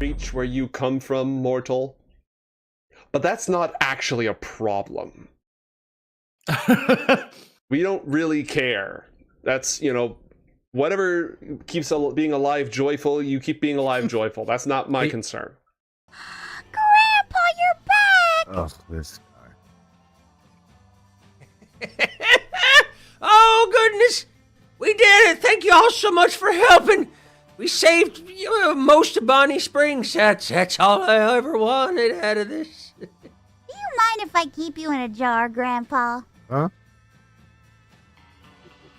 reach where you come from, mortal. But that's not actually a problem. We don't really care. That's, whatever keeps being alive joyful, you keep being alive joyful. That's not my concern. Grandpa, you're back! Oh, this guy. Oh, goodness. We did it. Thank you all so much for helping. We saved most of Bonnie Springs. That's all I ever wanted out of this. Do you mind if I keep you in a jar, Grandpa? Huh?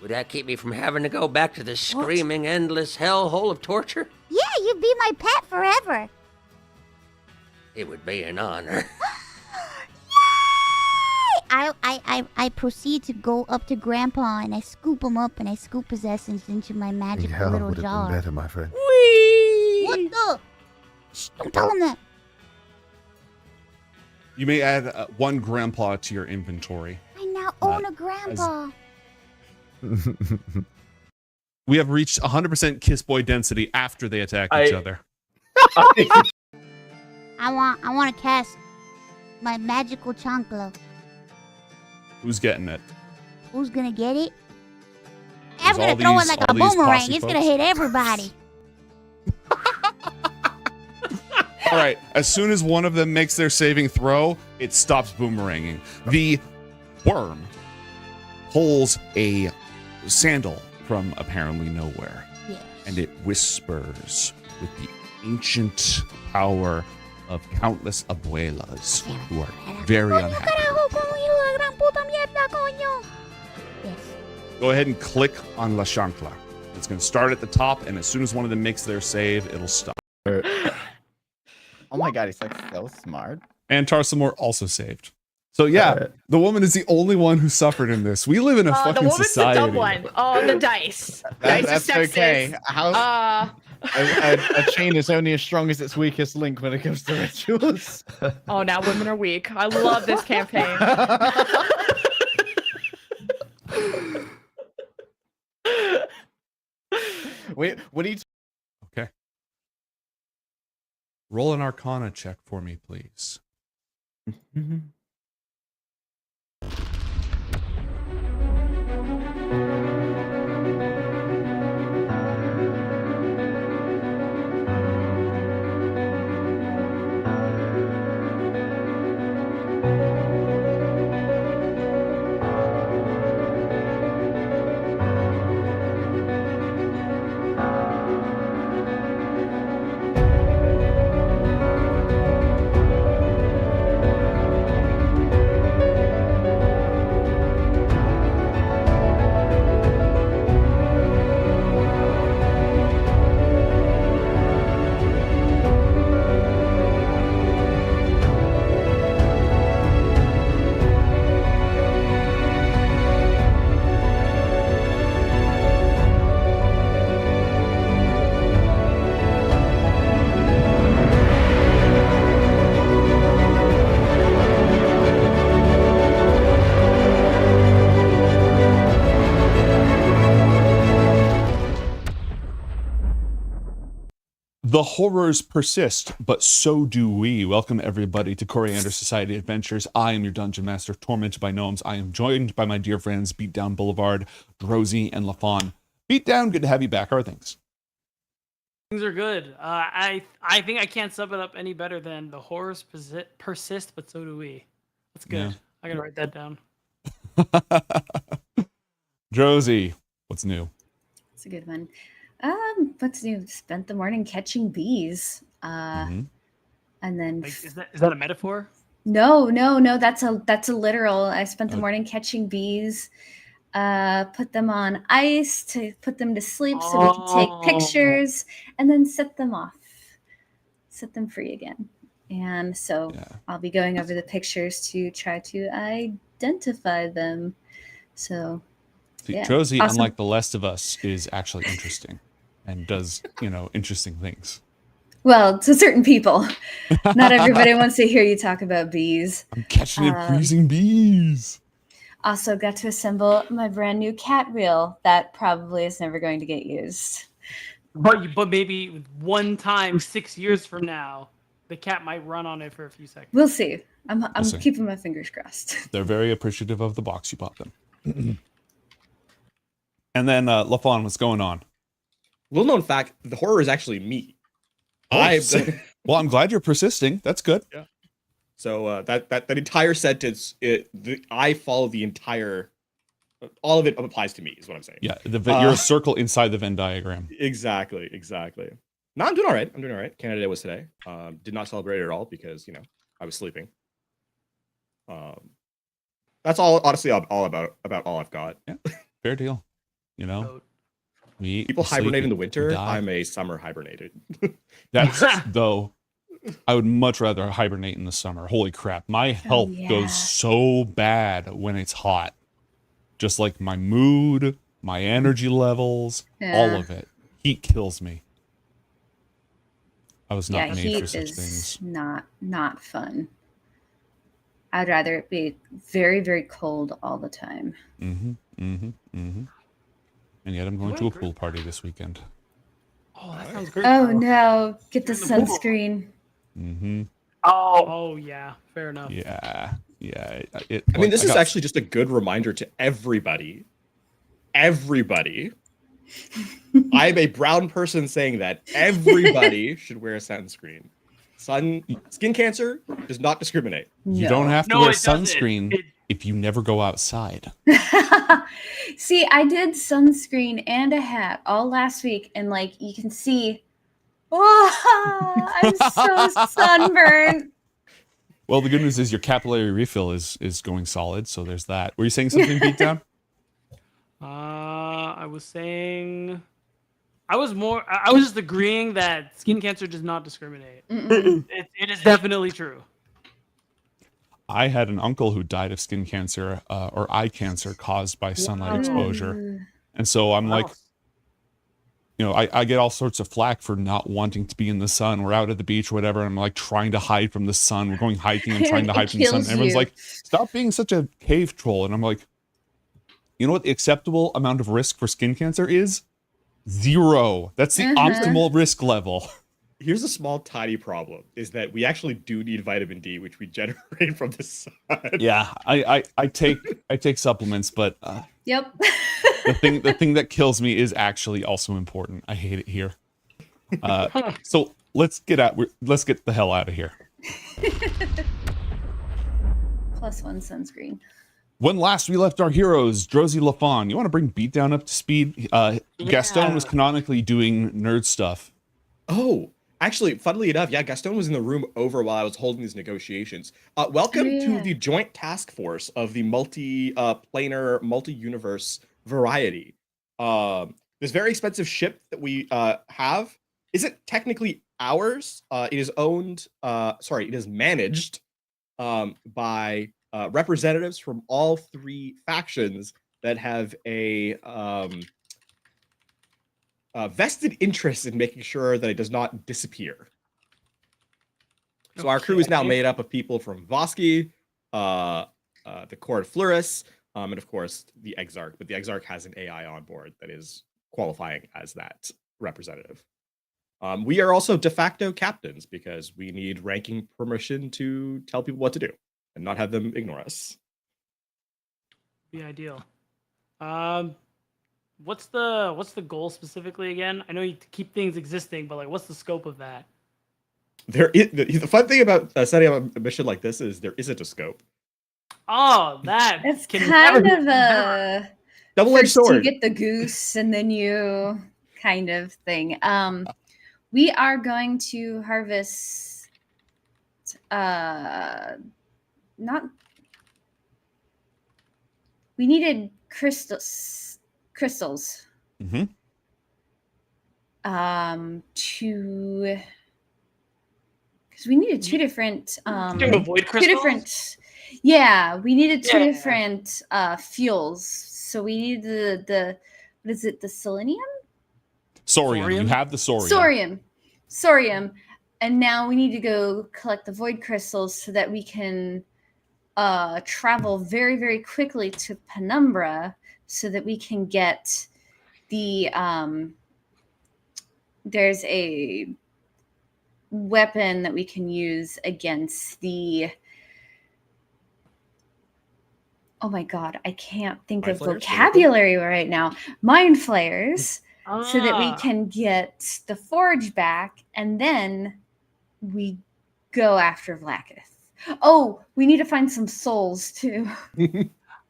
Would that keep me from having to go back to the screaming, endless hellhole of torture? Yeah, you'd be my pet forever. It would be an honor. Yay! I proceed to go up to Grandpa and I scoop him up and I scoop his essence into my magical little would have jar. been better, my friend. Whee! What the? Shh, don't tell him that. You may add one grandpa to your inventory. I now own a grandpa. We have reached 100% kiss boy density after they attack each other. I want to cast my magical chancla. Who's getting it? Who's gonna get it? I'm There's gonna throw it like a all these boomerang. posse It's folks. gonna hit everybody. All right, as soon as one of them makes their saving throw, it stops boomeranging. The worm pulls a sandal from apparently nowhere, Yes. and it whispers with the ancient power of countless abuelas who are very unhappy. Yes. Go ahead and click on La Chancla. It's going to start at the top, and as soon as one of them makes their save, it'll stop. Oh my god, he's like so smart. And Tarsamore also saved. So yeah, the woman is the only one who suffered in this. We live in a The fucking woman's society. the dumb one. Oh, the dice. Dice That's is sexist. okay. How a chain is only as strong as its weakest link when it comes to rituals. Oh, now women are weak. I love this campaign. Wait, what do you? Okay. Roll an Arcana check for me, please. The horrors persist, but so do we. Welcome everybody to Coriander Society Adventures. I am your Dungeon Master, tormented by gnomes. I am joined by my dear friends, Beatdown Boulevard, Drosy, and Lafon. Beatdown, good to have you back. How are things? Things are good. I think I can't sum it up any better than the horrors persist, but so do we. That's good. Yeah. I gotta write that down. Drosy, what's new? It's a good one. What's new? Spent the morning catching bees. And then Like, is that a metaphor? no. That's a literal. I spent the morning catching bees. Put them on ice to put them to sleep so we can take pictures and then set them off, set them free again. And so I'll be going over the pictures to try to identify them. So See, yeah. Drosy, Awesome. unlike the rest of us, is actually interesting and does, interesting things. Well, to certain people, not everybody wants to hear you talk about bees. I'm catching and freezing bees. Also got to assemble my brand new cat wheel that probably is never going to get used. But maybe one time 6 years from now, the cat might run on it for a few seconds. We'll see. I'm see. keeping my fingers crossed. They're very appreciative of the box you bought them. And then LaFawn, what's going on? Little known fact: the horror is actually me. Oh, well, I'm glad you're persisting. That's good. Yeah. So that entire sentence, I follow the entire. All of it applies to me, is what I'm saying. Yeah, you're a circle inside the Venn diagram. Exactly. No, I'm doing all right. Canada Day was today. Did not celebrate it at all because I was sleeping. That's all. Honestly, all about all I've got. Yeah, fair deal. People hibernate in the winter. I'm a summer hibernated. That's though. I would much rather hibernate in the summer. Holy crap, my health goes so bad when it's hot. Just like my mood, my energy levels, all of it. Heat kills me. I was not made for such things. Not fun. I'd rather it be very, very cold all the time. And yet I'm going to a pool party this weekend. Oh, that sounds great. Oh no, get the sunscreen. Oh yeah, fair enough. Yeah. I mean, this is actually just a good reminder to everybody. Everybody. I'm a brown person saying that everybody should wear sunscreen. Skin cancer does not discriminate. You don't have to wear sunscreen if you never go outside. See, I did sunscreen and a hat all last week, and you can see, I'm so sunburned. Well, the good news is your capillary refill is going solid, so there's that. Were you saying something, Beatdown? I was saying, I was just agreeing that skin cancer does not discriminate. It is definitely true. I had an uncle who died of skin cancer or eye cancer caused by sunlight exposure. And so I'm like, I get all sorts of flack for not wanting to be in the sun. We're out at the beach or whatever. And I'm like trying to hide from the sun. We're going hiking and trying to hide from the sun. And everyone's like, stop being such a cave troll. And I'm like, you know what the acceptable amount of risk for skin cancer is? 0. That's the optimal risk level. Here's a small, tiny problem: is that we actually do need vitamin D, which we generate from the sun. Yeah, I take supplements, but yep. the thing that kills me is actually also important. I hate it here. So let's get the hell out of here. +1 sunscreen. When last we left our heroes, Drosy LaFawn, you want to bring Beatdown up to speed? Gaston was canonically doing nerd stuff. Oh, actually, funnily enough, Gaston was in the room over while I was holding these negotiations. Welcome to the joint task force of the multi-planar, multi-universe variety. This very expensive ship that we have isn't technically ours. It is owned, it is managed by representatives from all 3 factions that have a vested interest in making sure that it does not disappear. So our crew is now made up of people from Voski, the Court Fluris, and of course the Exarch. But the Exarch has an AI on board that is qualifying as that representative. We are also de facto captains because we need ranking permission to tell people what to do and not have them ignore us. Be ideal. What's the goal specifically again? I know you keep things existing, but what's the scope of that? The fun thing about setting up a mission like this is there isn't a scope. Oh, it's kind of a double-edged sword. You get the goose, and then you kind of thing. We are going to harvest. We needed crystals. Mm-hmm. Because we needed 2 different. Void crystals? 2 different. Yeah, we needed 2 different fuels. So we need the what is it? The selenium? Sorium. You have the Sorium. And now we need to go collect the void crystals so that we can travel very, very quickly to Penumbra so that we can get the there's a weapon that we can use against the. Oh my god, I can't think Mind of flayers? vocabulary right now. Mind flayers, so that we Ah. can get the forge back, and then we go after Vlaakith. Oh, we need to find some souls too.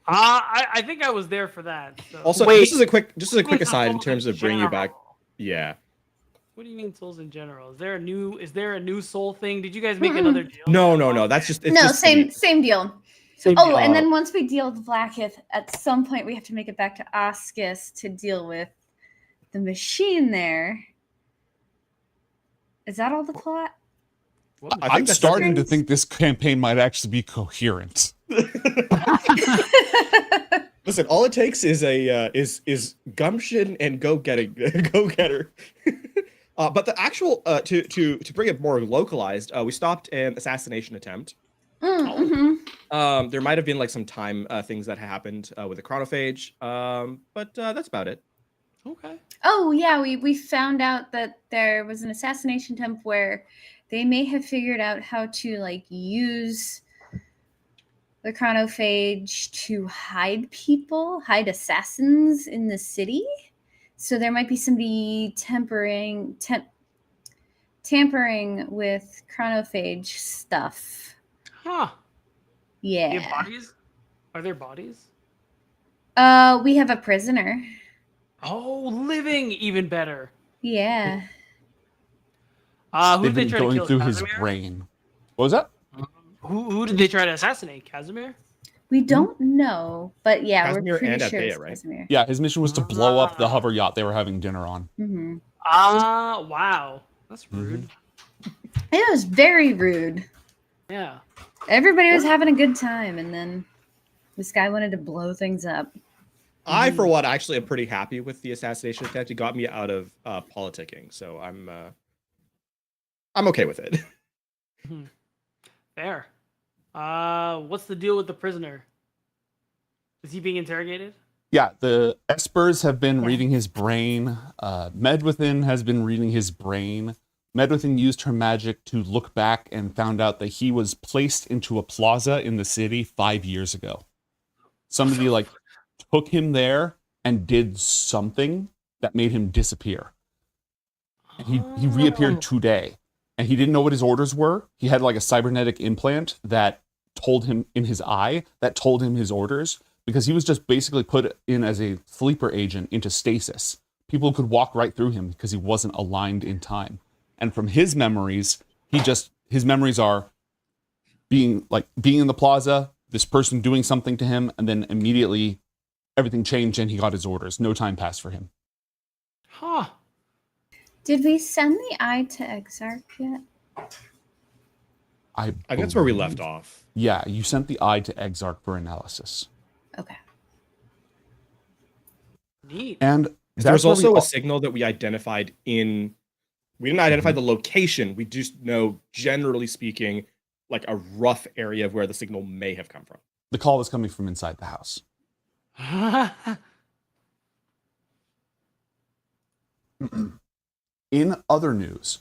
I think I was there for that. So. Also, Wait. just as a quick aside in Souls terms in of bringing you back. general. Yeah. What do you mean souls in general? Is there a new soul thing? Did you guys make another deal? No. That's just it's No, just same deal. Same Oh, deal. and then once we deal with Vlaakith, at some point we have to make it back to Oscus to deal with the machine there. Is that all the plot? I think I'm that's starting to everything. think this campaign might actually be coherent. Listen, all it takes is a is gumption and go getter. But the actual to bring it more localized, we stopped an assassination attempt. Mm-hmm. There might have been like some time things that happened with the chronophage, but that's about it. Okay. Oh yeah, we found out that there was an assassination attempt where they may have figured out how to like use the chronophage to hide people, hide assassins in the city. So there might be somebody tampering with chronophage stuff. Huh. Do you have Yeah. bodies? Are there bodies? We have a prisoner. Oh, living, even better. Yeah. Who They've did they been try to going kill? through his Casimir? brain. What was that? Who did they try to assassinate? Casimir? We don't know, but yeah, Casimir we're pretty and sure Athea, it's right? Casimir. Yeah, his mission was to blow up the hover yacht they were having dinner on. Mm-hmm. Wow. That's rude. It was very rude. Yeah. Everybody was having a good time, and then this guy wanted to blow things up. I, for one, actually am pretty happy with the assassination attempt. It got me out of politicking, so I'm okay with it. Fair. What's the deal with the prisoner? Is he being interrogated? Yeah, the Espers have been reading his brain. Medwithin has been reading his brain. Medwithin used her magic to look back and found out that he was placed into a plaza in the city 5 years ago. Somebody like took him there and did something that made him disappear. And he reappeared today. And he didn't know what his orders were. He had like a cybernetic implant that told him in his eye, that told him his orders, because he was just basically put in as a sleeper agent into stasis. People could walk right through him because he wasn't aligned in time. And from his memories, his memories are being in the plaza, this person doing something to him, and then immediately everything changed and he got his orders. No time passed for him. Huh. Did we send the eye to Exarch yet? I think that's where we left off. Yeah, you sent the eye to Exarch for analysis. Okay. Neat. And There's where we also al- a signal that we identified in. We didn't identify the location. We just know, generally speaking, like a rough area of where the signal may have come from. the call was coming from inside the house. In other news,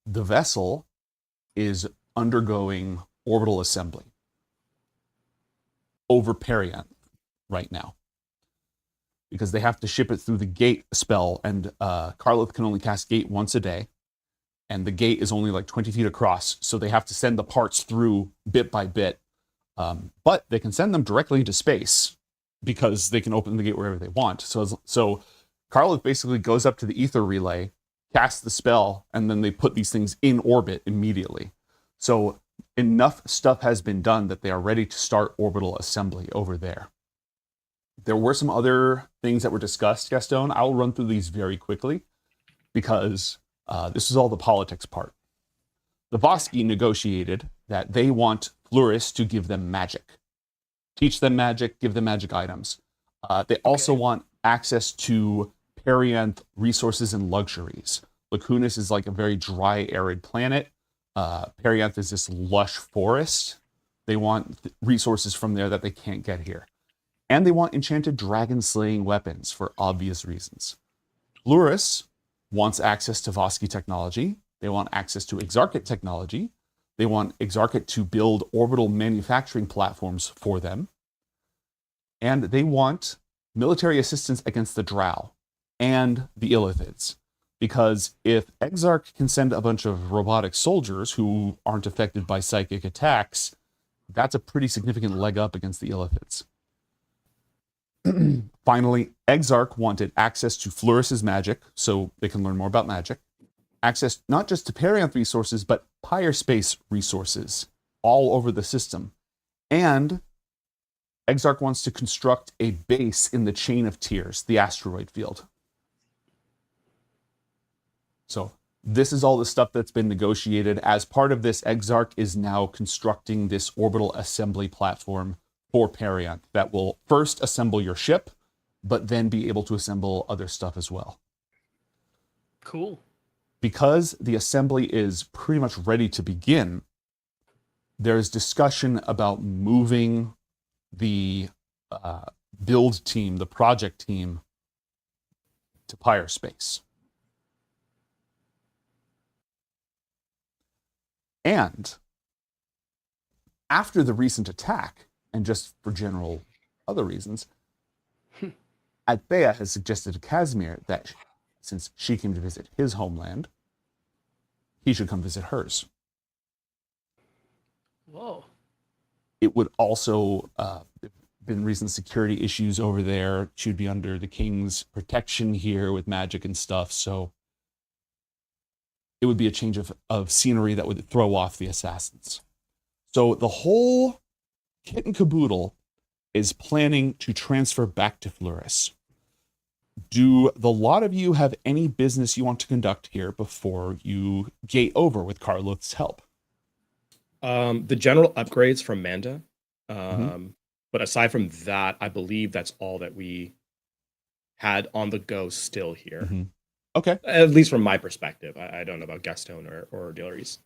the vessel is undergoing orbital assembly over Perianth right now because they have to ship it through the gate spell, and Karlith can only cast gate once a day, and the gate is only like 20 feet across, so they have to send the parts through bit by bit. But they can send them directly into space because they can open the gate wherever they want. So Karlith basically goes up to the ether relay, casts the spell, and then they put these things in orbit immediately. So enough stuff has been done that they are ready to start orbital assembly over there. There were some other things that were discussed, Gaston. I'll run through these very quickly because this is all the politics part. The Voski negotiated that they want Fluris to give them magic. Teach them magic, give them magic items. They also want access to Perianth resources and luxuries. Lacunas is like a very dry, arid planet. Perianth is this lush forest. They want resources from there that they can't get here. And they want enchanted dragon-slaying weapons for obvious reasons. Fluoris wants access to Vosky technology. They want access to Exarchate technology. They want Exarchate to build orbital manufacturing platforms for them. And they want military assistance against the Drow and the Illithids. Because if Exarch can send a bunch of robotic soldiers who aren't affected by psychic attacks, that's a pretty significant leg up against the Illithids. Finally, Exarch wanted access to Fluoris's magic, so they can learn more about magic. Access not just to Perianth resources, but Pyrespace resources all over the system. And Exarch wants to construct a base in the Chain of Tears, the asteroid field. So this is all the stuff that's been negotiated. As part of this, Exarch is now constructing this orbital assembly platform for Perianth that will first assemble your ship, but then be able to assemble other stuff as well. Cool. Because the assembly is pretty much ready to begin, there's discussion about moving the build team, the project team, to Pyrespace. And after the recent attack, and just for general other reasons, Athea has suggested to Casimir that since she came to visit his homeland, he should come visit hers. Whoa. It would also been recent security issues over there. She would be under the king's protection here with magic and stuff, so it would be a change of scenery that would throw off the assassins. So the whole kit and caboodle is planning to transfer back to Fluoris. Do the lot of you have any business you want to conduct here before you gate over with Carloth's help? The general upgrades from Manda. But aside from that, I believe that's all that we had on the go still here. Okay. At least from my perspective. I don't know about Gaston or Dilleries.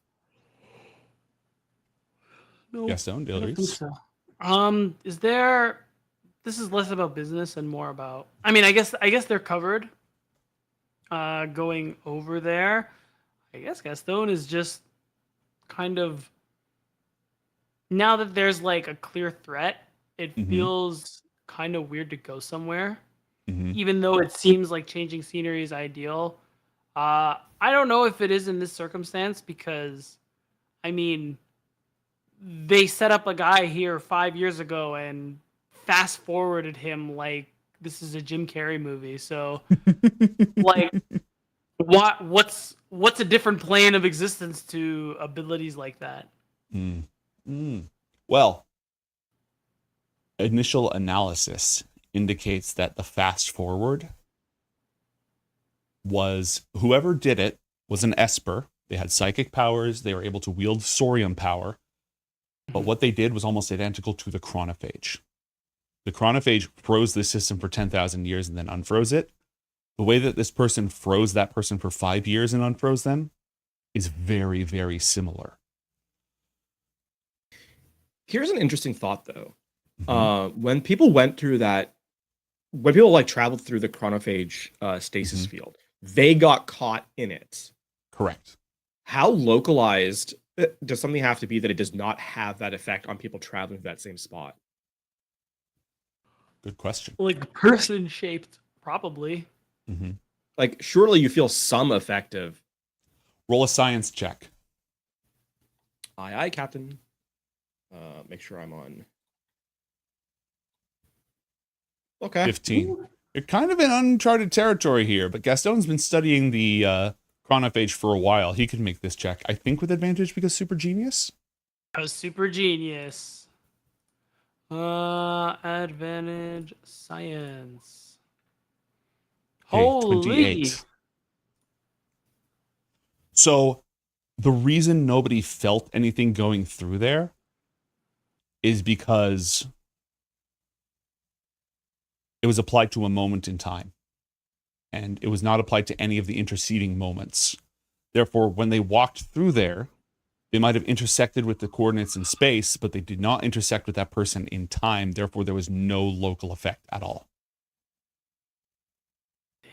No, Gaston, I don't think Dilleries? so. Is there? This is less about business and more about. I mean, I guess they're covered. Going over there, I guess Gaston is just kind of. Now that there's like a clear threat, it feels kind of weird to go somewhere. Even though it seems like changing scenery is ideal. I don't know if it is in this circumstance because, I mean, they set up a guy here 5 years ago and fast forwarded him like this is a Jim Carrey movie. So, like, what's a different plane of existence to abilities like that? Well, initial analysis indicates that the fast forward was whoever did it was an Esper. They had psychic powers. They were able to wield Sorium power. But what they did was almost identical to the Chronophage. The Chronophage froze the system for 10,000 years and then unfroze it. The way that this person froze that person for 5 years and unfroze them is very, very similar. Here's an interesting thought, though. When people went through that, when people like traveled through the Chronophage stasis field, they got caught in it. Correct. How localized does something have to be that it does not have that effect on people traveling to that same spot? Good question. Like person shaped, probably. Like, surely you feel some effective. Roll a science check. Aye, aye, Captain. Make sure I'm on. Okay. 15. You're kind of in uncharted territory here, but Gaston's been studying the Chronophage for a while. He can make this check, I think, with advantage because super genius. A super genius. Advantage science. Okay, Holy. 28. So the reason nobody felt anything going through there is because it was applied to a moment in time. And it was not applied to any of the interceding moments. Therefore, when they walked through there, they might have intersected with the coordinates in space, but they did not intersect with that person in time. Therefore, there was no local effect at all.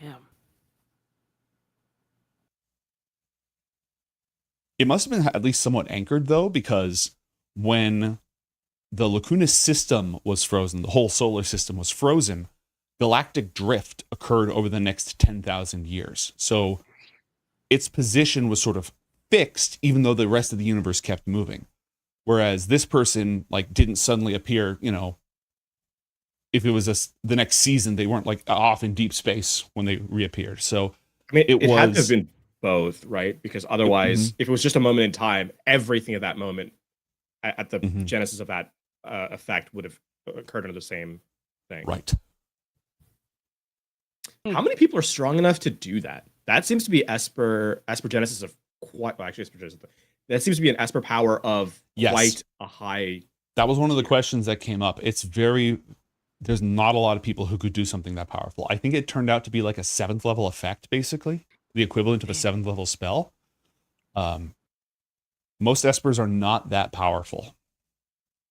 Damn. It must have been at least somewhat anchored, though, because when the Lacuna system was frozen, the whole solar system was frozen, galactic drift occurred over the next 10,000 years. So its position was sort of fixed, even though the rest of the universe kept moving. Whereas this person, like, didn't suddenly appear, you know, if it was the next season, they weren't like off in deep space when they reappeared. So I mean, it had to have been both, right? Because otherwise, if it was just a moment in time, everything at that moment, at the genesis of that effect, would have occurred under the same thing. Right. How many people are strong enough to do that? That seems to be Esper Genesis of quite. Well, actually, Esper Genesis. That seems to be an Esper power of quite a high. That was one of the questions that came up. It's very. There's not a lot of people who could do something that powerful. I think it turned out to be like a 7th level effect, basically the equivalent of a 7th level spell. Most Espers are not that powerful.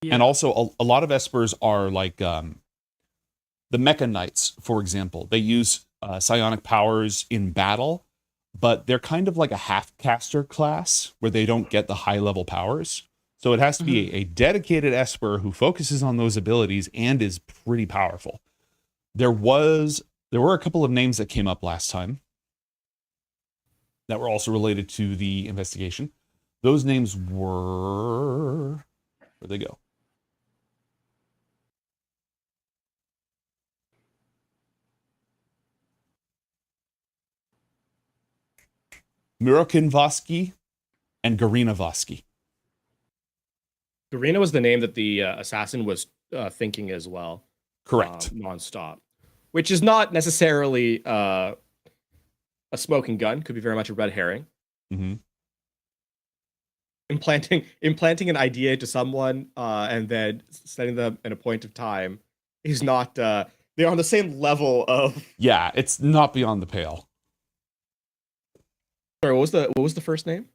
And also a lot of Espers are like the Mecha Knights, for example. They use psionic powers in battle, but they're kind of like a half-caster class where they don't get the high-level powers. So it has to be a dedicated Esper who focuses on those abilities and is pretty powerful. There were a couple of names that came up last time that were also related to the investigation. Those names were... Where'd they go? Murokin Vosky and Garina Vosky. Garina was the name that the assassin was thinking as well. Correct. Nonstop. Which is not necessarily a smoking gun. Could be very much a red herring. Implanting an idea to someone and then setting them in a point of time is not... they're on the same level of... Yeah, it's not beyond the pale. Sorry, what was the first name?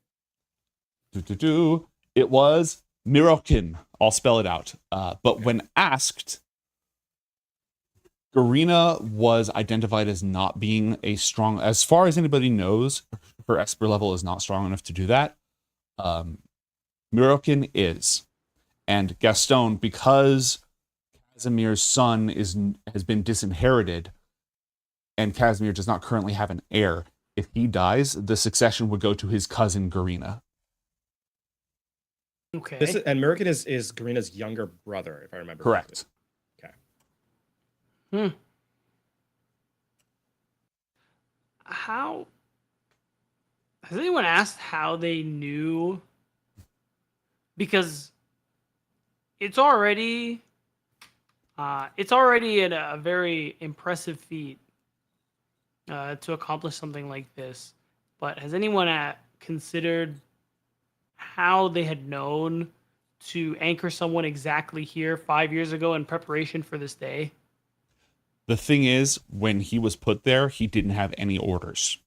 It was Mirokin. I'll spell it out. But when asked, Garina was identified as not being a strong... As far as anybody knows, her Esper level is not strong enough to do that. Mirokin is. And Gaston, because Casimir's son has been disinherited, and Casimir does not currently have an heir, if he dies, the succession would go to his cousin Garina. Okay. And Mirokin is Garina's younger brother, if I remember correctly. Okay. How has anyone asked how they knew? Because it's already a very impressive feat to accomplish something like this. But has anyone considered how they had known to anchor someone exactly here 5 years ago in preparation for this day? The thing is, when he was put there, he didn't have any orders.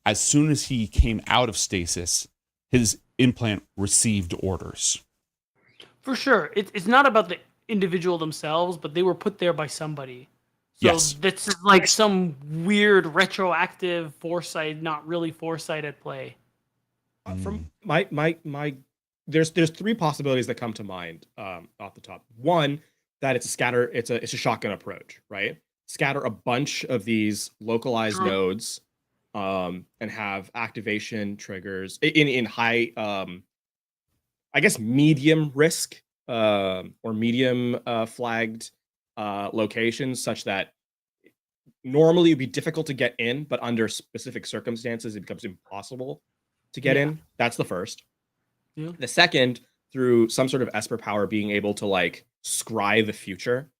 As soon as he came out of stasis, his implant received orders. For sure. It's not about the individual themselves, but they were put there by somebody. So this is like some weird retroactive foresight, not really foresight at play. From my there's 3 possibilities that come to mind off the top. One, that it's a shotgun approach, right? Scatter a bunch of these localized nodes and have activation triggers in high I guess medium risk or medium flagged locations, such that normally it'd be difficult to get in, but under specific circumstances it becomes impossible to get in. That's the first. Yeah. The second, through some sort of Esper power being able to like scry the future.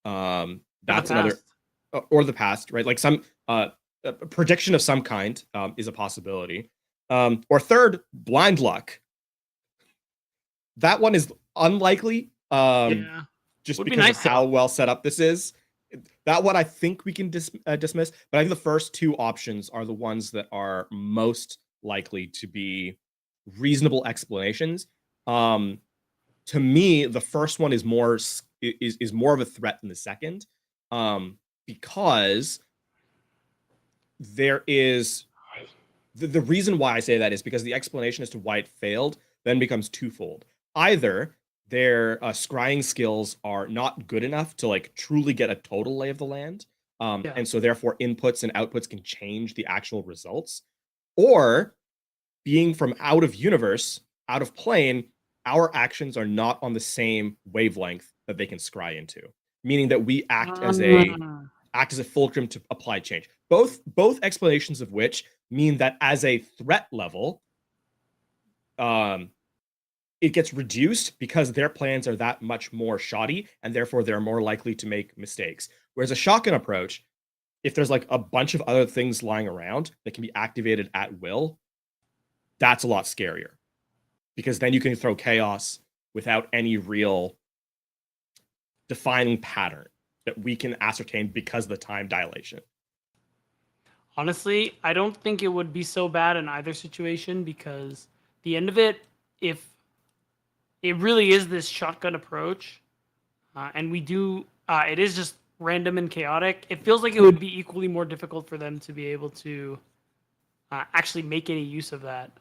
That's another, or the past, right? Like some a prediction of some kind is a possibility. Or third, blind luck. That one is unlikely. Just because of how well set up this is. That one I think we can dismiss, but I think the first 2 options are the ones that are most likely to be reasonable explanations. To me, the first one is more of a threat than the second, because there is the reason why I say that is because the explanation as to why it failed then becomes twofold. Either their scrying skills are not good enough to like truly get a total lay of the land, Yeah. and so therefore inputs and outputs can change the actual results, or being from out of universe, out of plane, our actions are not on the same wavelength that they can scry into, meaning that we act as a fulcrum to apply change. Both explanations of which mean that as a threat level, it gets reduced because their plans are that much more shoddy, and therefore they're more likely to make mistakes. Whereas a shotgun approach, if there's like a bunch of other things lying around that can be activated at will, that's a lot scarier, because then you can throw chaos without any real defining pattern that we can ascertain because of the time dilation. Honestly, I don't think it would be so bad in either situation, because the end of it, if it really is this shotgun approach, and we do, it is just random and chaotic, it feels like it would be equally more difficult for them to be able to actually make any use of that.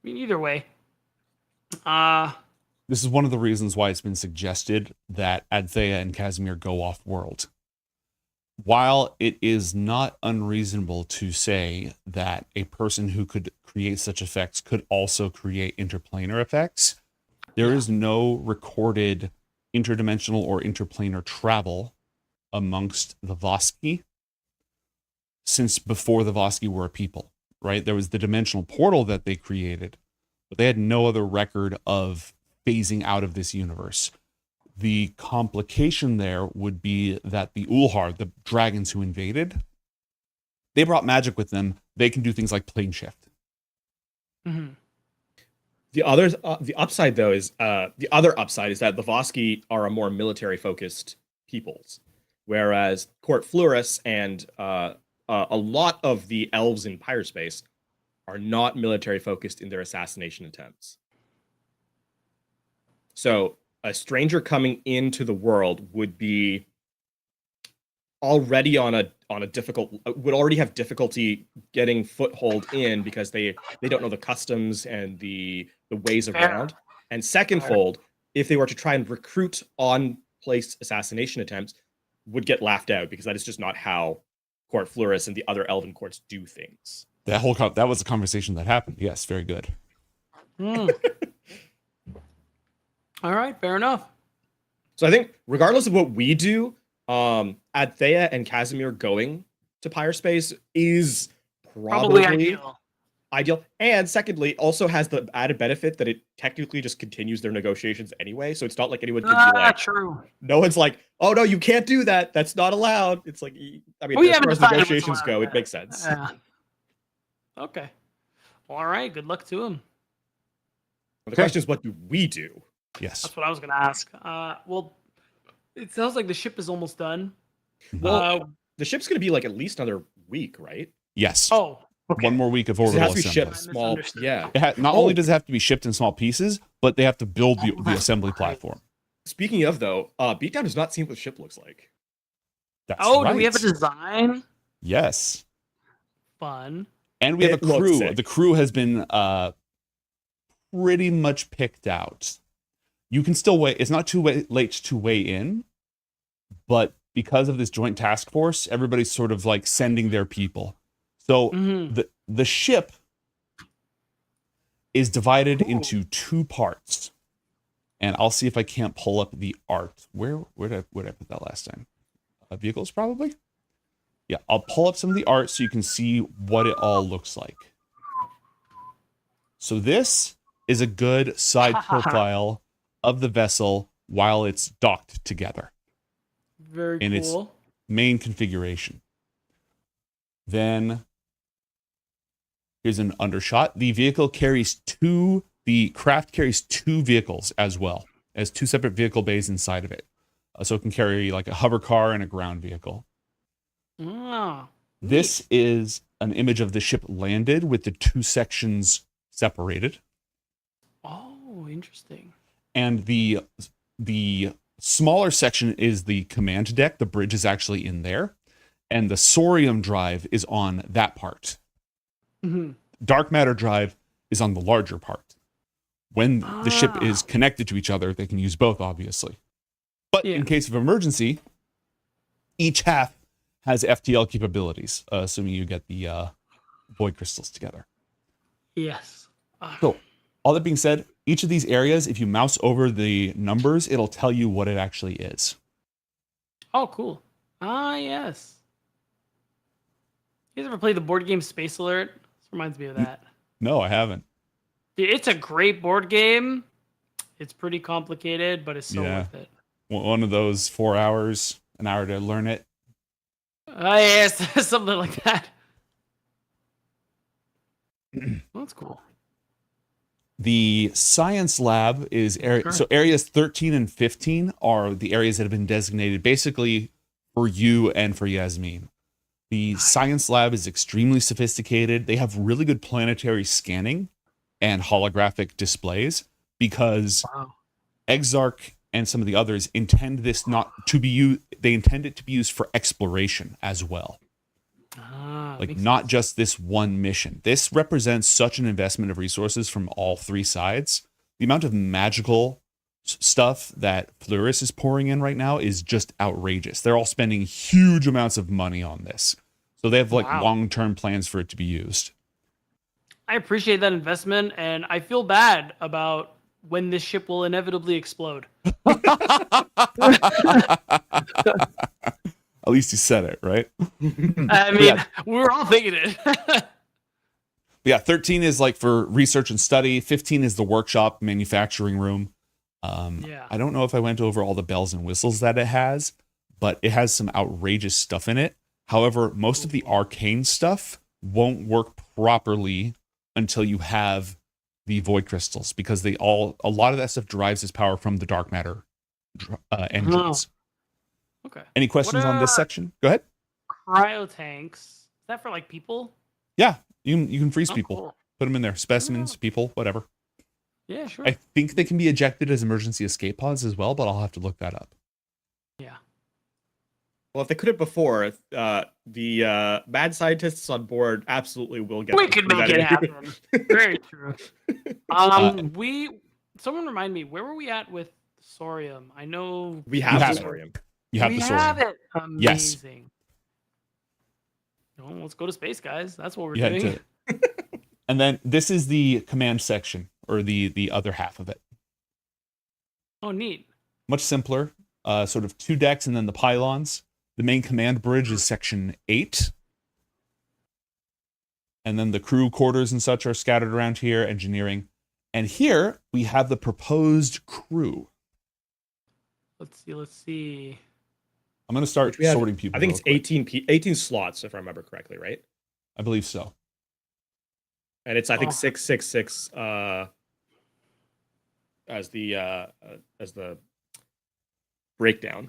I mean, either way. This is one of the reasons why it's been suggested that Adthea and Casimir go off-world. While it is not unreasonable to say that a person who could create such effects could also create interplanar effects, there is no recorded interdimensional or interplanar travel amongst the Voski since before the Voski were a people, right? There was the dimensional portal that they created, but they had no other record of phasing out of this universe. The complication there would be that the Ulhar, the dragons who invaded, they brought magic with them. They can do things like plane shift. Mm-hmm. The upside though is the other upside is that the Voski are a more military focused peoples, whereas Court Fluris and a lot of the elves in Pyrespace are not military focused in their assassination attempts. So a stranger coming into the world would be already on a difficult, would already have difficulty getting foothold in because they don't know the customs and the ways around. And secondfold, if they were to try and recruit on place assassination attempts, would get laughed out because that is just not how Court Fluris and the other elven courts do things. That was a conversation that happened. Yes, very good. All right, fair enough. So I think regardless of what we do, Adthea and Casimir going to Pyrespace is probably ideal. And secondly, also has the added benefit that it technically just continues their negotiations anyway. So it's not like anyone could be like, true. No one's like, oh no, you can't do that. That's not allowed. It's like, I mean, as far as negotiations go, it makes sense. Okay. Well, all right. Good luck to him. The question is, what do we do? Yes. That's what I was going to ask. Well, it sounds like the ship is almost done. Well, the ship's going to be like at least another week, right? Yes. Oh, okay. One more week of orbital assembly. It has to be shipped small. Yeah. Not only does it have to be shipped in small pieces, but they have to build the assembly platform. Speaking of, though, Beatdown does not see what the ship looks like. That's right. Do we have a design? Yes. Fun. And we have a crew. The crew has been pretty much picked out. You can still wait. It's not too late to weigh in, but because of this joint task force, everybody's sort of like sending their people. So the ship is divided into two parts, and I'll see if I can't pull up the art. Where did I put that last time? Vehicles, probably. Yeah, I'll pull up some of the art so you can see what it all looks like. So this is a good side profile of the vessel while it's docked together. Very in its main configuration. Then here's an undershot. The craft carries two vehicles as well as two separate vehicle bays inside of it. So it can carry like a hover car and a ground vehicle. This is an image of the ship landed with the two sections separated. Oh, interesting. And the Smaller section is the command deck. The bridge is actually in there. And the Sorium drive is on that part. Mm-hmm. Dark matter drive is on the larger part. When the ship is connected to each other, they can use both, obviously. But in case of emergency, each half has FTL capabilities, assuming you get the void crystals together. Yes. So, all that being said, each of these areas, if you mouse over the numbers, it'll tell you what it actually is. Oh, cool. Yes. You guys ever play the board game Space Alert? This reminds me of that. No, I haven't. Dude, it's a great board game. It's pretty complicated, but it's so worth it. One of those 4 hours, an hour to learn it. Yes, something like that. That's cool. The science lab is so areas 13 and 15 are the areas that have been designated basically for you and for Yasmin. The science lab is extremely sophisticated. They have really good planetary scanning and holographic displays because Exarch and some of the others intend this not to be used. They intend it to be used for exploration as well. Like not just this one mission. This represents such an investment of resources from all three sides. The amount of magical stuff that Fleuris is pouring in right now is just outrageous. They're all spending huge amounts of money on this. So they have like long-term plans for it to be used. I appreciate that investment, and I feel bad about when this ship will inevitably explode. At least you said it, right? I mean, we were all thinking it. Yeah, 13 is like for research and study. 15 is the workshop manufacturing room. I don't know if I went over all the bells and whistles that it has, but it has some outrageous stuff in it. However, most of the arcane stuff won't work properly until you have the void crystals, because a lot of that stuff derives its power from the dark matter engines. Okay. Any questions on this section? Go ahead. Cryo tanks. Is that for like people? Yeah, you can freeze people. Cool. Put them in there. Specimens, people, whatever. Yeah, sure. I think they can be ejected as emergency escape pods as well, but I'll have to look that up. Yeah. Well, if they could have before, the mad scientists on board absolutely will get. We could make it happen. Very true. Someone remind me, where were we at with Sorium? I know we have Sorium. You have the Sorium. We have it. Amazing. Yes. Well, let's go to space, guys. That's what we're doing. And then this is the command section, or the other half of it. Oh, neat. Much simpler. Sort of 2 decks and then the pylons. The main command bridge is section 8. And then the crew quarters and such are scattered around here, engineering. And here we have the proposed crew. Let's see. I'm going to start sorting people. I think it's 18 slots, if I remember correctly, right? I believe so. And it's, I think, 666 as the breakdown.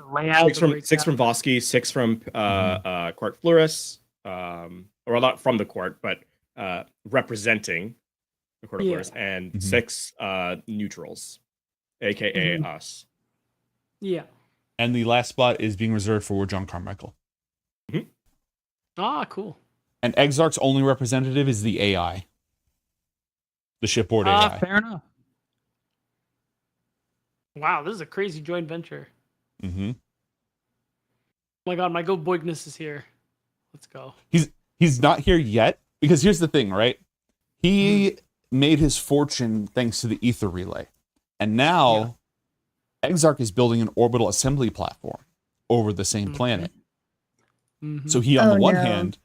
Six from Vosky, 6 from Court Fleuris, or not from the court, but representing the Court of Fleuris, and 6 neutrals, aka us. Yeah. And the last spot is being reserved for John Carmichael. Cool. And Exarch's only representative is the AI. The shipboard AI. Fair enough. Wow, this is a crazy joint venture. Mm-hmm. Oh my god, my Go Boigness is here. Let's go. He's not here yet, because here's the thing, right? He made his fortune thanks to the ether relay. And now Exarch is building an orbital assembly platform over the same planet. So he, on the one hand,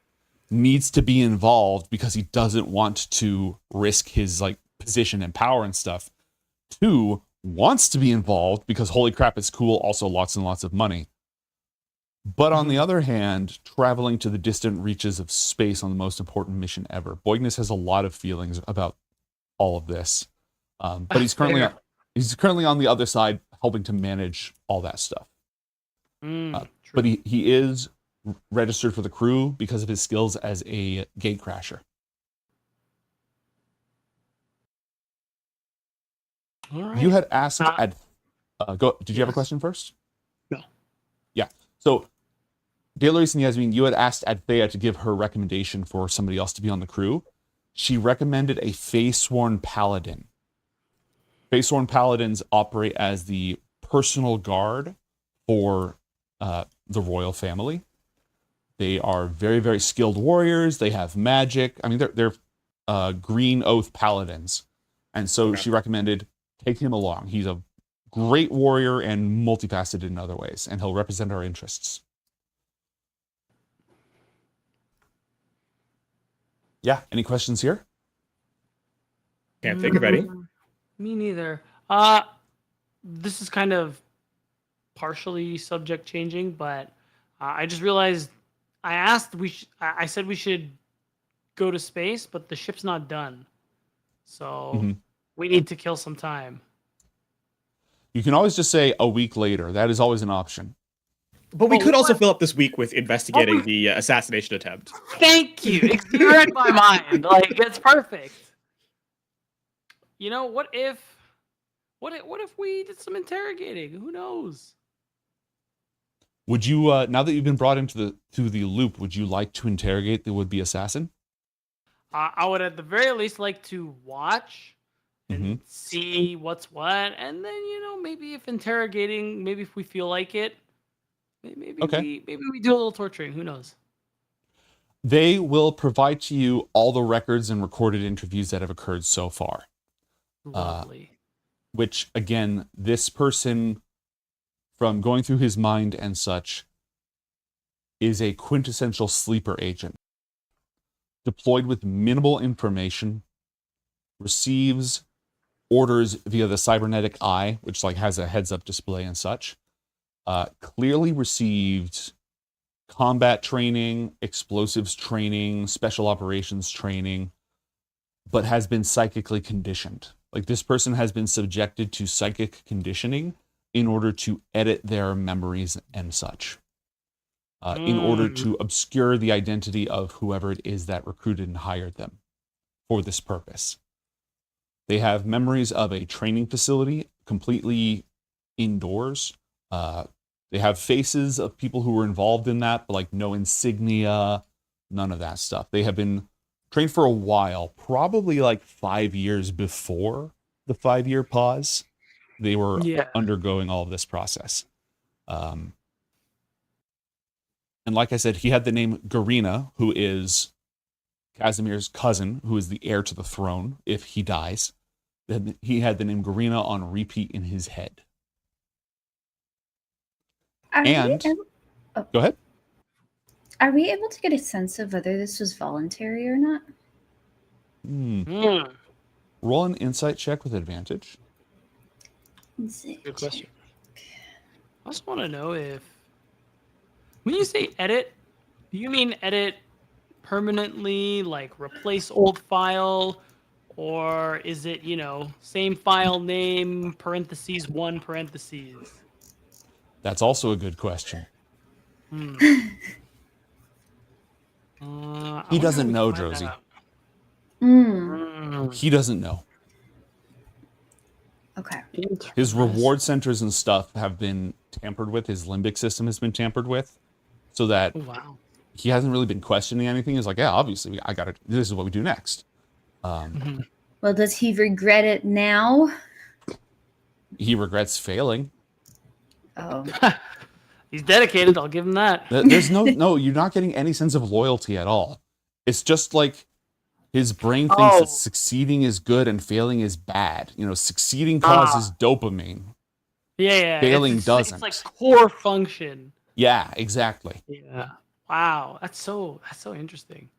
needs to be involved because he doesn't want to risk his position and power and stuff. 2, wants to be involved because holy crap, it's cool. Also lots and lots of money. But on the other hand, traveling to the distant reaches of space on the most important mission ever. Boigness has a lot of feelings about all of this. But he's currently on the other side, helping to manage all that stuff. But he is registered for the crew because of his skills as a gate crasher. All right. You had asked Go. Did you have a question first? No. Yeah. So, Delarice and Yasmin, you had asked Adthea to give her recommendation for somebody else to be on the crew. She recommended a Fae-sworn paladin. Fae-sworn paladins operate as the personal guard for the royal family. They are very, very skilled warriors. They have magic. I mean, they're green oath paladins. And so she recommended take him along. He's a great warrior and multifaceted in other ways, and he'll represent our interests. Yeah, any questions here? Can't think of any. Me neither. This is kind of partially subject changing, but I just realized I asked I said we should go to space, but the ship's not done, so we need to kill some time. You can always just say a week later. That is always an option. But we could also fill up this week with investigating the assassination attempt. Thank you. You read my mind. Like, it's perfect. You know, what if we did some interrogating? Who knows? Would you, now that you've been brought into the loop, would you like to interrogate the would-be assassin? I would at the very least like to watch and see what's what, and then maybe if interrogating, maybe if we feel like it, maybe we do a little torturing. Who knows? They will provide to you all the records and recorded interviews that have occurred so far. Lovely. Which, again, this person, from going through his mind and such, is a quintessential sleeper agent. Deployed with minimal information, receives orders via the cybernetic eye, which has a heads-up display and such. Clearly received combat training, explosives training, special operations training, but has been psychically conditioned. This person has been subjected to psychic conditioning in order to edit their memories and such. In order to obscure the identity of whoever it is that recruited and hired them for this purpose. They have memories of a training facility completely indoors. They have faces of people who were involved in that, but no insignia, none of that stuff. They have been trained for a while, probably 5 years before the 5-year pause. They were undergoing all of this process. And like I said, he had the name Garina, who is Casimir's cousin, who is the heir to the throne if he dies. He had the name Garina on repeat in his head. Go ahead. Are we able to get a sense of whether this was voluntary or not? Roll an insight check with advantage. Good question. I also want to know if, when you say edit, do you mean edit permanently, replace old file, or is it, same file name, parentheses, 1 parentheses? That's also a good question. He doesn't know, Josie. He doesn't know. Okay. His reward centers and stuff have been tampered with. His limbic system has been tampered with, so that he hasn't really been questioning anything. He's yeah, obviously, I got it. This is what we do next. Well, does he regret it now? He regrets failing. Oh. He's dedicated, I'll give him that. There's no, you're not getting any sense of loyalty at all. It's just his brain thinks that succeeding is good and failing is bad. Succeeding causes dopamine. Yeah. Failing doesn't. It's core function. Yeah, exactly. Yeah. Wow, that's so interesting.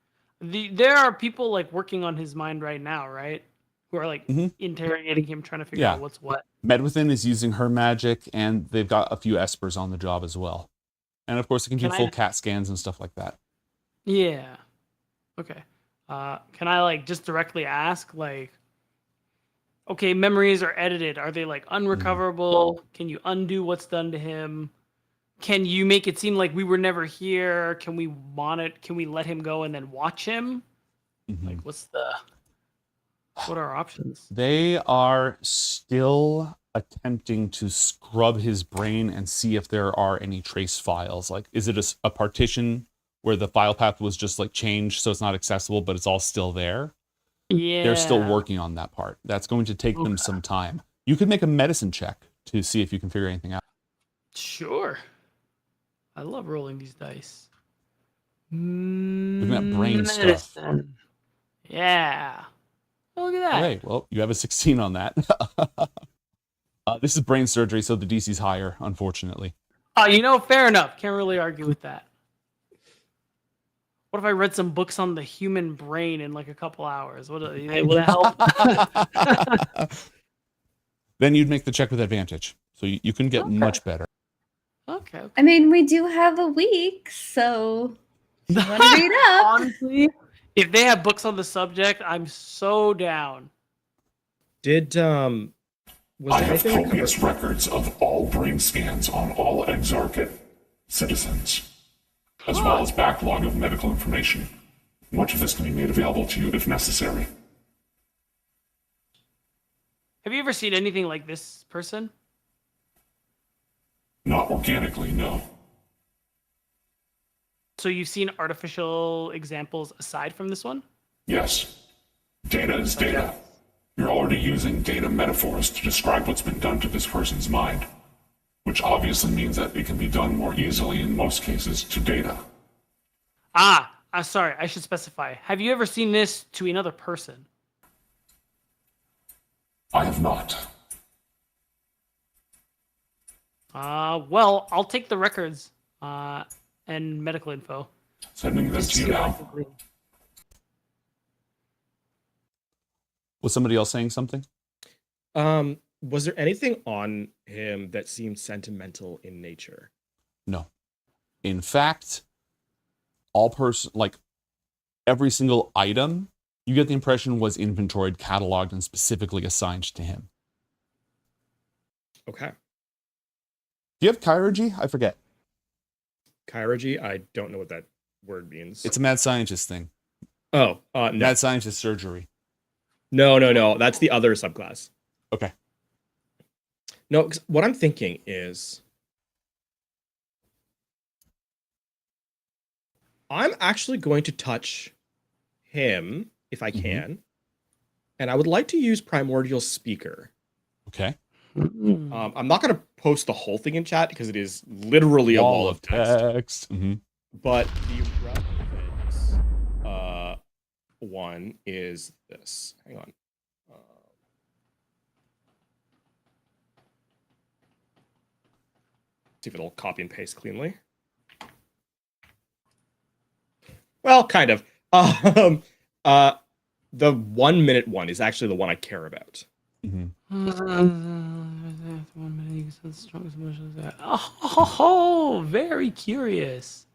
There are people working on his mind right now, right? Who are interrogating him, trying to figure out what's what. Medwithin is using her magic, and they've got a few espers on the job as well. And of course, it can do full CAT scans and stuff like that. Yeah. Okay. Can I just directly ask okay, memories are edited. Are they unrecoverable? Can you undo what's done to him? Can you make it seem like we were never here? Can we Can we let him go and then watch him? What are our options? They are still attempting to scrub his brain and see if there are any trace files. Like, is it a partition where the file path was just like changed so it's not accessible, but it's all still there? Yeah. They're still working on that part. That's going to take them some time. You could make a medicine check to see if you can figure anything out. Sure. I love rolling these dice. Looking at brain stuff. Medicine. Yeah. Oh, look at that. Okay, well, you have a 16 on that. This is brain surgery, so the DC's higher, unfortunately. Oh, fair enough. Can't really argue with that. What if I read some books on the human brain in like a couple hours? Will that help? Then you'd make the check with advantage, so you can get much better. Okay. I mean, we do have a week, so if you want to read up. Honestly, if they have books on the subject, I'm so down. Did was I there have anything copious records of all brain scans on all Exarchate citizens, as well as backlog of medical information. Much of this can be made available to you if necessary. Have you ever seen anything like this person? Not organically, no. So you've seen artificial examples aside from this one? Yes. Data is data. You're already using data metaphors to describe what's been done to this person's mind, which obviously means that it can be done more easily in most cases to data. I'm sorry, I should specify. Have you ever seen this to another person? I have not. Well, I'll take the records and medical info. Sending them to you now. Was somebody else saying something? Was there anything on him that seemed sentimental in nature? No. In fact, every single item, you get the impression was inventoried, cataloged, and specifically assigned to him. Okay. Do you have chirurgy? I forget. Chirurgy? I don't know what that word means. It's a mad scientist thing. Oh, no. Mad scientist surgery. No. That's the other subclass. Okay. No, 'cause what I'm thinking is I'm actually going to touch him if I can. And I would like to use Primordial Speaker. Okay. I'm not going to post the whole thing in chat because it is literally a wall of text. But the relevant one is this. Hang on. See if it'll copy and paste cleanly. Well, kind of. The 1 minute one is actually the one I care about. Oh, very curious.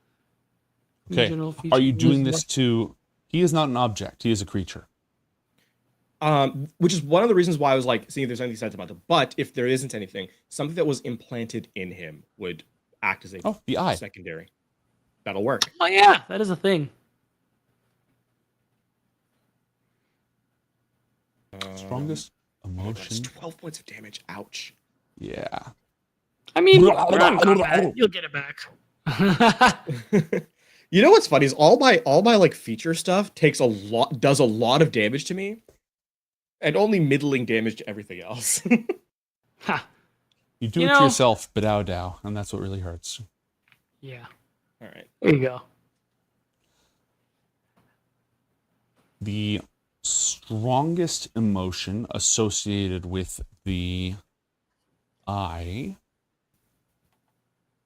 Okay. Are you doing this to... He is not an object. He is a creature. Which is one of the reasons why I was like, seeing if there's anything sentimental. But if there isn't anything, something that was implanted in him would act as a the eye. secondary. That'll work. Oh, yeah. That is a thing. Strongest emotion. That's 12 points of damage. Ouch. Yeah. I mean, you'll get it back. You know what's funny is all my like feature stuff does a lot of damage to me, and only middling damage to everything else. You do it to yourself, bedow, and that's what really hurts. Yeah. All right. There you go. The strongest emotion associated with the eye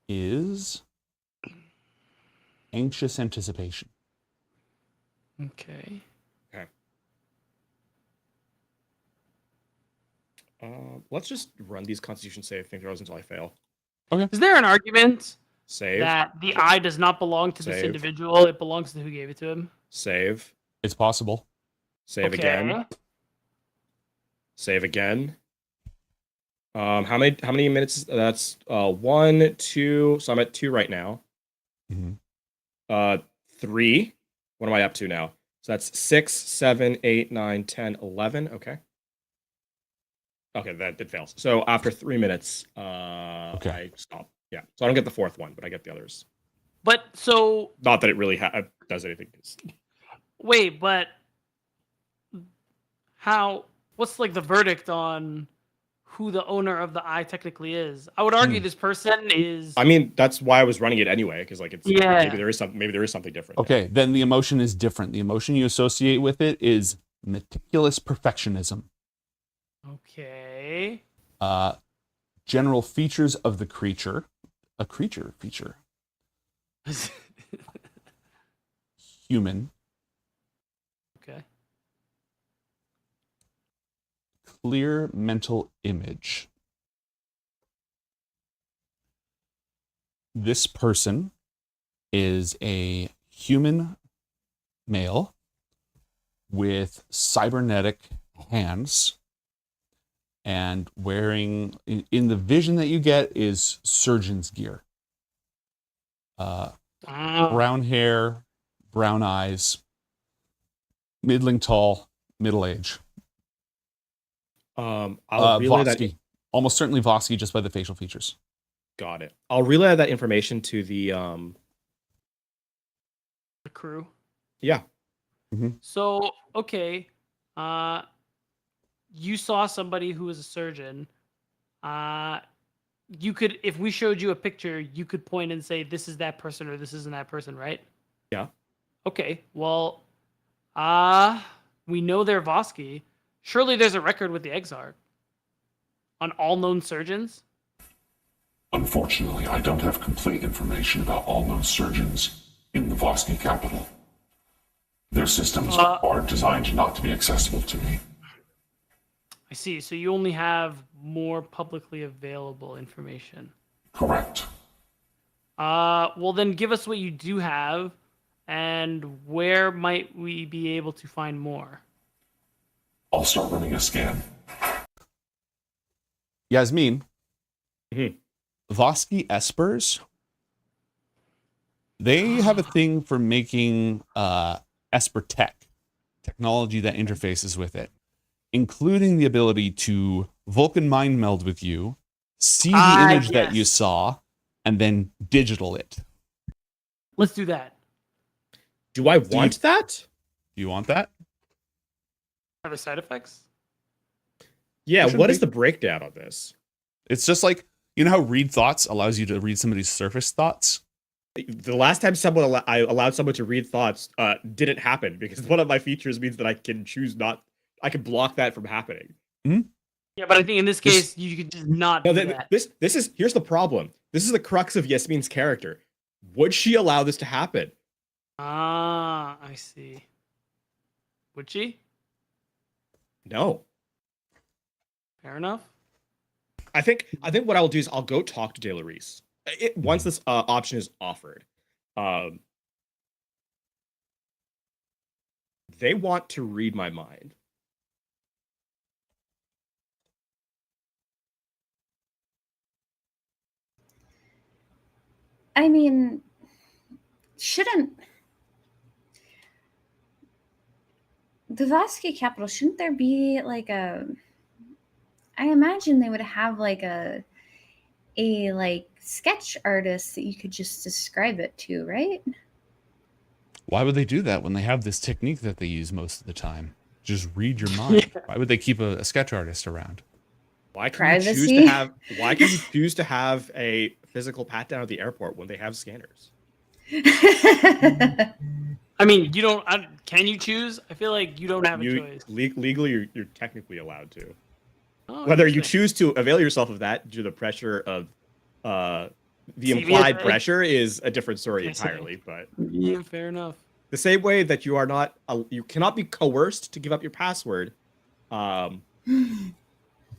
is anxious anticipation. Okay. Let's just run these Constitution save throws until I fail. Okay. Is there an argument Save. that the eye does not belong to this Save. individual? It belongs to who gave it to him. Save. It's possible. Save again. Save again. How many minutes? That's 1, 2. So I'm at 2 right now. 3. What am I up to now? So that's 6, 7, 8, 9, 10, 11. Okay. Okay, that did fail. So after 3 minutes, I stop. Yeah, so I don't get the fourth one, but I get the others. But so Not that it really does anything. wait, but how? What's like the verdict on who the owner of the eye technically is? I would argue this person is. I mean, that's why I was running it anyway, because like it's maybe there is something different. Okay, then the emotion is different. The emotion you associate with it is meticulous perfectionism. Okay. General features of the creature, a creature feature. Human. Okay. Clear mental image. This person is a human male with cybernetic hands and wearing, in the vision that you get, is surgeon's gear. Brown hair, brown eyes, middling tall, middle age. I'll relay that. Almost certainly Vosky just by the facial features. Got it. I'll relay that information to the crew. Yeah. Mm-hmm. So okay, you saw somebody who was a surgeon. You could, if we showed you a picture, you could point and say, this is that person or this isn't that person, right? Yeah. Okay, well, we know they're Vosky. Surely there's a record with the Exarch on all known surgeons? Unfortunately, I don't have complete information about all known surgeons in the Vosky capital. Their systems are designed not to be accessible to me. I see. So you only have more publicly available information. Correct. Well, then give us what you do have, and where might we be able to find more? I'll start running a scan. Yasmin, Vosky Espers, they have a thing for making Esper technology that interfaces with it, including the ability to Vulcan mind meld with you, see the image that you saw, and then digital it. Let's do that. Do I want that? Do you want that? Are there side effects? Yeah, what is the breakdown on this? It's just like, you know how read thoughts allows you to read somebody's surface thoughts? The last time I allowed someone to read thoughts didn't happen because one of my features means that I can I can block that from happening. Mm-hmm. Yeah, but I think in this case, you could just not do that. Here's the problem. This is the crux of Yasmin's character. Would she allow this to happen? Ah, I see. Would she? No. Fair enough. I think what I'll do is I'll go talk to De La Reese. Once this option is offered. They want to read my mind. I mean, shouldn't the Vosky capital, shouldn't there be like I imagine they would have like a like sketch artist that you could just describe it to, right? Why would they do that when they have this technique that they use most of the time? Just read your mind. Why would they keep a sketch artist around? Why can you choose to have a physical pat down at the airport when they have scanners? I mean, you don't. Can you choose? I feel like you don't have a choice. Legally, you're technically allowed to. Oh, whether you choose to avail yourself of that due to the pressure of the implied pressure is a different story entirely. But yeah, fair enough. The same way that you are not, you cannot be coerced to give up your password.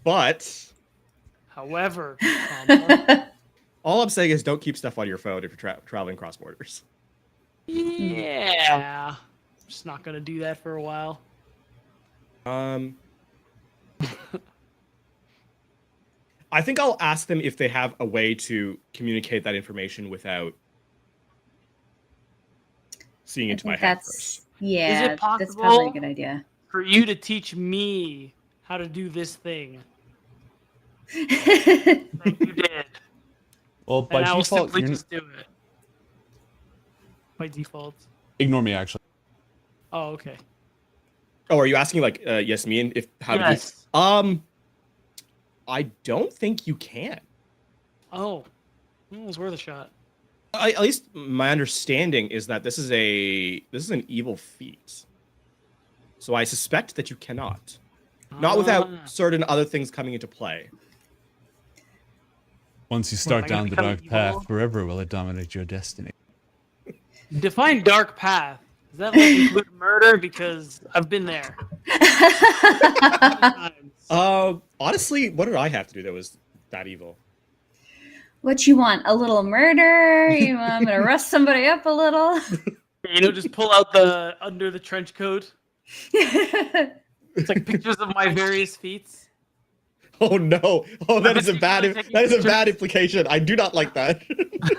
But, however, all I'm saying is don't keep stuff on your phone if you're traveling cross borders. Yeah, I'm just not gonna do that for a while. I think I'll ask them if they have a way to communicate that information without seeing into my head first. Yeah, is it possible that's probably a good idea for you to teach me how to do this thing? You did. Well, by And I will default, simply you're just do it. By default. ignore me. Actually, Oh, okay. Oh, are you asking like Yasmin if how Yes. to do? I don't think you can. Oh, it was worth a shot. At least my understanding is that this is an evil feat. So I suspect that you cannot. Not without certain other things coming into play. once you start am I gonna down the become dark evil? path, forever will it dominate your destiny. Define dark path. Does that like include murder? Because I've been there. Honestly, what did I have to do that was that evil? What you want? A little murder? You want me to rust somebody up a little? Just pull out the under the trench coat. It's like pictures of my various feats. Oh no! Oh, that is a bad. taking That is a pictures. bad implication. I do not like that.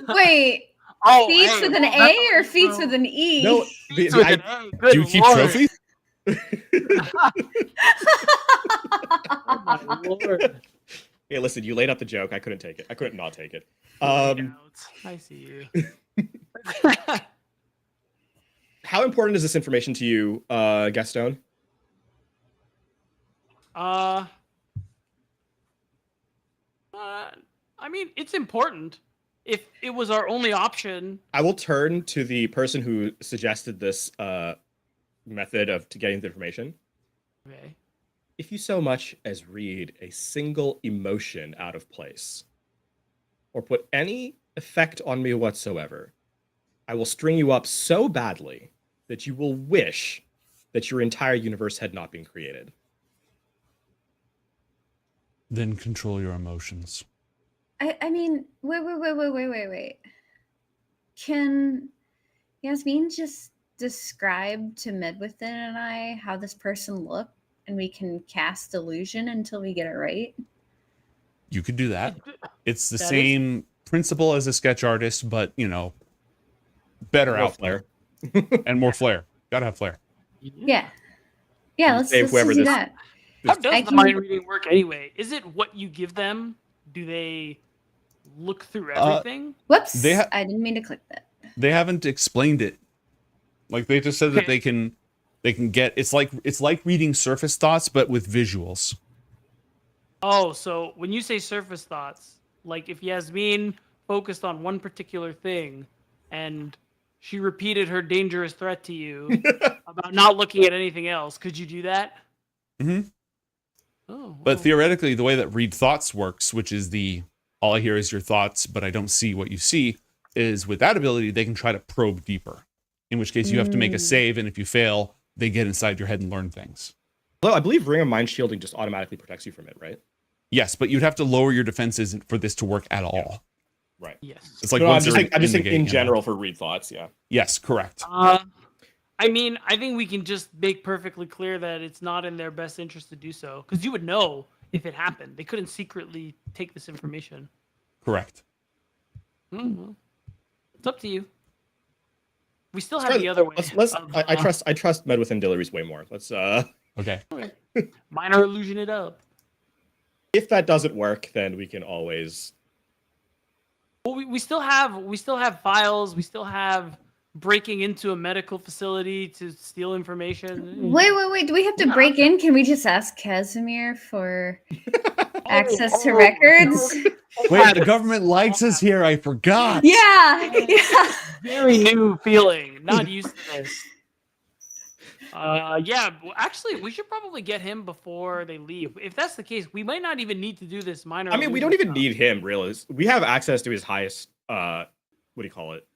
Wait, Oh, feats hey, with an well, A that's or feats with an E? No, Feats with an A. Good Do you keep Lord. trophies? Oh my lord. Hey, listen, you laid out the joke. I couldn't take it. I couldn't not take it. I see you. How important is this information to you, Gaston? I mean, it's important. If it was our only option, I will turn to the person who suggested this method to getting the information. okay. If you so much as read a single emotion out of place, or put any effect on me whatsoever, I will string you up so badly that you will wish that your entire universe had not been created. Then control your emotions. I mean, wait. Can Yasmin just describe to Medwithin and I how this person looked, and we can cast illusion until we get it right? You could do that. It's the That is- same principle as a sketch artist, but better More out flair. and more flair. Gotta have flair. Yeah, You let's say just whoever do this- that. How does I the can- mind reading work anyway? Is it what you give them? Do they look through everything? Whoops, They I didn't mean to click that. They haven't explained it. Like they just said that Okay. they can get it's like reading surface thoughts but with visuals. Oh, so when you say surface thoughts, like if Yasmin focused on one particular thing and she repeated her dangerous threat to you about not looking at anything else, could you do that? Mhm. Oh, But wow. theoretically, the way that read thoughts works, which is all I hear is your thoughts, but I don't see what you see, is with that ability, they can try to probe deeper. In which case you have to make a save, and if you fail, they get inside your head and learn things. Although I believe Ring of Mind Shielding just automatically protects you from it, right? Yes, but you'd have to lower your defenses for this to work at all. Right. Yes. It's like No, I'm once just you're saying, I'm just in the saying in game, general for read thoughts, yeah. Yes, correct. I mean, I think we can just make perfectly clear that it's not in their best interest to do so, because you would know if it happened. They couldn't secretly take this information. Correct. Well, it's up to you. We still Let's have try- the other way. let's- of, I trust Medwithin Dillery's way more. Let's Okay. minor illusion it up. if that doesn't work, then we can always Well, we still have files. We still have breaking into a medical facility to steal information. Wait. Do we have to break in? Can we just ask Casimir for access to records? Wait, the government likes us here. I forgot. Yeah. Very new feeling. Not used to this. Yeah. Well, actually, we should probably get him before they leave. If that's the case, we might not even need to do this minor. I mean, we don't even need him, really. We have access to his highest, what do you call it?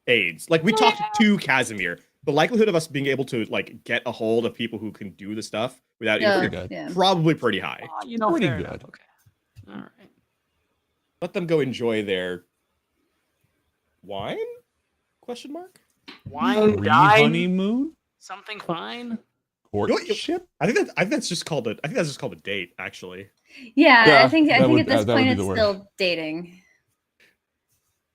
Aides. Like, we talked to Casimir. The likelihood of us being able to, like, get a hold of people who can do the stuff without interfering, Yeah. probably pretty high. Pretty fair good. enough. Okay. All right. Let them go enjoy their wine? Question mark? Wine, Pre dine, honeymoon something fine. courtship. I think that's just called a date, actually. Yeah, I Yeah, think that at would- this that would point be it's the word. still dating.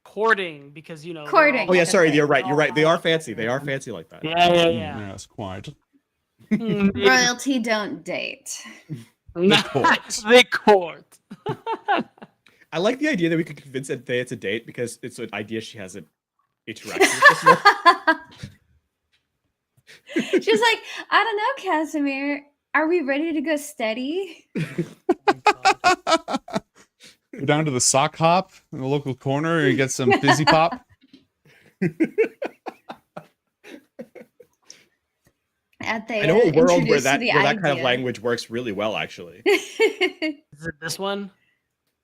Courting, because they're Courting. Oh yeah, sorry, Okay. you're right. You're right. They are fancy. They are fancy like that. Yeah. Yes, quite. Hmm, maybe. Royalty don't date. The court. The court. I like the idea that we could convince Anthea it's a date because it's an idea she hasn't interacted with before. She's like, I don't know, Casimir. Are we ready to go steady? Go down to the sock hop in the local corner and get some fizzy pop. Anthea, I know a world where introduced that to the kind of idea. language works really well, actually. Is it this one?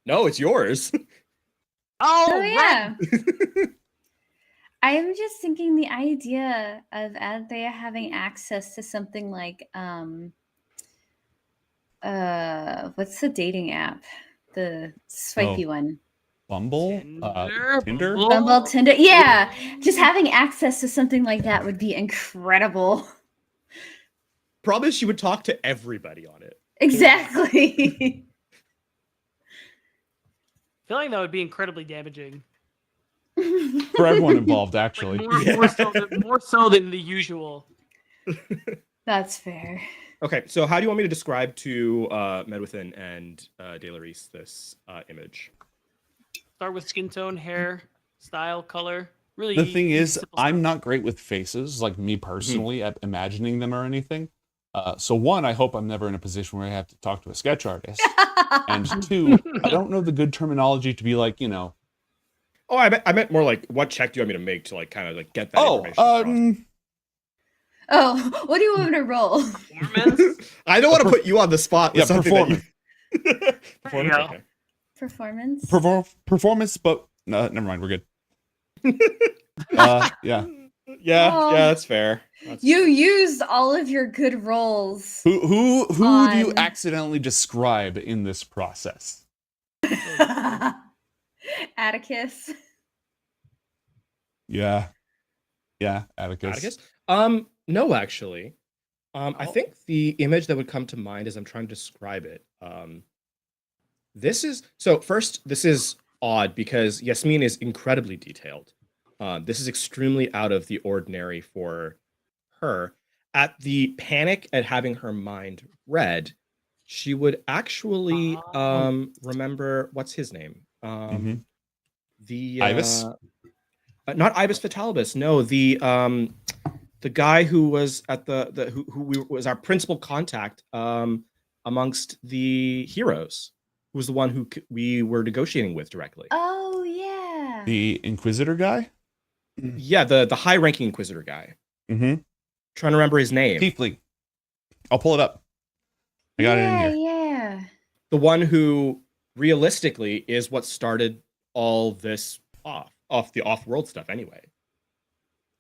No, it's yours. Oh yeah. I am just thinking the idea of Anthea having access to something like what's the dating app? The swipey one. Bumble? Tinder? Bumble, Tinder. Yeah. Just having access to something like that would be incredible. Probably she would talk to everybody on it. Exactly. I feel like that would be incredibly damaging. For everyone involved, actually. More so than the usual. That's fair. Okay, so how do you want me to describe to Medwithin and Delarice this image? Start with skin tone, hair, style, color. Really. The thing is, simple I'm not great with faces, like me personally, at imagining them or anything. So one, I hope I'm never in a position where I have to talk to a sketch artist. And two, I don't know the good terminology to be like, you know. Oh, I meant more like, what check do you want me to make to like kind of like get that information? Oh, what do you want me to roll? Performance? I don't want to put you on the spot with something performance. Performance? Okay. Performance. Performance, but never mind, we're good. Yeah. Yeah, that's fair. You used all of your good rolls. Who do you accidentally describe in this process? Atticus. Yeah, Atticus. No, actually. I think the image that would come to mind as I'm trying to describe it. This is odd because Yasmin is incredibly detailed. This is extremely out of the ordinary for her. At the panic at having her mind read, she would actually remember what's his name? The Ibis? Not Ibis Fatalibus. No, the guy who was at who was our principal contact amongst the heroes, who was the one who we were negotiating with directly. Oh yeah. The Inquisitor guy? Yeah, the high-ranking Inquisitor guy. Mm-hmm. Trying to remember his name. Tiefling. I'll pull it up. I got it in here. Yeah. The one who realistically is what started all this off the off-world stuff anyway.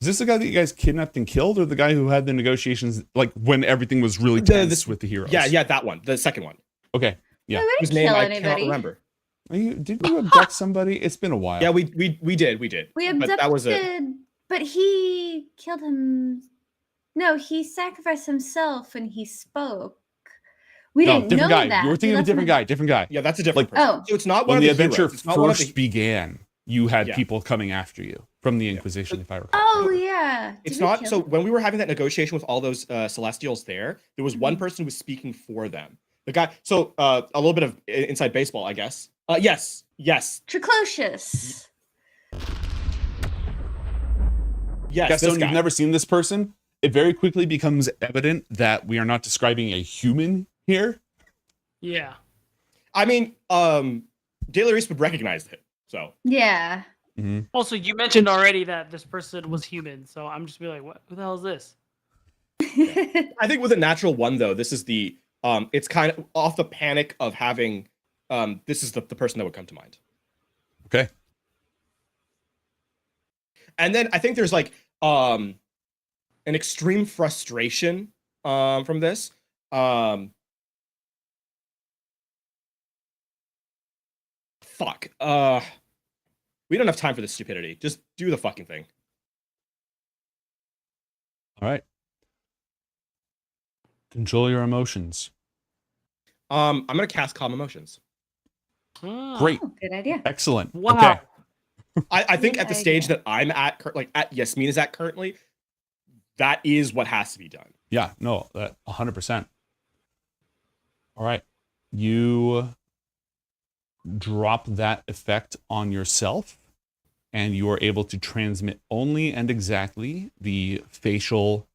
Is this the guy that you guys kidnapped and killed, or the guy who had the negotiations, like when everything was really tense with the heroes? Yeah, that one. The second one. Okay. Yeah. We Whose didn't name kill I anybody. cannot remember. Did you abduct somebody? It's been a while. Yeah, we did. We abducted, But that was it. but he killed him. No, he sacrificed himself when he spoke. We didn't different know guy. that. You were thinking of a different guy. Different guy. Yeah, that's a different Like, person. Oh. So it's not one When of the the adventure heroes. It's not one of first the, began, you had Yeah. people coming after you from the Inquisition, if I recall. Oh yeah. Did It's we not. kill So him? when we were having that negotiation with all those Celestials there was one person who was speaking for them. The guy. So a little bit of inside baseball, I guess. Yes. Triclocious. Yes. Gaston, This guy. you've never seen this person. It very quickly becomes evident that we are not describing a human here. Yeah. I mean, Delarice would recognize it. So Yeah. Mm-hmm. Also, you mentioned already that this person was human, so I'm just be like, what? Who the hell is this? I think with a natural one though, this is the it's kind of off the panic of having this is the person that would come to mind. Okay. And then I think there's like an extreme frustration from this. Fuck. We don't have time for this stupidity. Just do the fucking thing. All right. Control your emotions. I'm gonna cast Calm Emotions. Great. Oh, good idea. Excellent. Wow. Okay. I think Good at the stage idea. that I'm at, like at Yasmin is at currently, that is what has to be done. Yeah, no, that 100%. All right. you drop that effect on yourself, and you are able to transmit only and exactly the facial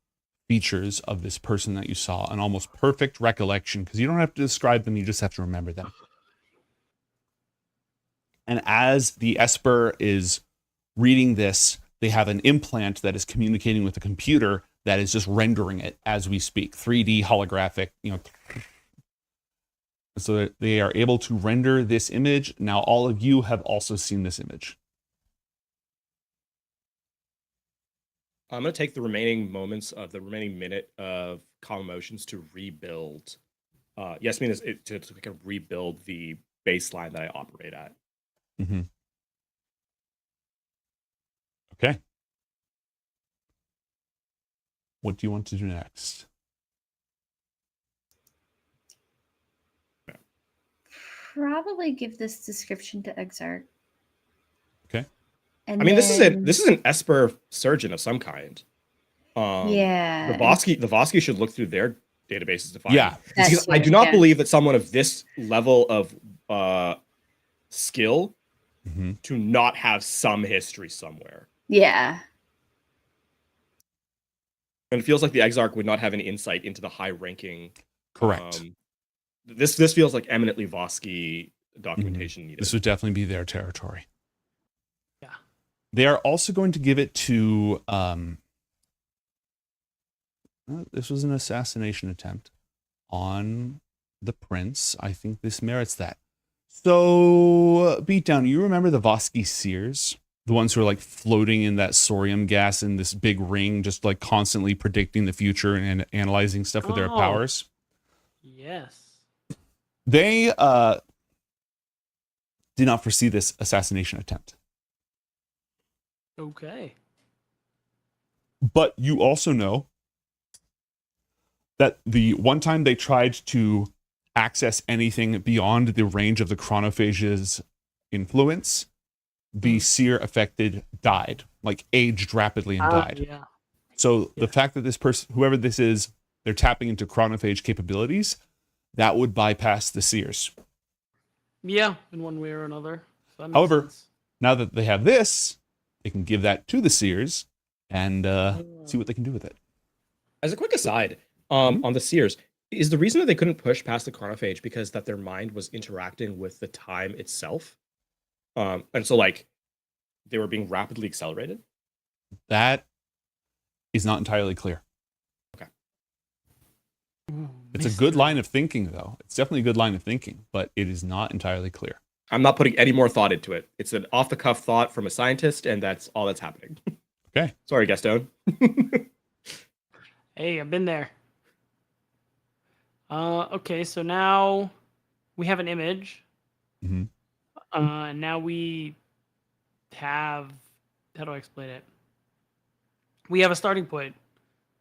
features of this person that you saw, an almost perfect recollection, because you don't have to describe them, you just have to remember them. And as the Esper is reading this, they have an implant that is communicating with the computer that is just rendering it as we speak, 3D holographic, so that they are able to render this image. Now, all of you have also seen this image. I'm going to take the remaining minute of calm emotions to rebuild. Yasmin is to kind of rebuild the baseline that I operate at. Mm-hmm. Okay. What do you want to do next? Probably give this description to Exarch. Okay. And I mean, then... this is an Esper surgeon of some kind. Yeah. The Vosky should look through their databases to find. Yeah. Because I do not believe that someone of this level of skill to not have some history somewhere. Yeah. And it feels like the Exarch would not have any insight into the high-ranking. Correct. This feels like eminently Vosky documentation needed. This would definitely be their territory. Yeah. They are also going to give it to this was an assassination attempt on the prince. I think this merits that. So, Beatdown, you remember the Vosky seers? The ones who are like floating in that sorium gas in this big ring, just like constantly predicting the future and analyzing stuff with their powers? Yes. They did not foresee this assassination attempt. Okay. But you also know that the one time they tried to access anything beyond the range of the chronophage's influence, the seer affected died, like aged rapidly and died. Yeah. So the fact that this person, whoever this is, they're tapping into chronophage capabilities, that would bypass the seers. Yeah, in one way or another. So that makes However, sense. now that they have this, they can give that to the seers and see what they can do with it. As a quick aside, on the seers, is the reason that they couldn't push past the chronophage because that their mind was interacting with the time itself? And so, like, they were being rapidly accelerated? That is not entirely clear. Okay. It's a good line of thinking, though. It's definitely a good line of thinking, but it is not entirely clear. I'm not putting any more thought into it. It's an off-the-cuff thought from a scientist, and that's all that's happening. Okay. Sorry, Gaston. Hey, I've been there. Okay, so now we have an image. Mm-hmm. Now we have, how do I explain it? We have a starting point.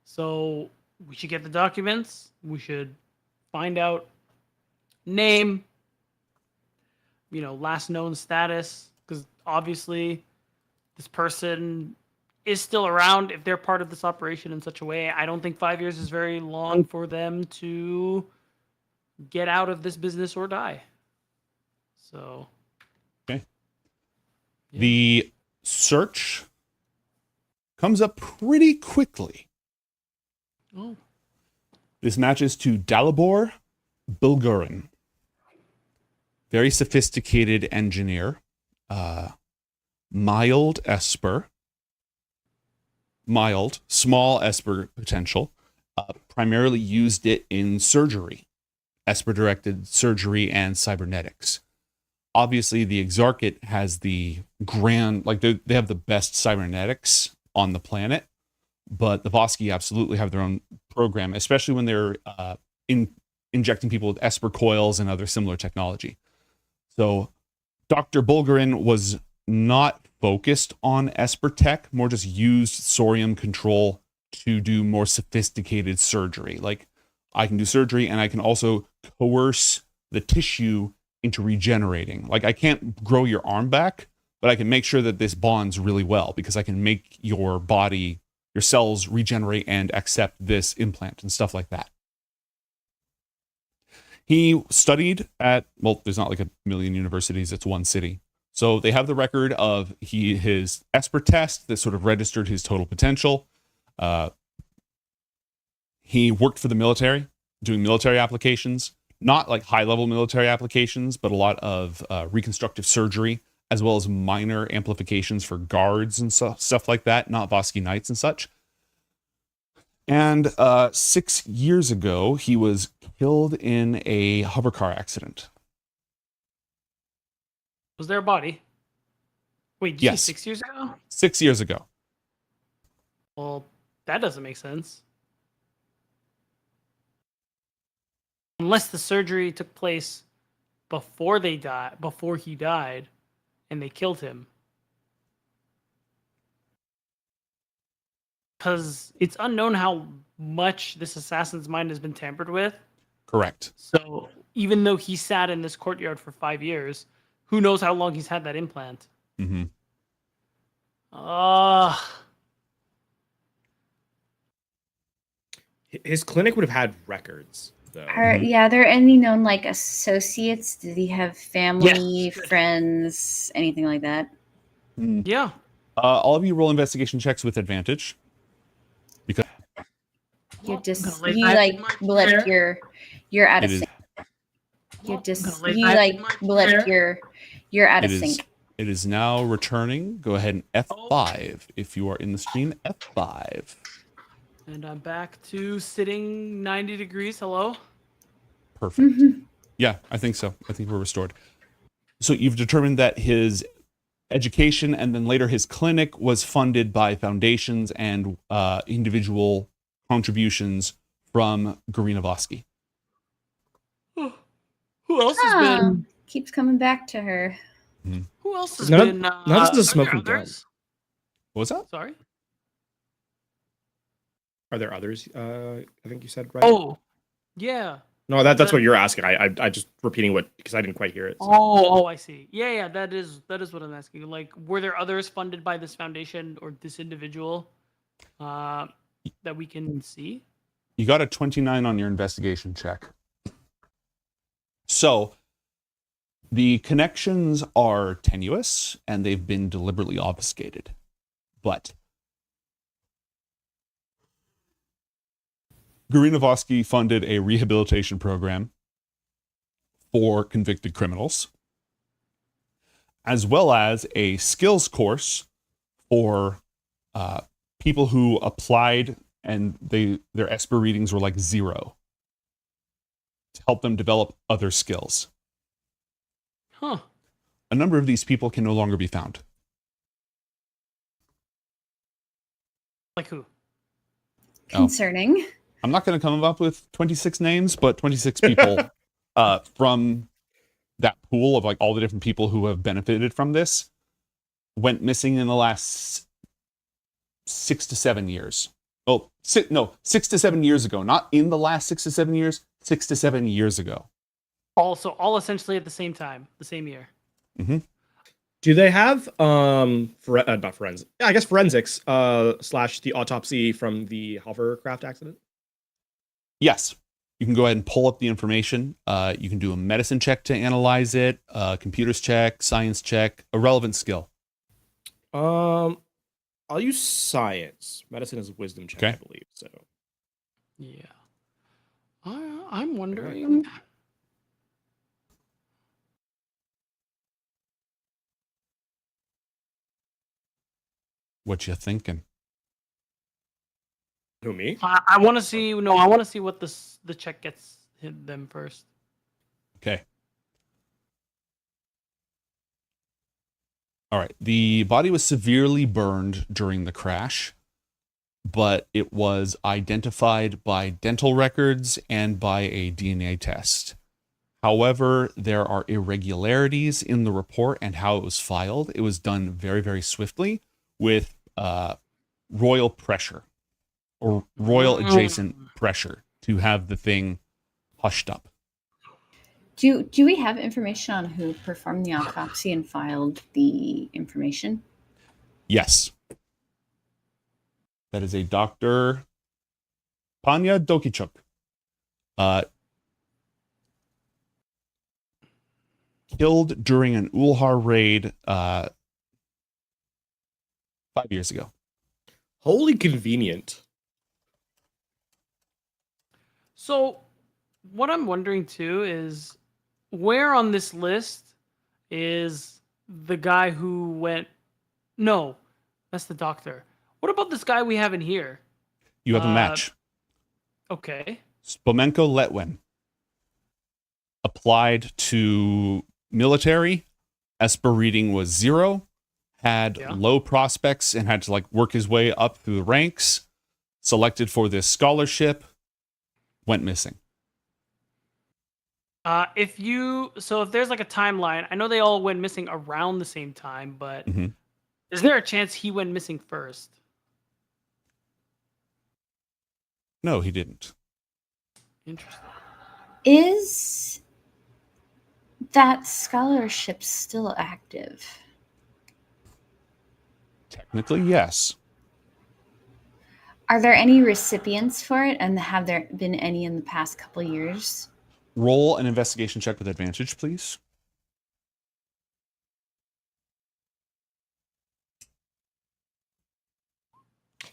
So we should get the documents. We should find out name, last known status, because obviously this person is still around if they're part of this operation in such a way. I don't think 5 years is very long for them to get out of this business or die. So... Okay. Yeah. The search comes up pretty quickly. Oh. This matches to Dalibor Bulgarin. Very sophisticated engineer. Mild Esper. Small Esper potential. Primarily used it in surgery. Esper-directed surgery and cybernetics. Obviously, the Exarchate has the grand, they have the best cybernetics on the planet, but the Vosky absolutely have their own program, especially when they're injecting people with Esper coils and other similar technology. So Dr. Bulgarin was not focused on Esper tech, more just used Sorium control to do more sophisticated surgery. Like, I can do surgery and I can also coerce the tissue into regenerating. Like, I can't grow your arm back, but I can make sure that this bonds really well because I can make your body, your cells regenerate and accept this implant and stuff like that. He studied at, well, there's not like a million universities, it's one city. So they have the record of his Esper test that sort of registered his total potential. He worked for the military, doing military applications, not like high-level military applications, but a lot of reconstructive surgery, as well as minor amplifications for guards and stuff like that, not Vosky Knights and such. And 6 years ago, he was killed in a hovercar accident. Was there a body? Wait, did you say 6 years ago? 6 years ago. Well, that doesn't make sense. Unless the surgery took place before he died, and they killed him. Because it's unknown how much this assassin's mind has been tampered with. Correct. So even though he sat in this courtyard for 5 years, who knows how long he's had that implant? Mm-hmm. His clinic would have had records, though. Are there any known like associates? Did he have family, friends, anything like that? Yeah. All of you roll investigation checks with advantage. Because You're just you like blip you're out of sync. You're just you like blip you're out of sync. It is now returning. Go ahead and F5 if you are in the stream. F5. And I'm back to sitting 90 degrees. Hello? Perfect. Yeah, I think so. I think we're restored. So you've determined that his education and then later his clinic was funded by foundations and individual contributions from Garina Vosky. Who else has been? Keeps coming back to her. Who else has been? None of this is are there smoking gun. others? What was that? Sorry? Are there others? I think you said, right? Oh, yeah. No, that's what you're asking. I just repeating what, because I didn't quite hear it. So. Oh, I see. Yeah, that is what I'm asking. Like, were there others funded by this foundation or this individual that we can see? You got a 29 on your investigation check. So the connections are tenuous and they've been deliberately obfuscated. But Garina Vosky funded a rehabilitation program for convicted criminals, as well as a skills course for people who applied and their Esper readings were like 0 to help them develop other skills. Huh. A number of these people can no longer be found. Like who? Concerning. I'm not going to come up with 26 names, but 26 people from that pool of like all the different people who have benefited from this went missing in the last 6 to 7 years. Oh, 6 to 7 years ago. Not in the last 6 to 7 years, 6 to 7 years ago. All essentially at the same time, the same year. Mm-hmm. Do they have not forensics? Yeah, I guess forensics / the autopsy from the hovercraft accident? Yes. You can go ahead and pull up the information. You can do a medicine check to analyze it, computers check, science check, a relevant skill. I'll use science. Medicine is a wisdom check, Okay. I believe. So. Yeah. I'm wondering. What you thinking? Who, me? I want to see. No, I want to see what the check gets hit them first. Okay. All right. The body was severely burned during the crash, but it was identified by dental records and by a DNA test. However, there are irregularities in the report and how it was filed. It was done very, very swiftly with royal pressure or royal adjacent pressure to have the thing hushed up. Do we have information on who performed the autopsy and filed the information? Yes. That is a Dr. Panya Dokichuk. killed during an Ulhar raid 5 years ago. Wholly convenient. So, what I'm wondering too is where on this list is the guy who went. No, that's the doctor. What about this guy we have in here? You have a match. Okay. Spomenko Letwin applied to military. Esper reading was 0. Had low prospects and had to like work his way up through the ranks. Selected for this scholarship. Went missing. If there's like a timeline, I know they all went missing around the same time, but is there a chance he went missing first? No, he didn't. Interesting. Is that scholarship still active? Technically, yes. Are there any recipients for it, and have there been any in the past couple years? Roll an investigation check with advantage, please.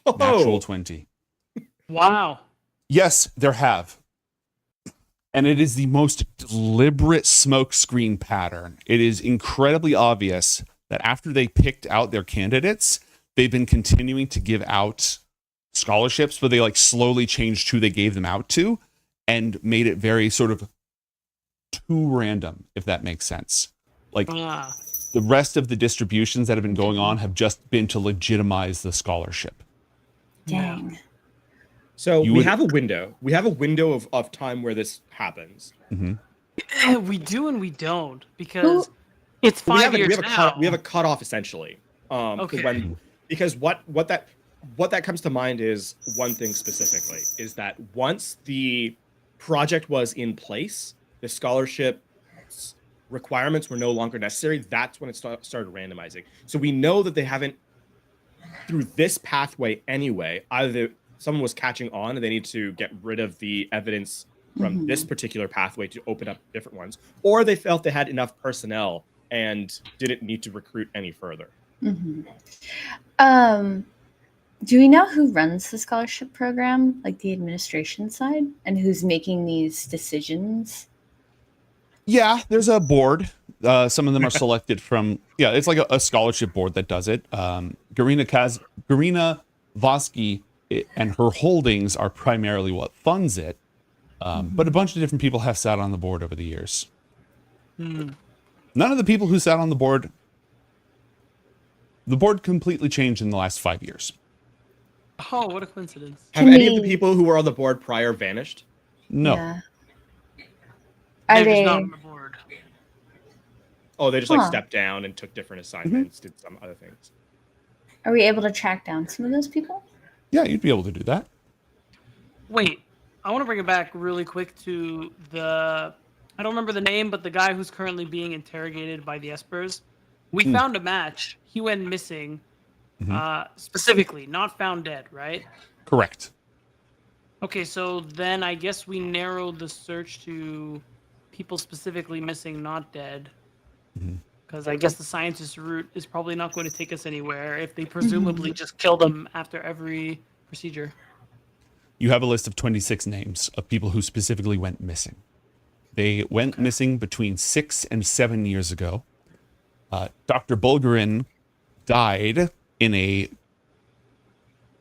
Natural 20. Wow. Yes, there have. And it is the most deliberate smokescreen pattern. It is incredibly obvious that after they picked out their candidates, they've been continuing to give out scholarships, but they like slowly changed who they gave them out to and made it very sort of too random, if that makes sense. Like the rest of the distributions that have been going on have just been to legitimize the scholarship. Dang. So we have a window. We have a window of time where this happens. We do and we don't, because it's 5 years now. We have a cutoff essentially. Because what that comes to mind is one thing specifically, is that once the project was in place, the scholarship requirements were no longer necessary. That's when it started randomizing. So we know that they haven't, through this pathway anyway, either someone was catching on and they need to get rid of the evidence from this particular pathway to open up different ones, or they felt they had enough personnel and didn't need to recruit any further. Do we know who runs the scholarship program, like the administration side, and who's making these decisions? Yeah, there's a board. Some of them are selected from, it's like a scholarship board that does it. Garina Vosky and her holdings are primarily what funds it. But a bunch of different people have sat on the board over the years. None of the people who sat on the board completely changed in the last 5 years. Oh, what a coincidence. Have any of the people who were on the board prior vanished? No. Yeah. They're just not on the board. Oh, they just like stepped down and took different assignments, did some other things. Are we able to track down some of those people? Yeah, you'd be able to do that. Wait, I want to bring it back really quick to I don't remember the name, but the guy who's currently being interrogated by the Espers. We found a match. He went missing, specifically, not found dead, right? Correct. Okay, so then I guess we narrowed the search to people specifically missing, not dead. Because I guess the scientist route is probably not going to take us anywhere if they presumably just kill them after every procedure. You have a list of 26 names of people who specifically went missing. They went missing between 6 and 7 years ago. Dr. Bulgarin died in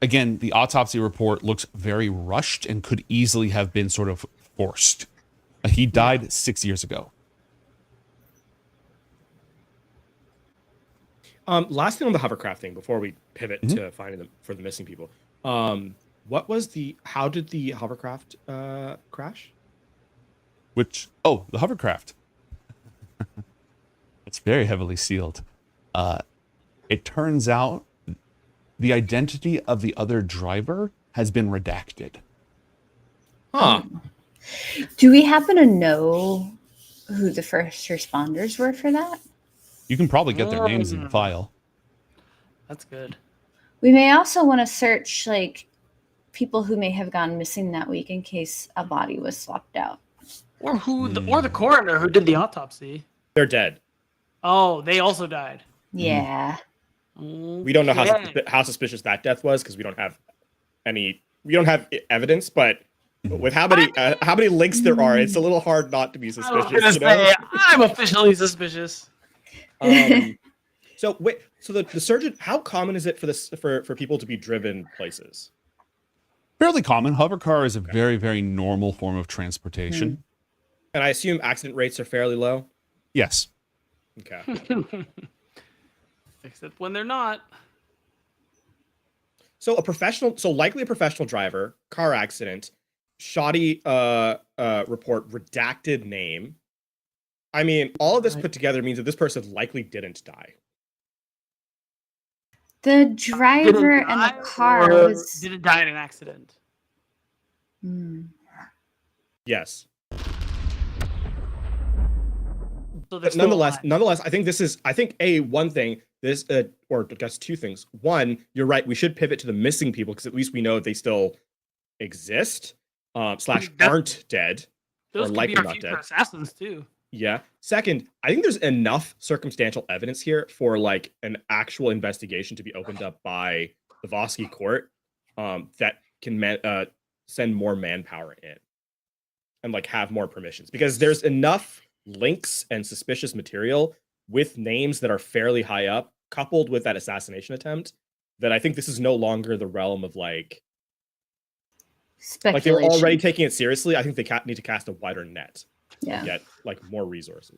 again, the autopsy report looks very rushed and could easily have been sort of forced. He died 6 years ago. Last thing on the hovercraft thing before we pivot to finding them for the missing people. How did the hovercraft crash? The hovercraft. It's very heavily sealed. It turns out the identity of the other driver has been redacted. Do we happen to know who the first responders were for that? You can probably get their names in the file. That's good. We may also want to search like people who may have gone missing that week in case a body was swapped out. Or the coroner who did the autopsy. They're dead. Oh, they also died. Yeah. We don't know how suspicious that death was because we don't have evidence, but with how many links there are, it's a little hard not to be I was suspicious. gonna You know? say, I'm officially suspicious. So the surgeon, how common is it for people to be driven places? Fairly common. Hover car is a very, very normal form of transportation. And I assume accident rates are fairly low? Yes. Okay. Except when they're not. So likely a professional driver, car accident, shoddy report, redacted name. I mean, all of this put together means that this person likely didn't die. The driver and the car didn't die in an accident. Yes. So But nonetheless, I think one thing, or I guess two things. One, you're right, we should pivot to the missing people because at least we know they still exist, / aren't dead, Those or could likely be our not future dead. assassins too. Yeah. Second, I think there's enough circumstantial evidence here for like an actual investigation to be opened up by the Vosky court that can send more manpower in and like have more permissions, because there's enough links and suspicious material with names that are fairly high up, coupled with that assassination attempt, that I think this is no longer the realm of like they're already taking it seriously. I think they need to cast a wider net. Yeah. To get like more resources.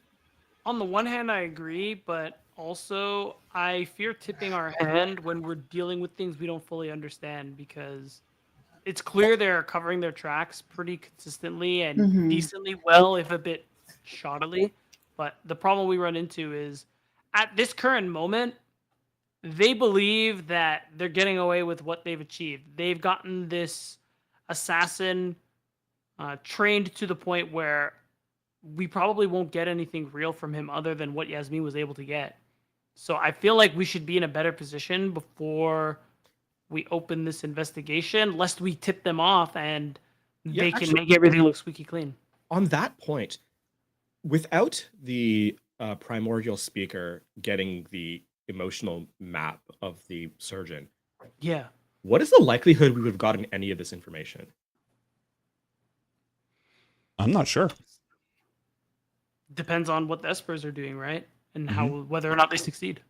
On the one hand, I agree, but also I fear tipping our hand when we're dealing with things we don't fully understand, because it's clear they're covering their tracks pretty consistently and decently well, if a bit shoddily. But the problem we run into is at this current moment, they believe that they're getting away with what they've achieved. They've gotten this assassin trained to the point where we probably won't get anything real from him other than what Yasmin was able to get. So I feel like we should be in a better position before we open this investigation, lest we tip them off and they can make everything look squeaky clean. On that point, without the primordial speaker getting the emotional map of the surgeon, what is the likelihood we would have gotten any of this information? I'm not sure. Depends on what the Espers are doing, right? And whether or not they succeed.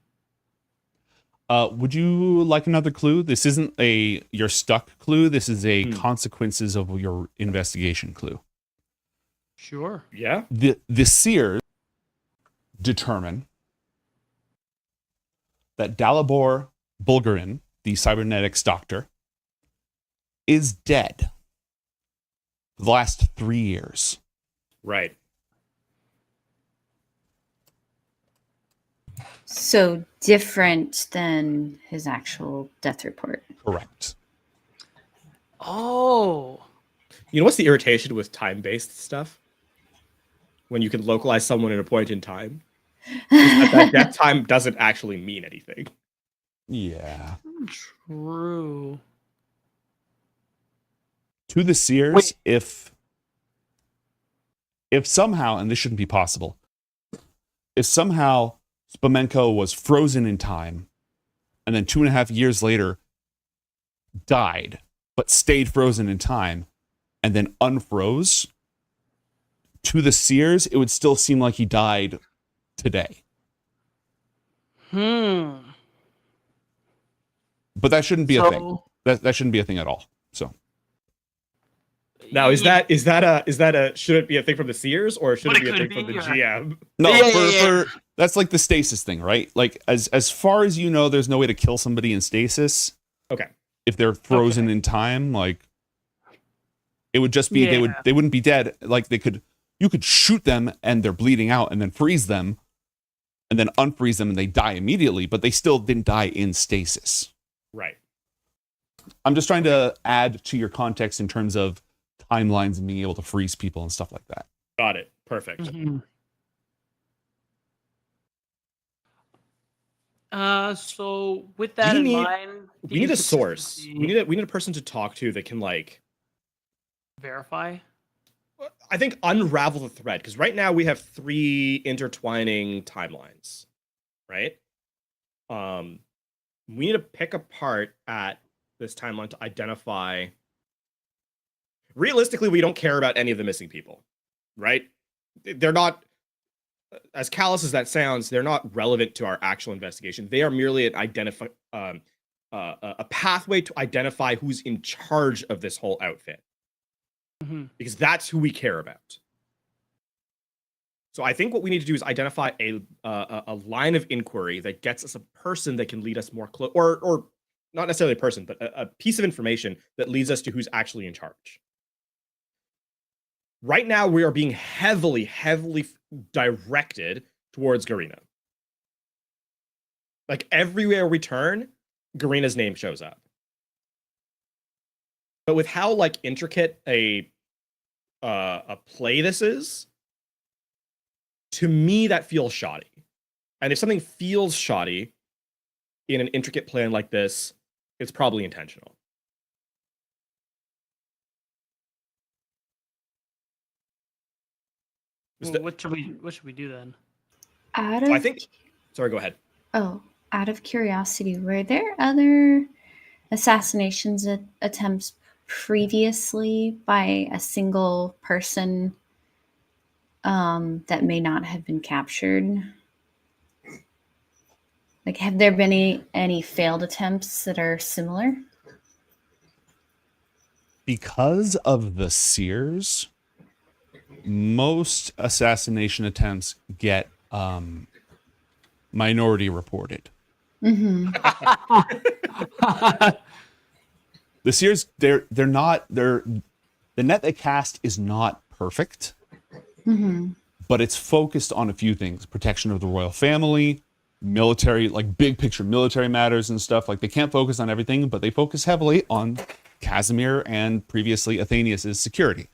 Would you like another clue? This isn't a you're stuck clue. This is a consequences of your investigation clue. Sure. Yeah. The seers determine that Dalibor Bulgarin, the cybernetics doctor, is dead for the last 3 years. Right. So different than his actual death report. Correct. Oh. You know what's the irritation with time-based stuff? When you can localize someone at a point in time, that death time doesn't actually mean anything. Yeah. True. To the seers, if somehow, and this shouldn't be possible, if somehow Spomenko was frozen in time and then 2.5 years later died, but stayed frozen in time and then unfroze, to the seers, it would still seem like he died today. But that shouldn't be a thing. That shouldn't be a thing at all. So now, is that a should it be a thing from the seers or should it be a thing from the GM? No, that's like the stasis thing, right? Like as far as you know, there's no way to kill somebody in stasis. Okay. If they're frozen in time, like it would just be they wouldn't be dead. Like you could shoot them and they're bleeding out and then freeze them and then unfreeze them and they die immediately, but they still didn't die in stasis. Right. I'm just trying to add to your context in terms of timelines and being able to freeze people and stuff like that. Got it. Perfect. So with that in mind, we need a source. We need a person to talk to that can like verify. I think unravel the thread, because right now we have 3 intertwining timelines, right? We need to pick apart at this timeline to identify. Realistically, we don't care about any of the missing people, right? They're not, as callous as that sounds, they're not relevant to our actual investigation. They are merely an a pathway to identify who's in charge of this whole outfit, because that's who we care about. So I think what we need to do is identify a line of inquiry that gets us a person that can lead us more close, or not necessarily a person, but a piece of information that leads us to who's actually in charge. Right now, we are being heavily directed towards Garina. Like everywhere we turn, Garina's name shows up. But with how like intricate a play this is, to me that feels shoddy. And if something feels shoddy in an intricate plan like this, it's probably intentional. Well, what should we do then? I think. Sorry, go ahead. Oh, out of curiosity, were there other assassinations attempts previously by a single person that may not have been captured? Like, have there been any failed attempts that are similar? Because of the Sears, most assassination attempts get minority reported. Mm-hmm. The Sears, the net they cast is not perfect, but it's focused on a few things: protection of the royal family, military, like big picture military matters and stuff. Like they can't focus on everything, but they focus heavily on Casimir and previously Athenius's security.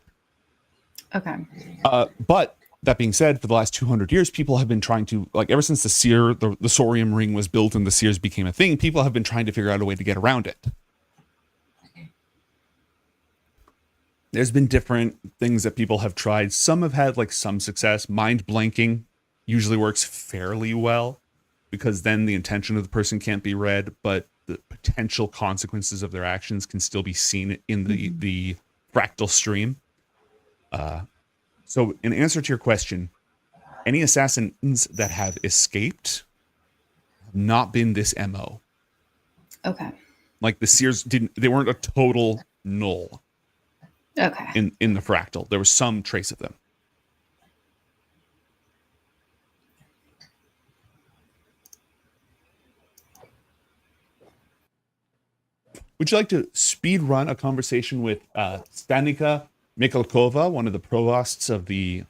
Okay. But that being said, for the last 200 years, people have been trying to, like, ever since the Sorium ring was built and the Sears became a thing, people have been trying to figure out a way to get around it. There's been different things that people have tried. Some have had like some success. Mind blanking usually works fairly well because then the intention of the person can't be read, but the potential consequences of their actions can still be seen in the fractal stream. So in answer to your question, any assassins that have escaped have not been this MO. Okay. Like the Sears they weren't a total null. Okay. In the fractal. There was some trace of them. Would you like to speed run a conversation with Stanika Mikhalkova, one of the provosts of the...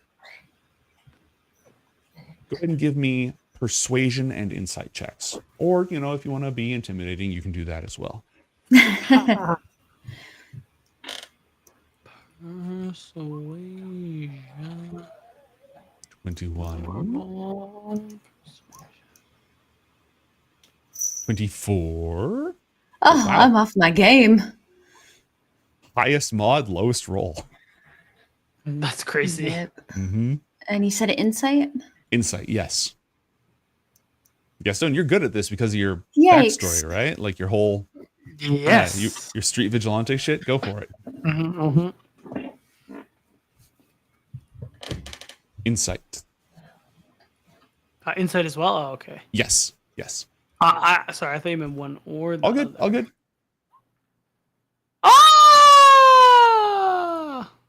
Go ahead and give me persuasion and insight checks. Or, you know, if you want to be intimidating, you can do that as well. 21. 24. Oh, wow. I'm off my game. Highest mod, lowest roll. That's crazy. Yep. And you said insight? Insight, yes. Stone, you're good at this because of your Yikes. backstory, right? Like your whole... Yes. Yeah, your street vigilante shit. Go for it. Insight. Insight as well? Oh, okay. Yes. Sorry, I thought you meant one or the All good. other. All good. Ah!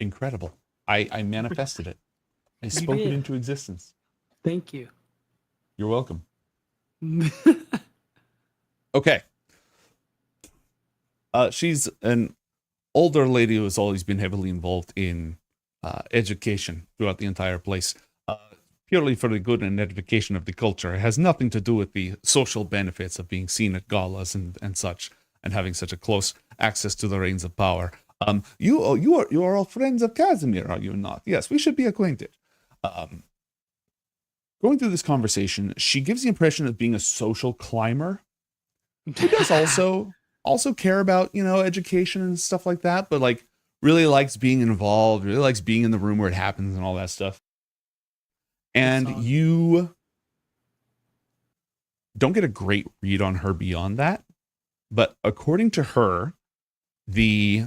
Incredible. I manifested it. I spoke it into existence. Thank you. You're welcome. Okay. She's an older lady who has always been heavily involved in education throughout the entire place. Purely for the good and edification of the culture. It has nothing to do with the social benefits of being seen at galas and such, and having such a close access to the reins of power. You are all friends of Casimir, are you not? Yes, we should be acquainted. Going through this conversation, she gives the impression of being a social climber. She does also care about, you know, education and stuff like that, but like really likes being involved, really likes being in the room where it happens and all that stuff. And you don't get a great read on her beyond that. But according to her, the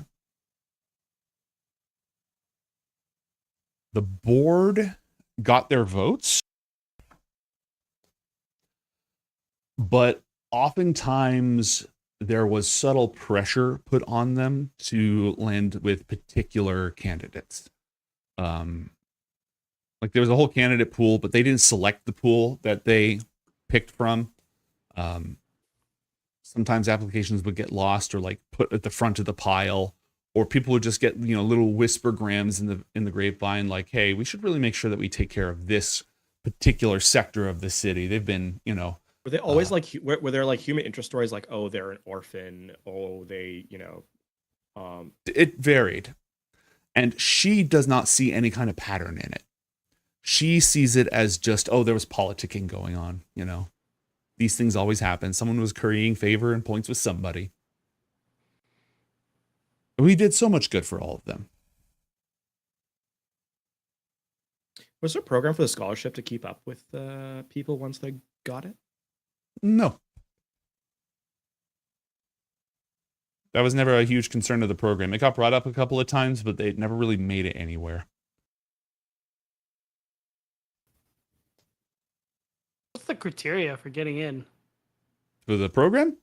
board got their votes, but oftentimes there was subtle pressure put on them to land with particular candidates. Like there was a whole candidate pool, but they didn't select the pool that they picked from. Sometimes applications would get lost or like put at the front of the pile, or people would just get, you know, little whispergrams in the grapevine, like, hey, we should really make sure that we take care of this particular sector of the city. They've been, you know. Were they always like, were there like human interest stories like, oh, they're an orphan, oh, they, you know. It varied. And she does not see any kind of pattern in it. She sees it as just, oh, there was politicking going on, you know. These things always happen. Someone was currying favor and points with somebody. We did so much good for all of them. Was there a program for the scholarship to keep up with people once they got it? No. That was never a huge concern of the program. It got brought up a couple of times, but they never really made it anywhere. What's the criteria for getting in? For the program?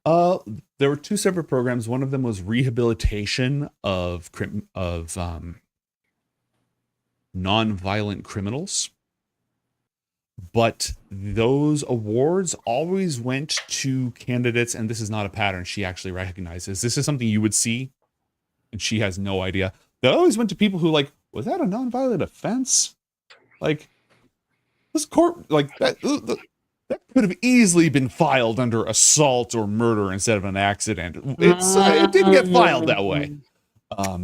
There were two separate programs. One of them was rehabilitation of non-violent criminals. But those awards always went to candidates, and this is not a pattern she actually recognizes. This is something you would see, and she has no idea. They always went to people who, like, was that a non-violent offense? Like, this court, like, that could have easily been filed under assault or murder instead of an accident. It didn't get filed that way.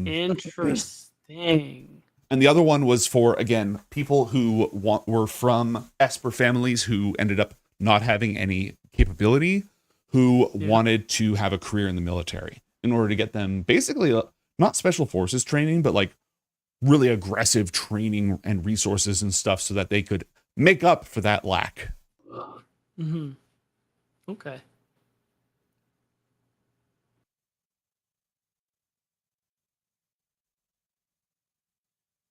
Interesting. And the other one was for, again, people who were from Esper families who ended up not having any capability, who wanted to have a career in the military in order to get them basically not special forces training, but like really aggressive training and resources and stuff so that they could make up for that lack. Mm-hmm. Okay.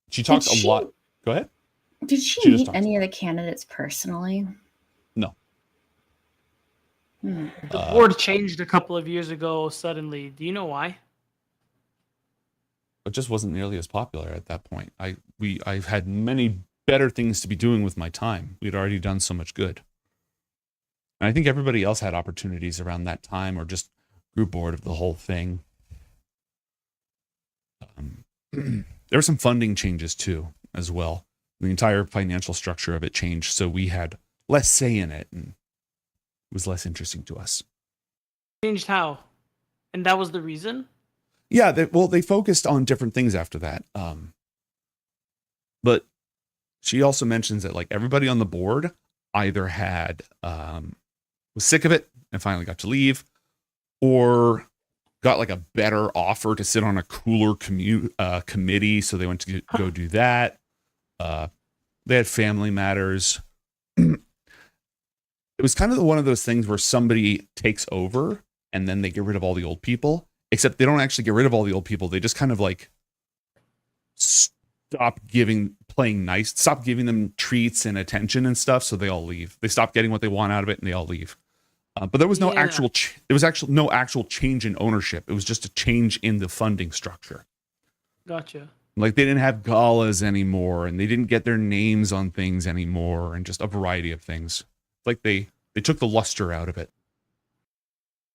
She talked a lot. Go ahead. Did she meet any of the candidates personally? No. The board changed a couple of years ago suddenly. Do you know why? It just wasn't nearly as popular at that point. I've had many better things to be doing with my time. We'd already done so much good. And I think everybody else had opportunities around that time or just grew bored of the whole thing. There were some funding changes too, as well. The entire financial structure of it changed, so we had less say in it, and it was less interesting to us. Changed how? And that was the reason? Yeah, they focused on different things after that. But she also mentions that like everybody on the board either had was sick of it and finally got to leave, or got like a better offer to sit on a cooler committee, so they went to go do that. They had family matters. It was kind of one of those things where somebody takes over and then they get rid of all the old people, except they don't actually get rid of all the old people. They just kind of like stop playing nice, stop giving them treats and attention and stuff, so they all leave. They stop getting what they want out of it and they all leave. But there was no actual no actual change in ownership. It was just a change in the funding structure. Gotcha. Like they didn't have galas anymore, and they didn't get their names on things anymore, and just a variety of things. Like they took the luster out of it.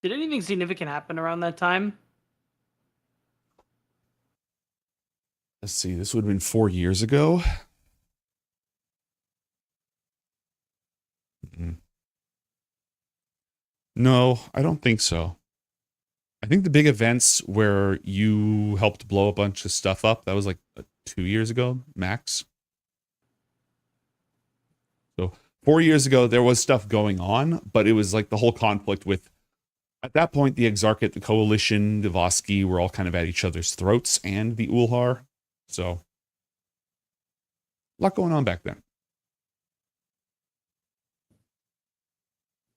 Did anything significant happen around that time? Let's see, this would have been 4 years ago. No, I don't think so. I think the big events where you helped blow a bunch of stuff up, that was like 2 years ago, max. So 4 years ago, there was stuff going on, but it was like the whole conflict with At that point, the Exarchate, the Coalition, the Voski were all kind of at each other's throats, and the Ulhar. So, a lot going on back then.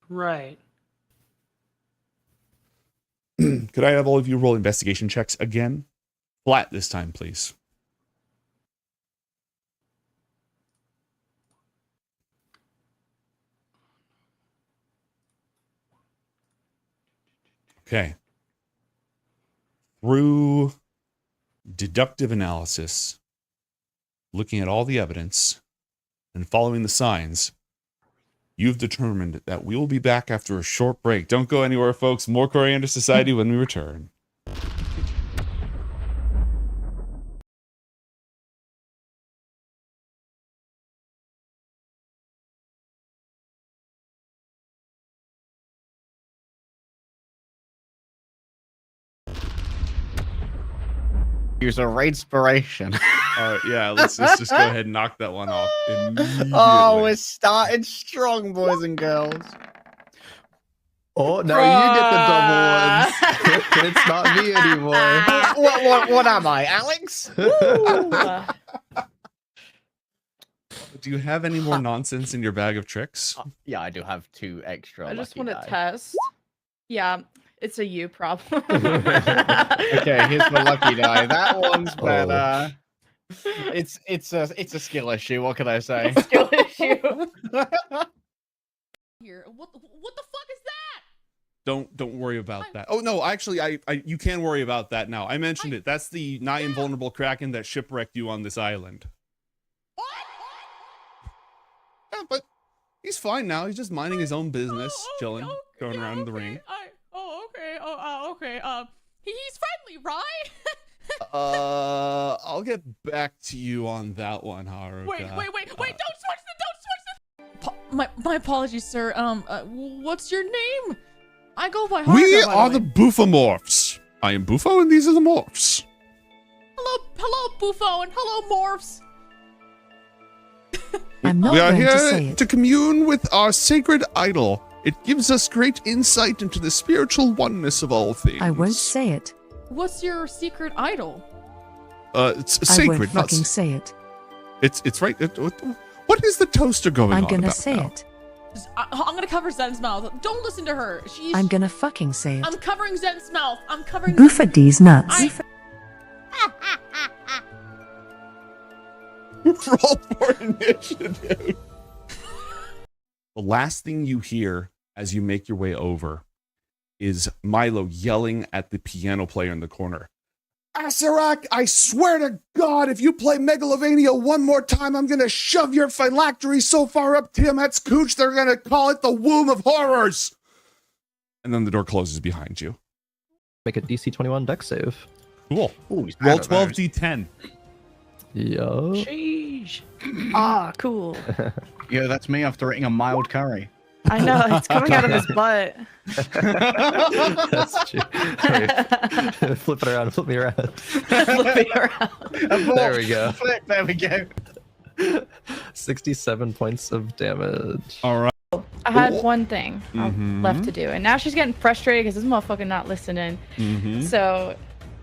Right. Could I have all of you roll investigation checks again? Flat this time, please. Okay. Through deductive analysis, looking at all the evidence, and following the signs, you've determined that we will be back after a short break. Don't go anywhere, folks. More Coriander Society when we return. Use a inspiration. Yeah, let's just go ahead and knock that one off immediately. Oh, we're starting strong, boys and girls. Oh, no, you get the double ones. It's not me anymore. What am I, Alex? Do you have any more nonsense in your bag of tricks? Yeah, I do have 2 extra. I just lucky want to die. test. Yeah, it's a you problem. Okay, here's my lucky die. That one's better. It's a skill issue. What can I say? Skill issue. Here, what the fuck is that? Don't worry about that. Oh no, actually, I you can worry about that now. I mentioned it. That's the nigh invulnerable kraken that shipwrecked you on this island. What? Yeah, but he's fine now. He's just minding his own business, chilling, okay, going around in the ring. Okay. He's friendly, right? I'll get back to you on that one, Haruka. Wait! Don't switch my apologies, sir. What's your name? I go by Haruka. We by are the the way. Bufomorphs. I am Bufo, and these are the morphs. Hello, Buffo, and hello, Morphs. We are here to commune with our sacred idol. It gives us great insight into the spiritual oneness of all things. I won't say it. What's your secret idol? It's sacred. I won't fucking say it. It's right. What is the toaster going on I'm gonna about say now? it. I'm gonna cover Zen's mouth. Don't listen to her. I'm gonna fucking say it. I'm covering Zen's mouth. I'm covering. Boofa D's nuts. Roll for initiative. The last thing you hear as you make your way over is Milo yelling at the piano player in the corner. Asarak, I swear to God, if you play Megalovania one more time, I'm gonna shove your phylactery so far up Tiamat's cooch, they're gonna call it the womb of horrors. And then the door closes behind you. Make a DC 21 dex save. Cool. Ooh, Roll 12d10. Yo. Sheesh. Ah, cool. Yeah, that's me after eating a mild curry. I know, it's coming out of his butt. That's true. Wait. Flip it around. Flip me around. Flip me around. There we go. Flip, there we go. 67 points of damage. All right. I had one thing left to do, and now she's getting frustrated because this motherfucker not listening. So,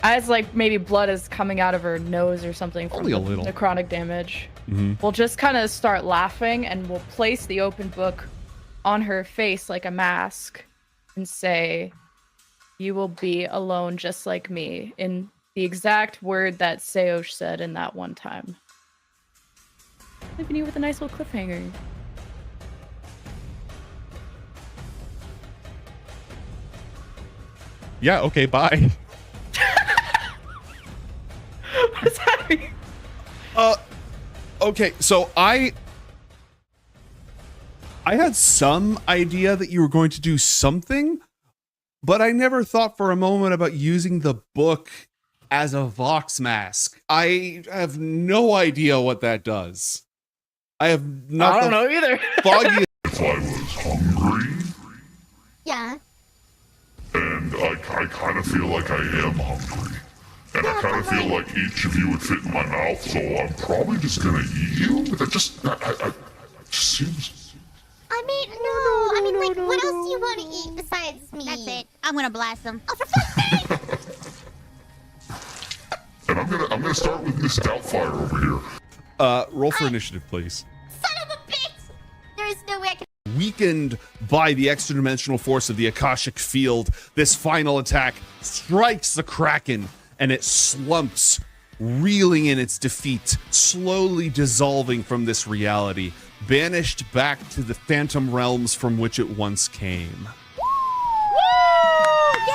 as like maybe blood is coming out of her nose or something from Only a little. necrotic damage, we'll just kind of start laughing, and we'll place the open book on her face like a mask and say, "You will be alone just like me," in the exact word that Seosh said in that one time. Leaving you with a nice little cliffhanger. Yeah, okay, bye. What's happening? Okay, so I had some idea that you were going to do something, but I never thought for a moment about using the book as a Vox mask. I have no idea what that does. I have not. I don't know either. Foggy. If I was hungry, Yeah. and I kind of feel like I am hungry. And I kind of feel like each of you would fit in my mouth, so I'm probably just gonna eat you. That just seems... I mean, no. I mean, like, what else do you want to eat besides me? That's it. I'm gonna blast him. Oh, for fuck's sake! And I'm gonna start with Miss Doubtfire over here. Roll for initiative, please. Son of a bitch! There is no way I can. Weakened by the extra-dimensional force of the Akashic Field, this final attack strikes the Kraken, and it slumps, reeling in its defeat, slowly dissolving from this reality, banished back to the phantom realms from which it once came. Yay!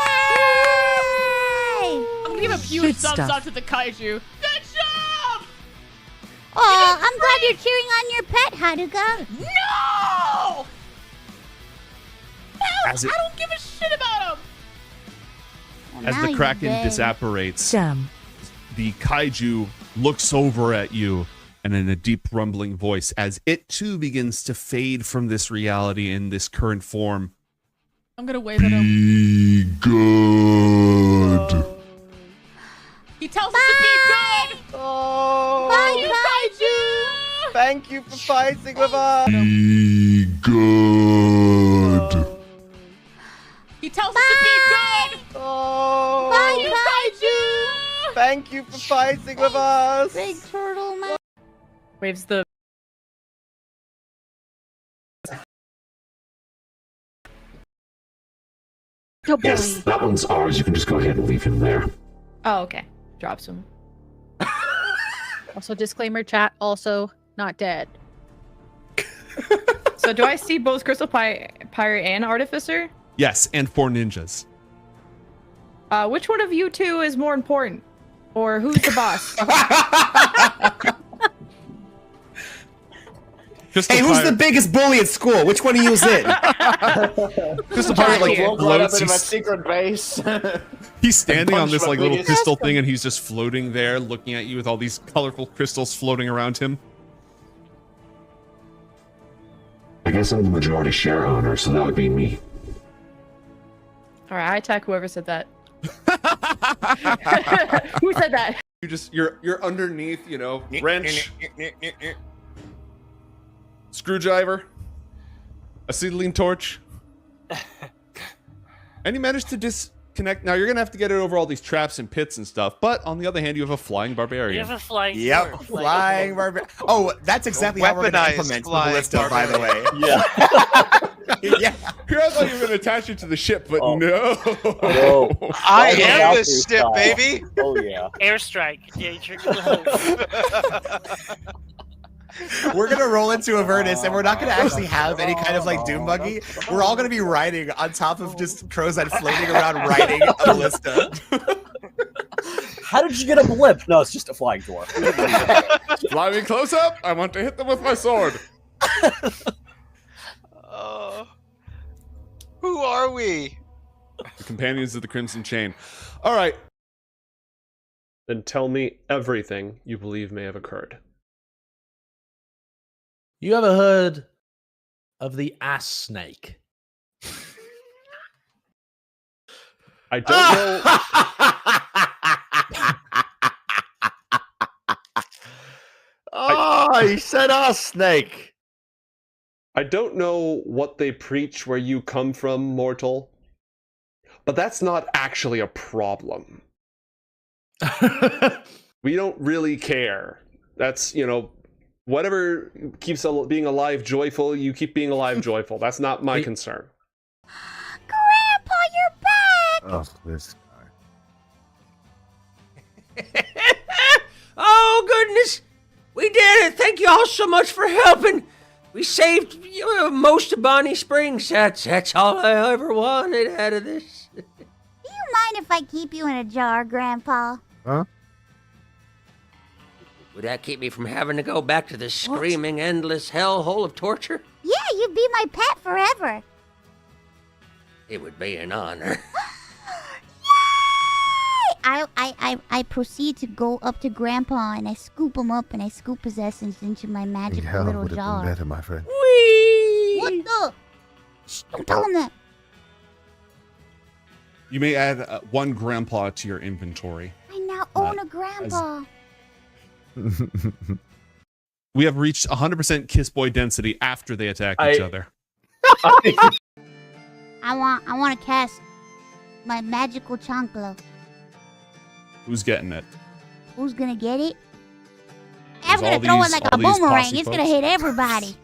I'm gonna give a huge Good thumbs stuff. up to the kaiju. Good job! Oh, I'm glad you're cheering on your pet, Haruka. No! As it- I don't give a shit about him. Well, As now the you Kraken did. disapparates, Damn. the kaiju looks over at you, and in a deep rumbling voice, as it too begins to fade from this reality in this current form. I'm gonna wave at him. Be good. He tells us to be good. Oh, Bye, You kaiju. thank you for fighting with us. Be good. He tells us to be good. Oh, Bye, kaiju. thank you for fighting with us. Big turtle, man. Waves the. Yes, that one's ours. You can just go ahead and leave him there. Oh, okay. Drops him. Also, disclaimer, chat. Also, not dead. So, do I see both Crystal Pirate and Artificer? Yes, and 4 ninjas. Which one of you two is more important? Or who's the boss? Hey, who's the biggest bully at school? Which one of you is it? Crystal Pirate like Walk right up floats. into my He's, secret base. he's standing on punch this my like little biggest- crystal thing, and he's just floating there, looking at you with all these colorful crystals floating around him. I guess I'm the majority share owner, so that would be me. Alright, I attack whoever said that. Who said that? You're underneath, you know, wrench, screwdriver, acetylene torch, and you manage to disconnect. Now you're gonna have to get it over all these traps and pits and stuff. But on the other hand, you have a flying barbarian. You have a flying. Yep, flying barbarian. Oh, that's exactly how we're going to implement the ballista, by the way. Yeah. Yeah. Here I thought you were gonna attach it to the ship, but no. No. I am the ship, baby. Oh yeah. Airstrike. Yeah, you trigger the hook. We're gonna roll into Avernus, and we're not gonna actually have any kind of like doom buggy. We're all gonna be riding on top of just Crozet floating around riding a ballista. How did you get a blip? No, it's just a flying dwarf. Fly me close up. I want to hit them with my sword. Who are we? The companions of the Crimson Chain. All right. Then tell me everything you believe may have occurred. You ever heard of the ass snake? I don't know. Oh, he said ass snake. I don't know what they preach where you come from, mortal, but that's not actually a problem. We don't really care. That's, you know, whatever keeps being alive joyful, you keep being alive joyful. That's not my concern. Grandpa, you're back! Oh, this guy. Oh, goodness. We did it. Thank you all so much for helping. We saved most of Bonnie Springs. That's all I ever wanted out of this. Do you mind if I keep you in a jar, Grandpa? Huh? Would that keep me from having to go back to the screaming, endless hellhole of torture? Yeah, you'd be my pet forever. It would be an honor. I proceed to go up to Grandpa and I scoop him up and I scoop his essence into my magical Hell little would have jar. been better, my friend. Whee! What the? Shh, don't tell him that. You may add 1 grandpa to your inventory. I now own a Grandpa. We have reached 100% kiss boy density after they attack each other. I want to cast my magical chancla. Who's getting it? Who's gonna get it? I'm There's gonna throw it these- like all a these boomerang. posse It's gonna folks. hit everybody.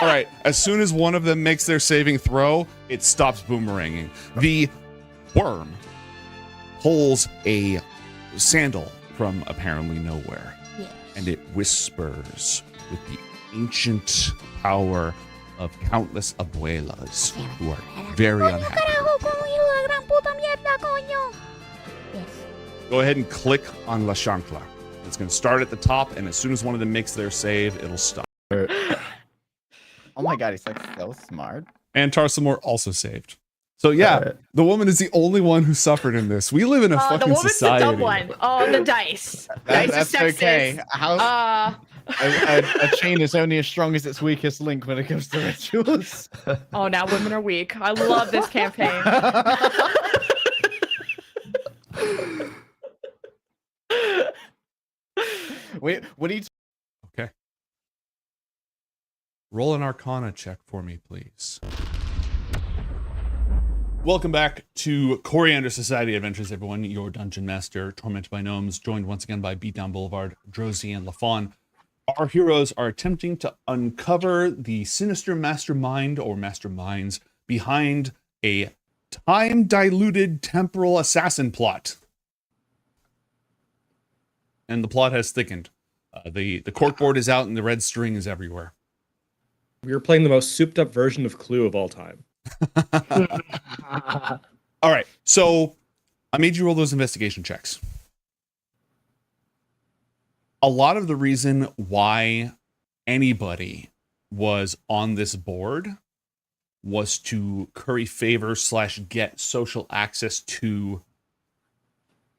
All right. As soon as one of them makes their saving throw, it stops boomeranging. The worm pulls a sandal from apparently nowhere, and it whispers with the ancient power of countless abuelas who are very unhappy. Carajo, coño, la gran puta mierda, coño. Yes. Go ahead and click on La Chancla. It's going to start at the top, and as soon as one of them makes their save, it'll stop. Oh my god, he's like so smart. And Tarsamore also saved. So yeah, the woman is the only one who suffered in this. We live in a The fucking woman's society. the dumb one. Oh, the dice. Dice That's is sexist. okay. How a chain is only as strong as its weakest link when it comes to rituals. Oh, now women are weak. I love this campaign. Wait, what do you? Okay. Roll an Arcana check for me, please. Welcome back to Coriander Society Adventures, everyone. Your Dungeon Master, Tormented by Gnomes, joined once again by Beatdown Boulevard, Drosy, and LaFawn. Our heroes are attempting to uncover the sinister mastermind or masterminds behind a time-diluted temporal assassin plot. And the plot has thickened. The corkboard is out and the red string is everywhere. We were playing the most souped-up version of Clue of all time. All right, so I made you roll those investigation checks. A lot of the reason why anybody was on this board was to curry favor / get social access to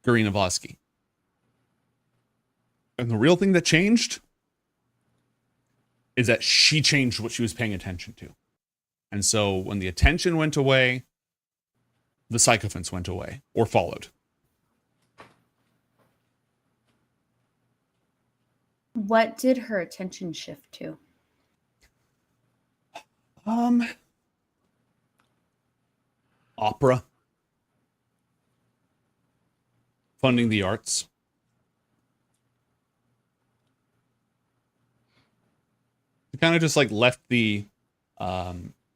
Garina Vosky. And the real thing that changed is that she changed what she was paying attention to. And so when the attention went away, the sycophants went away or followed. What did her attention shift to? Opera. Funding the arts. It kind of just like left the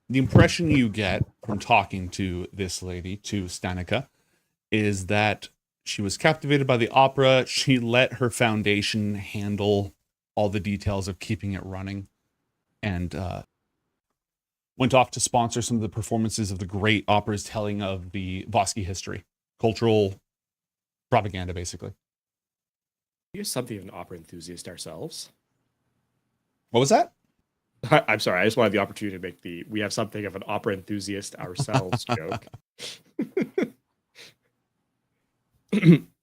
impression you get from talking to this lady, to Stanica, is that she was captivated by the opera. She let her foundation handle all the details of keeping it running, and went off to sponsor some of the performances of the great opera's telling of the Vosky history, cultural propaganda, basically. We're something of an opera enthusiast ourselves. What was that? I'm sorry, I just wanted the opportunity to make the "we have something of an opera enthusiast ourselves" joke.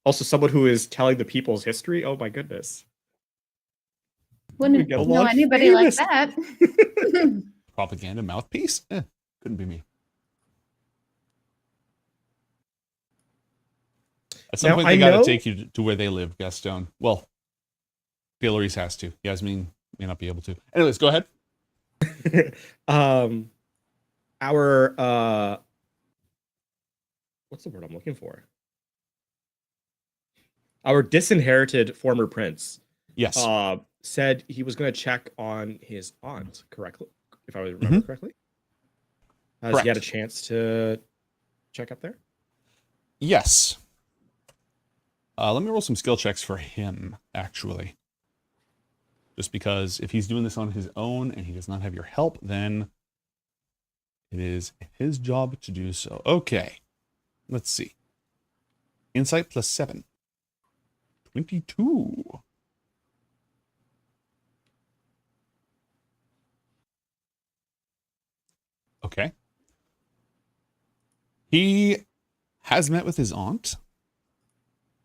Also, someone who is telling the people's history. Oh my goodness! Wouldn't get a know lot of anybody like famous- that. Propaganda mouthpiece? Couldn't be me. At some Now, point, I they got to know- take you to where they live, Gaston. Well, Philaries has to. Yasmin may not be able to. Anyways, go ahead. Our what's the word I'm looking for? Our disinherited former prince. Yes. Said he was going to check on his aunt, correctly, if I remember correctly. Has he had a chance to check up there? Yes. Let me roll some skill checks for him, actually. Just because if he's doing this on his own and he does not have your help, then it is his job to do so. Okay. Let's see. Insight plus 7. 22. Okay. He has met with his aunt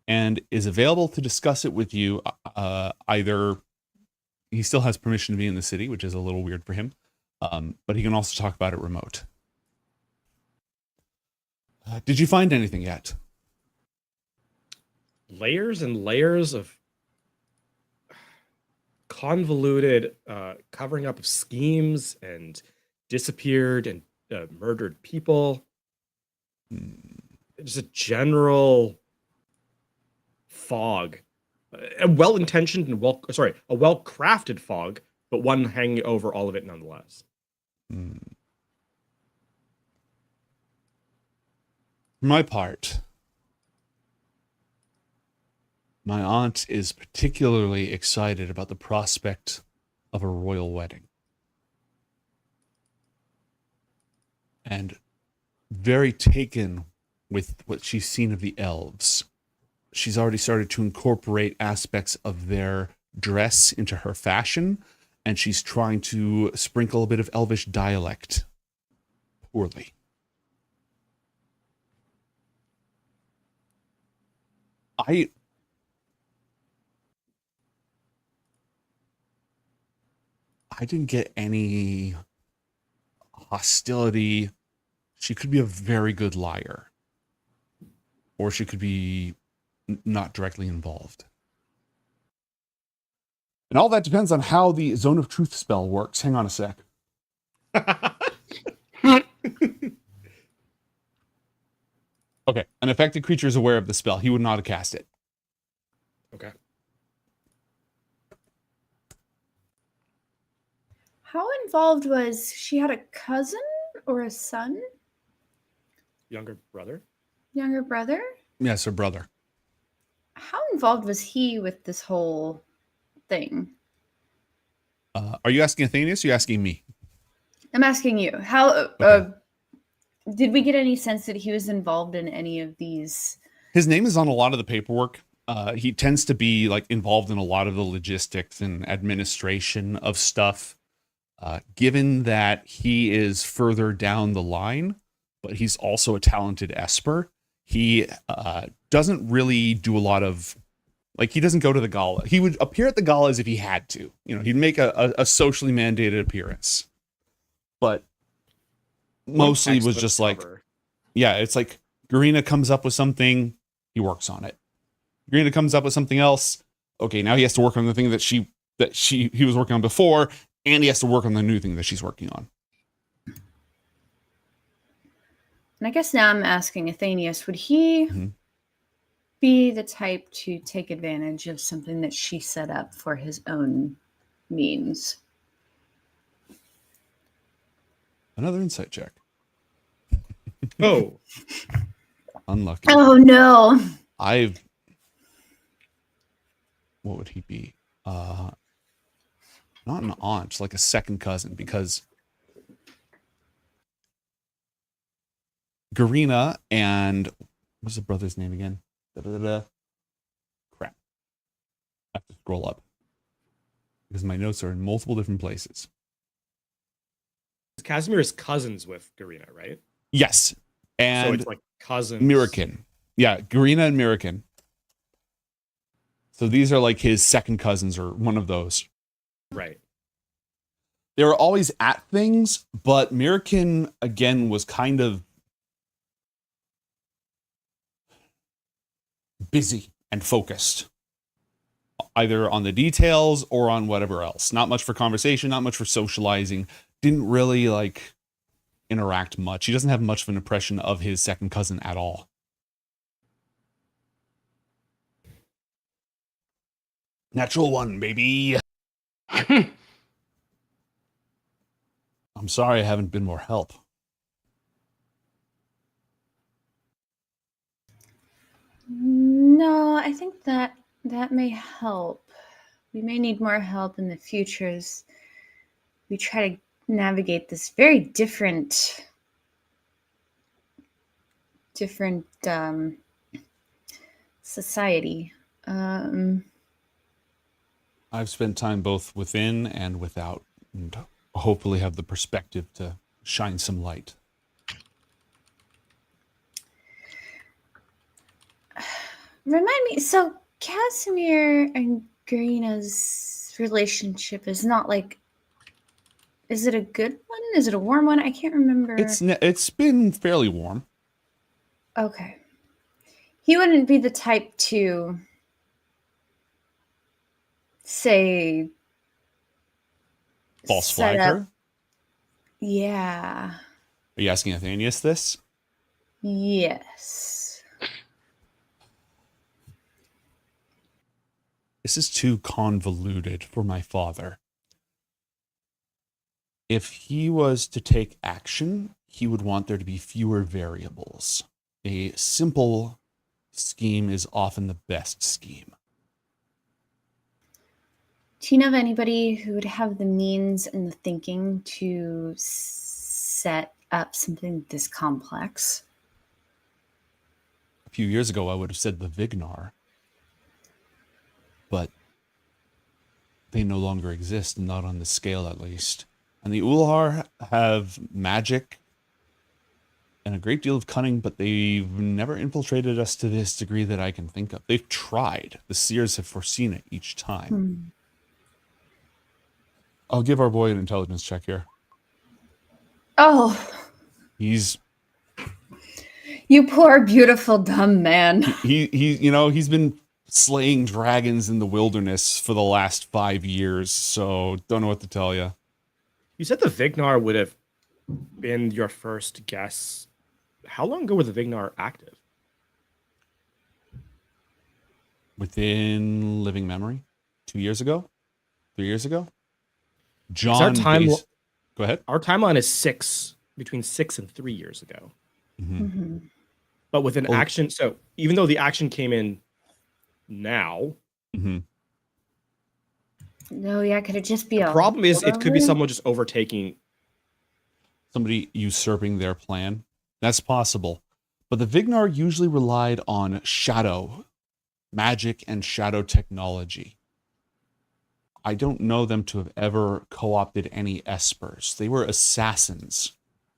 and is available to discuss it with you. Either he still has permission to be in the city, which is a little weird for him, but he can also talk about it remote. Did you find anything yet? Layers and layers of convoluted covering up of schemes and disappeared and murdered people. Just a general fog, a well-intentioned and a well-crafted fog, but one hanging over all of it nonetheless. For my part, my aunt is particularly excited about the prospect of a royal wedding. And very taken with what she's seen of the elves. She's already started to incorporate aspects of their dress into her fashion, and she's trying to sprinkle a bit of elvish dialect. Poorly. I didn't get any hostility. She could be a very good liar, or she could be not directly involved. And all that depends on how the Zone of Truth spell works. Hang on a sec. Okay, an affected creature is aware of the spell. He would not have cast it. Okay. How involved was she? Had a cousin or a son? Younger brother? Younger brother? Yes, her brother. How involved was he with this whole thing? Are you asking Athenius or are you asking me? I'm asking you. How did we get any sense that he was involved in any of these? His name is on a lot of the paperwork. He tends to be like involved in a lot of the logistics and administration of stuff. Given that he is further down the line, but he's also a talented esper, he doesn't really do a lot of, like, he doesn't go to the gala. He would appear at the galas if he had to. You know, he'd make a socially mandated appearance. But mostly was just like, yeah, it's like Garina comes up with something, he works on it. Garina comes up with something else. Okay, now he has to work on the thing that he was working on before, and he has to work on the new thing that she's working on. And I guess now I'm asking Athenius, would he be the type to take advantage of something that she set up for his own means? Another insight check. Oh. Unlucky. Oh, no. What would he be? Not an aunt, like a second cousin, because Garina and what's the brother's name again? Crap. I have to scroll up because my notes are in multiple different places. Casimir is cousins with Garina, right? Yes. And so it's like cousins. Mirakin. Yeah, Garina and Mirakin. So these are like his second cousins or one of those. Right. They were always at things, but Mirakin, again, was kind of busy and focused, either on the details or on whatever else. Not much for conversation, not much for socializing. Didn't really like interact much. He doesn't have much of an impression of his second cousin at all. Natural one, baby. I'm sorry I haven't been more help. No, I think that may help. We may need more help in the future as we try to navigate this very different society. I've spent time both within and without, and hopefully have the perspective to shine some light. Remind me, so Casimir and Garina's relationship is not like, is it a good one? Is it a warm one? I can't remember. It's been fairly warm. Okay. He wouldn't be the type to say false flag her? Yeah. Are you asking Athenius this? Yes. This is too convoluted for my father. If he was to take action, he would want there to be fewer variables. A simple scheme is often the best scheme. Do you know of anybody who would have the means and the thinking to set up something this complex? A few years ago, I would have said the Vignar, but they no longer exist, not on the scale at least. And the Ulhar have magic and a great deal of cunning, but they've never infiltrated us to this degree that I can think of. They've tried. The seers have foreseen it each time. I'll give our boy an intelligence check here. Oh, He's you poor, beautiful, dumb man. he's been slaying dragons in the wilderness for the last 5 years, so don't know what to tell you. You said the Vignar would have been your first guess. How long ago were the Vignar active? Within living memory, 2 years ago, 3 years ago. John, go ahead. Our timeline is between 6 and 3 years ago. But with an action, so even though the action came in now, No, yeah, could it just be the a problem is it could be holdover? someone just overtaking. Somebody usurping their plan. That's possible. But the Vignar usually relied on shadow, magic, and shadow technology. I don't know them to have ever co-opted any espers. They were assassins,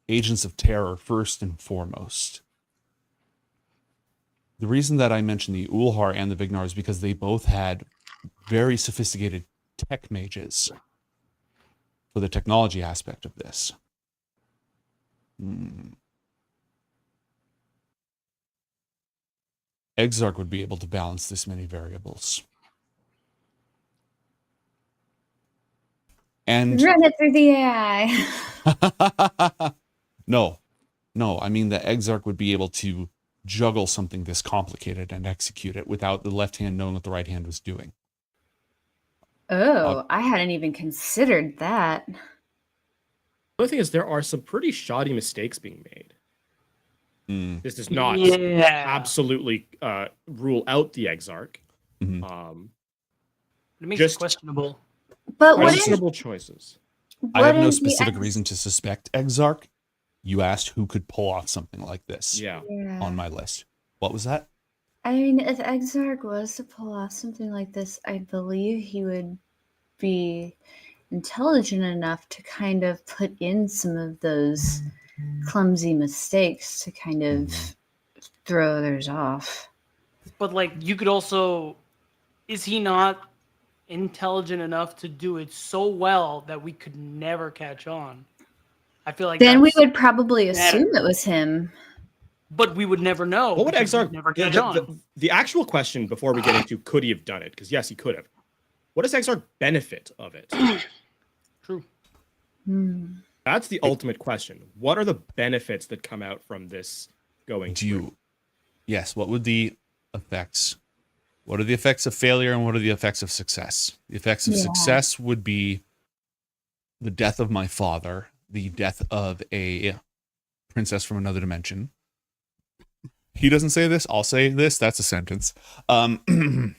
agents of terror first and foremost. The reason that I mentioned the Ulhar and the Vignar is because they both had very sophisticated tech mages for the technology aspect of this. Exarch would be able to balance this many variables. And Run it through the AI. no, I mean the Exarch would be able to juggle something this complicated and execute it without the left hand knowing what the right hand was doing. Oh, I hadn't even considered that. The other thing is there are some pretty shoddy mistakes being made. This does not absolutely rule out the Exarch. It makes it questionable. But what questionable choices. I have no specific reason to suspect Exarch. You asked who could pull off something like this on my list. What was that? I mean, if Exarch was to pull off something like this, I believe he would be intelligent enough to kind of put in some of those clumsy mistakes to kind of throw others off. But like, you could also, is he not intelligent enough to do it so well that we could never catch on? I feel like then we would probably assume it was him. But we would never know. What would Exarch never catch on? The actual question before we get into could he have done it? Because yes, he could have. What does Exarch benefit of it? True. That's the ultimate question. What are the benefits that come out from this going through? Yes, what would the effects? What are the effects of failure and what are the effects of success? The effects of success would be the death of my father, the death of a princess from another dimension. He doesn't say this, I'll say this, that's a sentence. The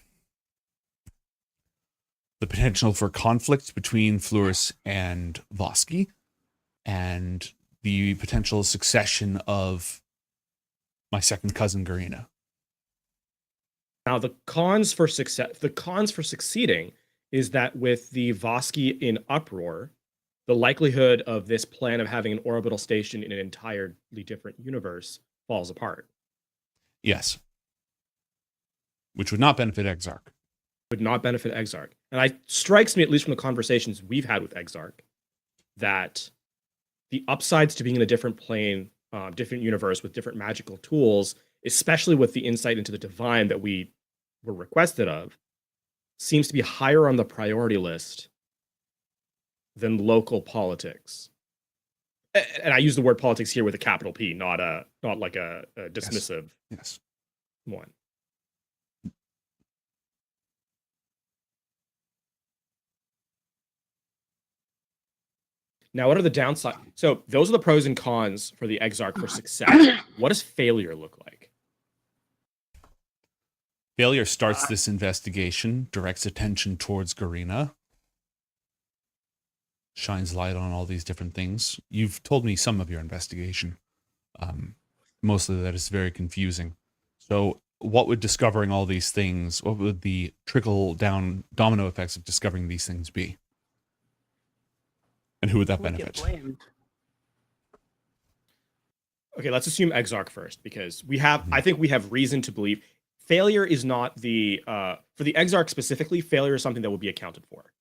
potential for conflict between Fluris and Voski, and the potential succession of my second cousin Garina. Now the cons for succeeding is that with the Voski in uproar, the likelihood of this plan of having an orbital station in an entirely different universe falls apart. Yes. Which would not benefit Exarch. Would not benefit Exarch. And it strikes me, at least from the conversations we've had with Exarch, that the upsides to being in a different plane, different universe with different magical tools, especially with the insight into the divine that we were requested of, seems to be higher on the priority list than local politics. and I use the word politics here with a capital P, not like a dismissive yes. one. Now, what are the downsides? So those are the pros and cons for the Exarch for success. What does failure look like? Failure starts this investigation, directs attention towards Garina, shines light on all these different things. You've told me some of your investigation. Mostly that is very confusing. So what would discovering all these things, what would the trickle down domino effects of discovering these things be? And who would that benefit? Okay, let's assume Exarch first, because I think we have reason to believe failure is not for the Exarch specifically, failure is something that will be accounted for.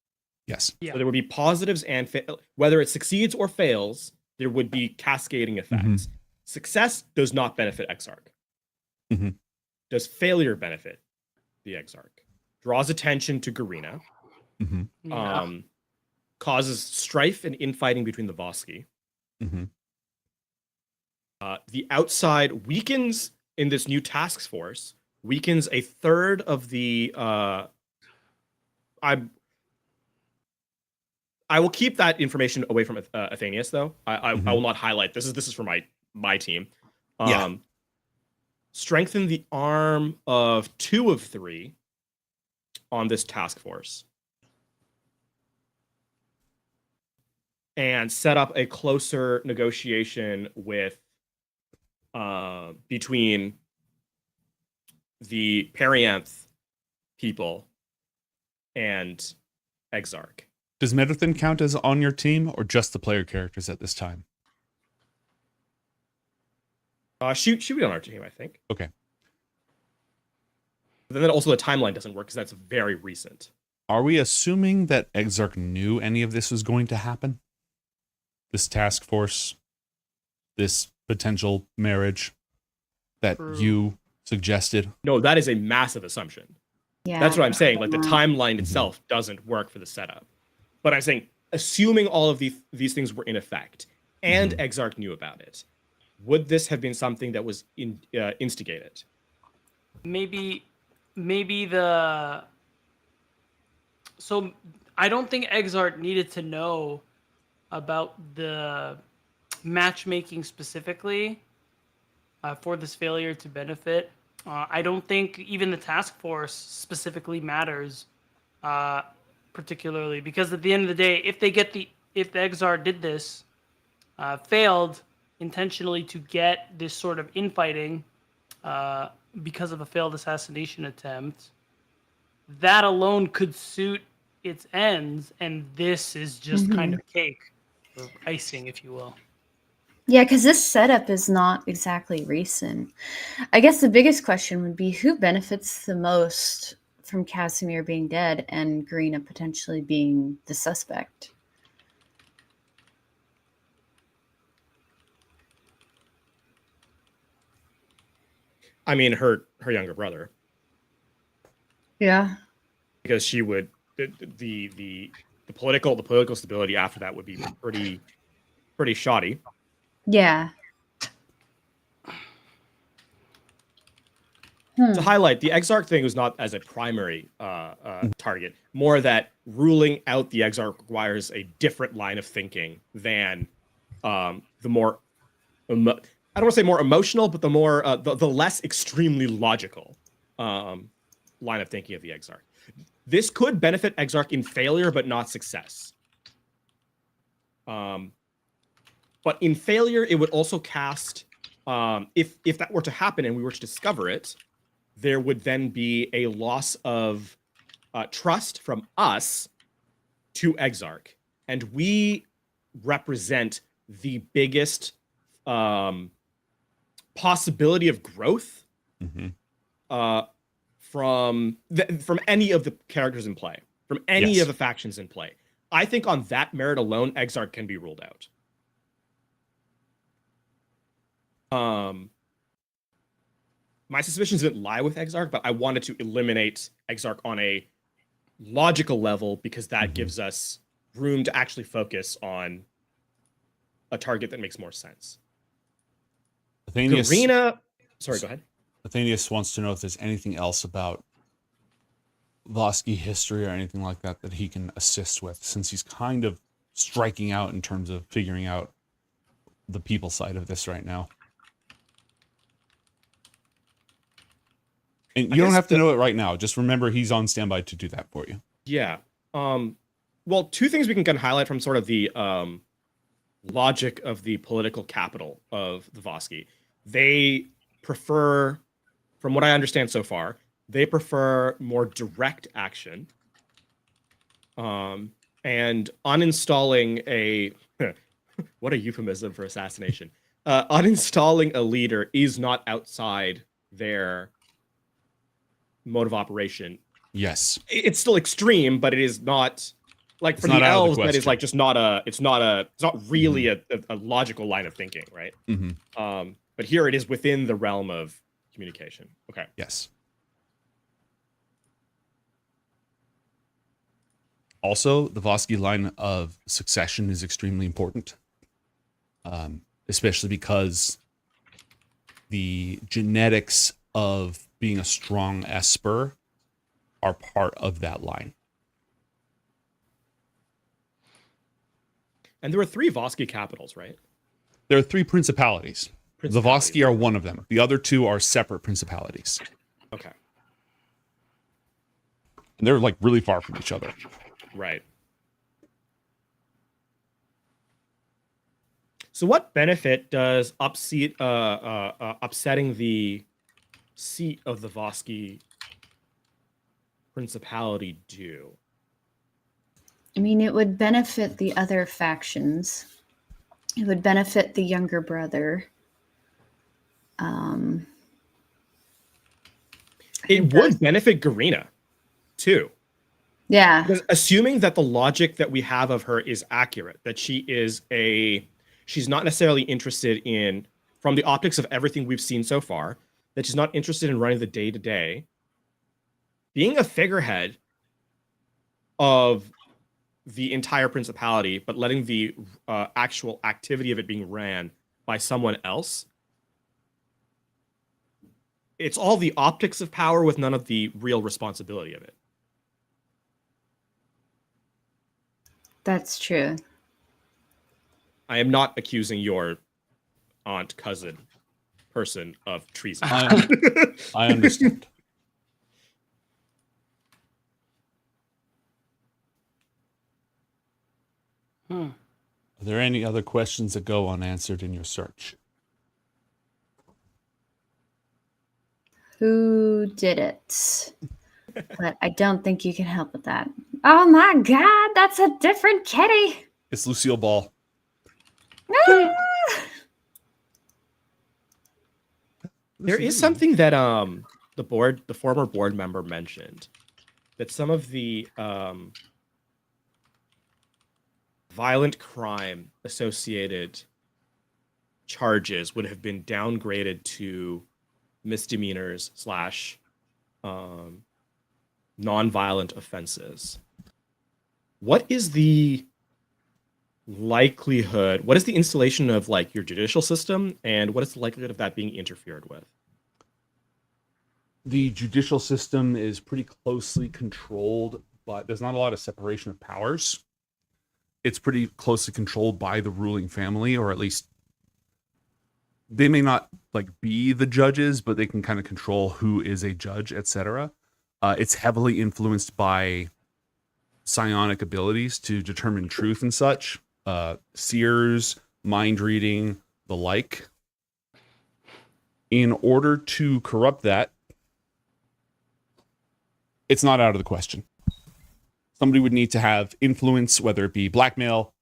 Yes. So there would be positives and whether it succeeds or fails, there would be cascading effects. Success does not benefit Exarch. Does failure benefit the Exarch? Draws attention to Garina. Causes strife and infighting between the Voski. The outside weakens in this new task force, weakens a third of the I will keep that information away from Athenius, though. I will not highlight. This is for my team. Strengthen the arm of 2 of 3 on this task force. And set up a closer negotiation with between the Perianth people and Exarch. Does Metathin count as on your team, or just the player characters at this time? She would be on our team, I think. Okay. But then also the timeline doesn't work because that's very recent. Are we assuming that Exarch knew any of this was going to happen? This task force, this potential marriage that you suggested? No, that is a massive assumption. Yeah. That's what I'm saying. Like the timeline itself doesn't work for the setup. But I'm saying, assuming all of these things were in effect and Exarch knew about it, would this have been something that was instigated? Maybe the. So I don't think Exarch needed to know about the matchmaking specifically for this failure to benefit. I don't think even the task force specifically matters, particularly because at the end of the day, if the Exarch did this, failed intentionally to get this sort of infighting because of a failed assassination attempt, that alone could suit its ends, and this is just kind of cake, or icing, if you will. Yeah, because this setup is not exactly recent. I guess the biggest question would be who benefits the most from Casimir being dead and Garina potentially being the suspect? I mean, her younger brother. Yeah. Because she would the political stability after that would be pretty shoddy. Yeah. To highlight, the Exarch thing was not as a primary target, more that ruling out the Exarch requires a different line of thinking than the more, I don't want to say more emotional, but the more, the less extremely logical line of thinking of the Exarch. This could benefit Exarch in failure, but not success. But in failure, it would also cast, if that were to happen and we were to discover it, there would then be a loss of trust from us to Exarch. And we represent the biggest possibility of growth from any of the characters in play, from any of the factions in play. I think on that merit alone, Exarch can be ruled out. My suspicions didn't lie with Exarch, but I wanted to eliminate Exarch on a logical level because that gives us room to actually focus on a target that makes more sense. Athenius, sorry, go ahead. Athenius wants to know if there's anything else about Vosky history or anything like that that he can assist with, since he's kind of striking out in terms of figuring out the people side of this right now. And you don't have to know it right now. Just remember he's on standby to do that for you. Yeah. Well, two things we can kind of highlight from sort of the logic of the political capital of the Vosky. They prefer, from what I understand so far, they prefer more direct action. And uninstalling a what a euphemism for assassination. Uninstalling a leader is not outside their mode of operation. Yes. It's still extreme, but it is not like for the elves, that is like just not it's not really a logical line of thinking, right? Mm-hmm. But here it is within the realm of communication. Okay. Yes. Also, the Vosky line of succession is extremely important, especially because the genetics of being a strong Esper are part of that line. And there were 3 Vosky capitals, right? There are 3 principalities. The Vosky are one of them. The other 2 are separate principalities. Okay. And they're like really far from each other. Right. So what benefit does upsetting the seat of the Vosky principality do? I mean, it would benefit the other factions. It would benefit the younger brother. It would benefit Garina, too. Yeah. Because assuming that the logic that we have of her is accurate, that she's not necessarily interested in, from the optics of everything we've seen so far, that she's not interested in running the day-to-day, being a figurehead of the entire principality, but letting the actual activity of it being ran by someone else, it's all the optics of power with none of the real responsibility of it. That's true. I am not accusing your aunt, cousin, person of treason. I understand. Are there any other questions that go unanswered in your search? Who did it? But I don't think you can help with that. Oh my god, that's a different kitty. It's Lucille Ball. Ah! There is something that the former board member mentioned, that some of the violent crime associated charges would have been downgraded to misdemeanors / non-violent offenses. What is the likelihood? What is the installation of like your judicial system, and what is the likelihood of that being interfered with? The judicial system is pretty closely controlled, but there's not a lot of separation of powers. It's pretty closely controlled by the ruling family, or at least they may not like be the judges, but they can kind of control who is a judge, etc. It's heavily influenced by psionic abilities to determine truth and such, seers, mind reading, the like. In order to corrupt that, it's not out of the question. Somebody would need to have influence, whether it be blackmail,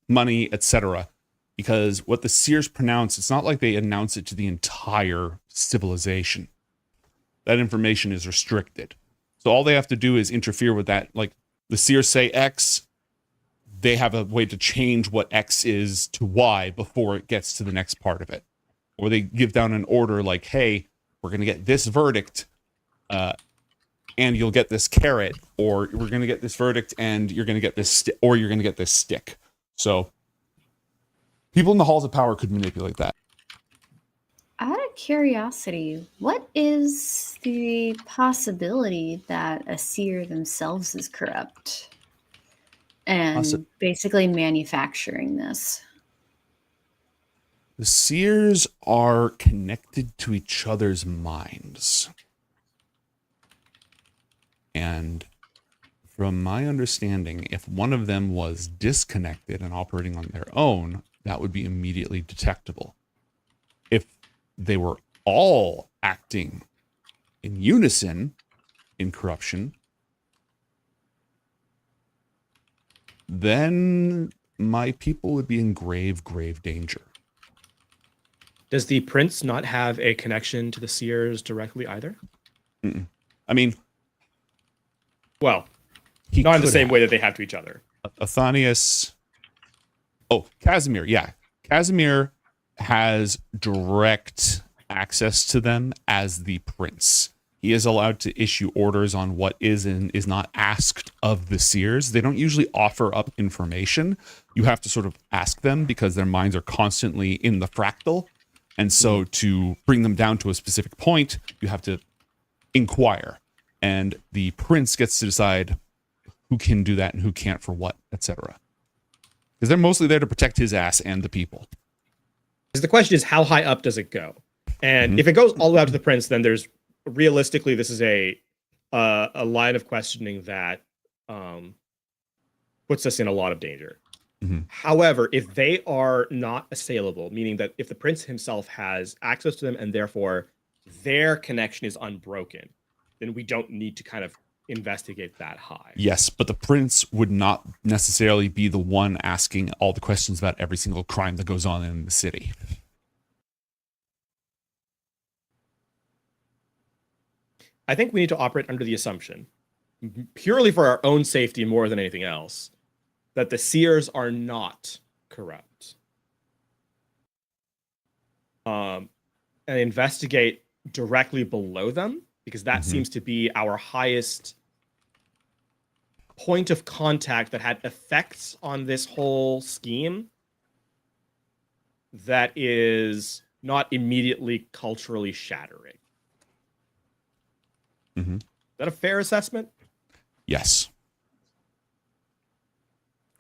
money, etc. Because what the seers pronounce, it's not like they announce it to the entire civilization. That information is restricted. So all they have to do is interfere with that. Like the seers say X, they have a way to change what X is to Y before it gets to the next part of it. Or they give down an order like, hey, we're going to get this verdict, and you'll get this carrot, or we're going to get this verdict and you're going to get this or you're going to get this stick. So People in the halls of power could manipulate that. Out of curiosity, what is the possibility that a seer themselves is corrupt and basically manufacturing this? The seers are connected to each other's minds. And from my understanding, if one of them was disconnected and operating on their own, that would be immediately detectable. If they were all acting in unison in corruption, then my people would be in grave, grave danger. Does the prince not have a connection to the seers directly either? Mm-mm. I mean, well, not in the same way that they have to each other. Athanius. Oh, Casimir. Yeah. Casimir has direct access to them as the prince. He is allowed to issue orders on what is and is not asked of the seers. They don't usually offer up information. You have to sort of ask them because their minds are constantly in the fractal. And so to bring them down to a specific point, you have to inquire. And the prince gets to decide who can do that and who can't for what, etc. Because they're mostly there to protect his ass and the people. Because the question is, how high up does it go? And if it goes all the way up to the prince, then there's realistically, this is a line of questioning that puts us in a lot of danger. However, if they are not assailable, meaning that if the prince himself has access to them and therefore their connection is unbroken, then we don't need to kind of investigate that high. Yes, but the prince would not necessarily be the one asking all the questions about every single crime that goes on in the city. I think we need to operate under the assumption, purely for our own safety more than anything else, that the seers are not corrupt. And investigate directly below them, because that seems to be our highest point of contact that had effects on this whole scheme that is not immediately culturally shattering. Is that a fair assessment? Yes.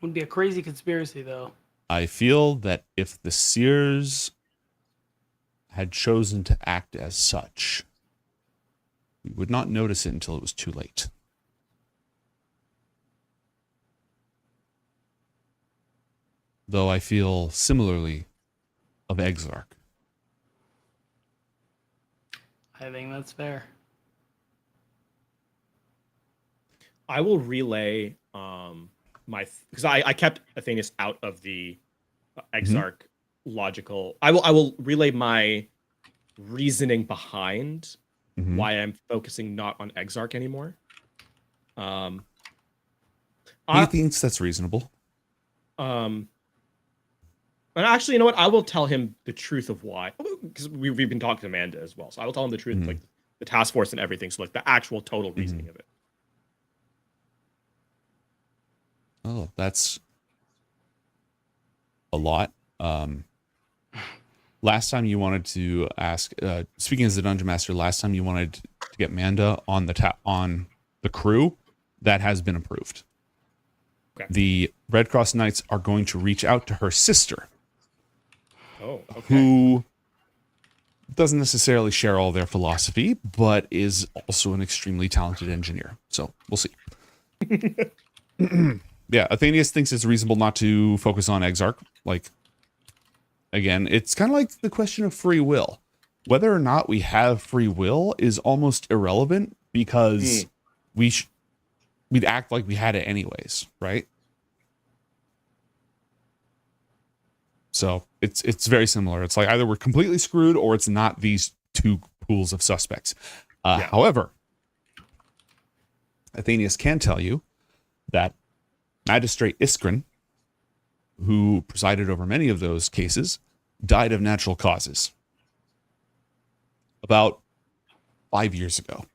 Would be a crazy conspiracy, though. I feel that if the seers had chosen to act as such, we would not notice it until it was too late. Though I feel similarly of Exarch. I think that's fair. I will relay because I kept Athenius out of the Exarch logical. I will relay my reasoning behind why I'm focusing not on Exarch anymore. He thinks that's reasonable. And actually, you know what? I will tell him the truth of why, because we've been talking to Amanda as well. So I will tell him the truth, like the task force and everything. So like the actual total reasoning of it. Oh, that's a lot. Last time you wanted to ask, speaking as the dungeon master, last time you wanted to get Manda on the crew, that has been approved. Okay. The Red Cross Knights are going to reach out to her sister, who doesn't necessarily share all their philosophy, but is also an extremely talented engineer. So we'll see. Yeah, Athenius thinks it's reasonable not to focus on Exarch. Like, again, it's kind of like the question of free will. Whether or not we have free will is almost irrelevant because we'd act like we had it anyways, right? So it's very similar. It's like either we're completely screwed or it's not these two pools of suspects. However, Athenius can tell you that Magistrate Iskrin, who presided over many of those cases, died of natural causes about 5 years ago.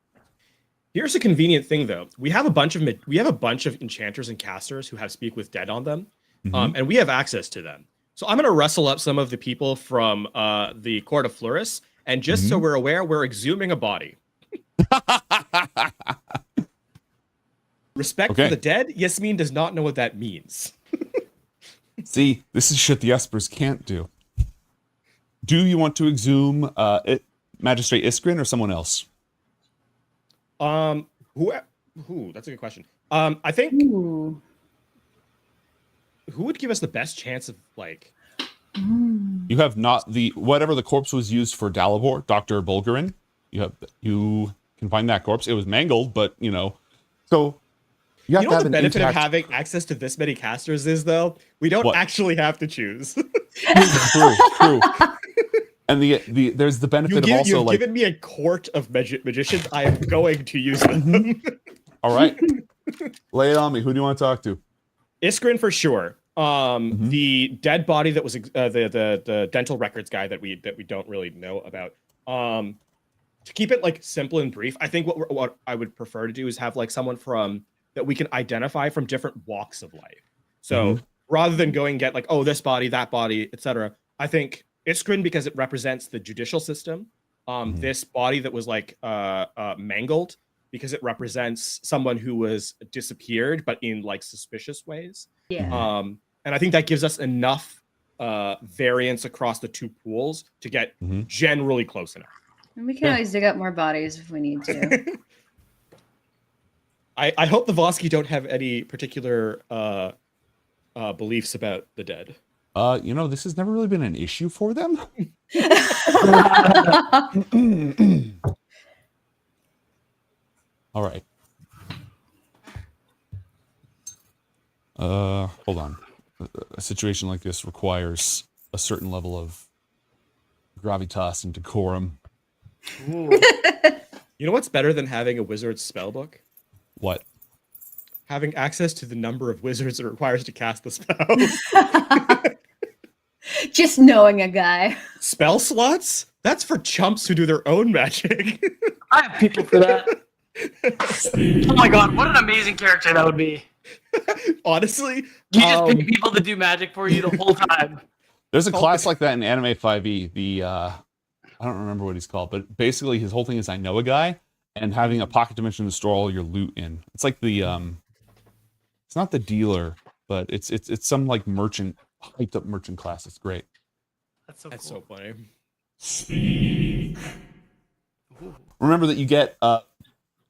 Here's a convenient thing, though. We have a bunch of enchanters and casters who have Speak with Dead on them, and we have access to them. So I'm going to rustle up some of the people from the Court of Fleuris, and just so we're aware, we're exhuming a body. Respect for the dead? Yasmin does not know what that means. See, this is shit the Espers can't do. Do you want to exhume Magistrate Iskrin or someone else? Who? That's a good question. I think who would give us the best chance of like? You have not whatever the corpse was used for Dalibor, Dr. Bulgarin. You can find that corpse. It was mangled, but so you have to What have the an benefit intact... of having access to this many casters is, though? We don't actually have to choose. True. And there's the benefit of also you've given me a court of magicians. I am going to use them. All right, lay it on me. Who do you want to talk to? Iskrin for sure. The dead body that was the dental records guy that we don't really know about. To keep it like simple and brief, I think what I would prefer to do is have like someone that we can identify from different walks of life. So rather than going get like, oh, this body, that body, etc., I think Iskrin, because it represents the judicial system. This body that was like mangled, because it represents someone who was disappeared, but in like suspicious ways. Yeah. And I think that gives us enough variance across the two pools to get generally close enough. And we can always dig up more bodies if we need to. I hope the Vosky don't have any particular beliefs about the dead. This has never really been an issue for them. All right. Hold on. A situation like this requires a certain level of gravitas and decorum. You know what's better than having a wizard's spellbook? What? Having access to the number of wizards it requires to cast the spell. Just knowing a guy. Spell slots? That's for chumps who do their own magic. I have people for that. Oh my god, what an amazing character that would be. Honestly, you just pick people to do magic for you the whole time. There's a class like that in Anime 5e. I don't remember what he's called, but basically his whole thing is I know a guy, and having a pocket dimension to store all your loot in. It's like the it's not the dealer, but it's some like merchant, hyped up merchant class. It's great. That's so That's cool. so funny. Speak. Remember that you get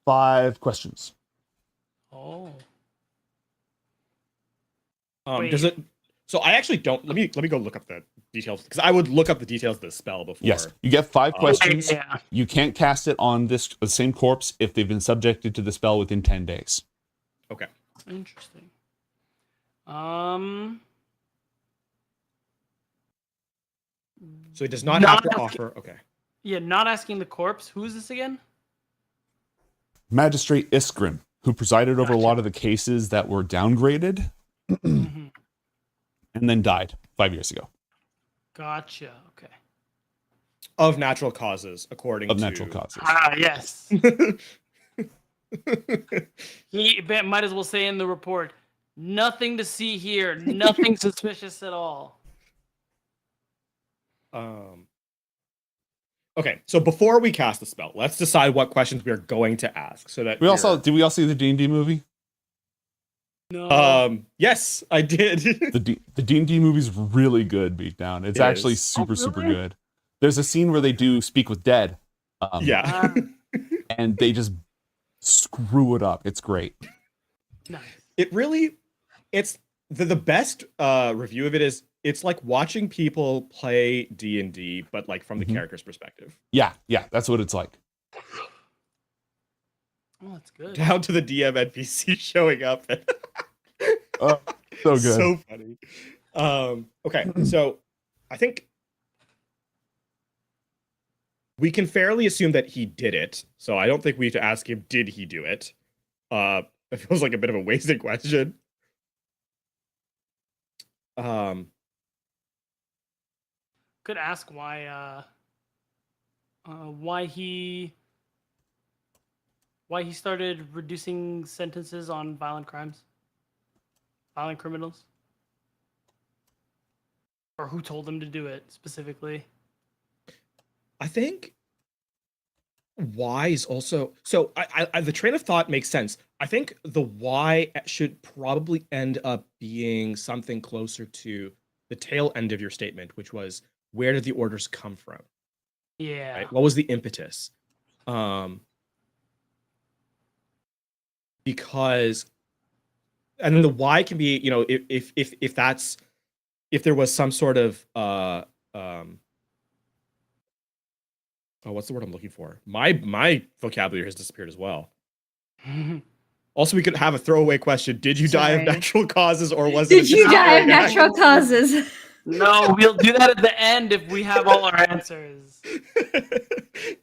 5 questions. Oh. Does it? So I actually don't. Let me go look up the details, because I would look up the details of the spell before. Yes, you get 5 questions. Yeah. You can't cast it on the same corpse if they've been subjected to the spell within 10 days. Okay. Interesting. So it does not have to offer. Okay. Yeah, not asking the corpse. Who is this again? Magistrate Iskrin, who presided over a lot of the cases that were downgraded and then died 5 years ago. Gotcha. Okay. Of natural causes, according to... natural causes. Ah, yes. He might as well say in the report, nothing to see here, nothing suspicious at all. Okay, so before we cast the spell, let's decide what questions we are going to ask, so that did we all see the D&D movie? No. Yes, I did. The D&D movie's really good, Beatdown. It's actually super good. There's a scene where they do Speak with Dead. And they just screw it up. It's great. Nice. It really, it's the best review of it is, it's like watching people play D&D, but like from the character's perspective. Yeah, that's what it's like. Oh, that's good. Down to the DM NPC showing up. Oh, so good. So funny. Okay, so I think we can fairly assume that he did it. So I don't think we have to ask him, did he do it? It feels like a bit of a wasted question. Could ask why he started reducing sentences on violent criminals. Or who told him to do it specifically? I think why is also so. I the train of thought makes sense. I think the why should probably end up being something closer to the tail end of your statement, which was where did the orders come from? Yeah. Right? What was the impetus? Because, and then the why can be, you know, if that's if there was some sort of oh, what's the word I'm looking for? My vocabulary has disappeared as well. Also, we could have a throwaway question: did you die of Sorry. natural causes, or was Did it? you die of natural causes? No, we'll do that at the end if we have all our answers.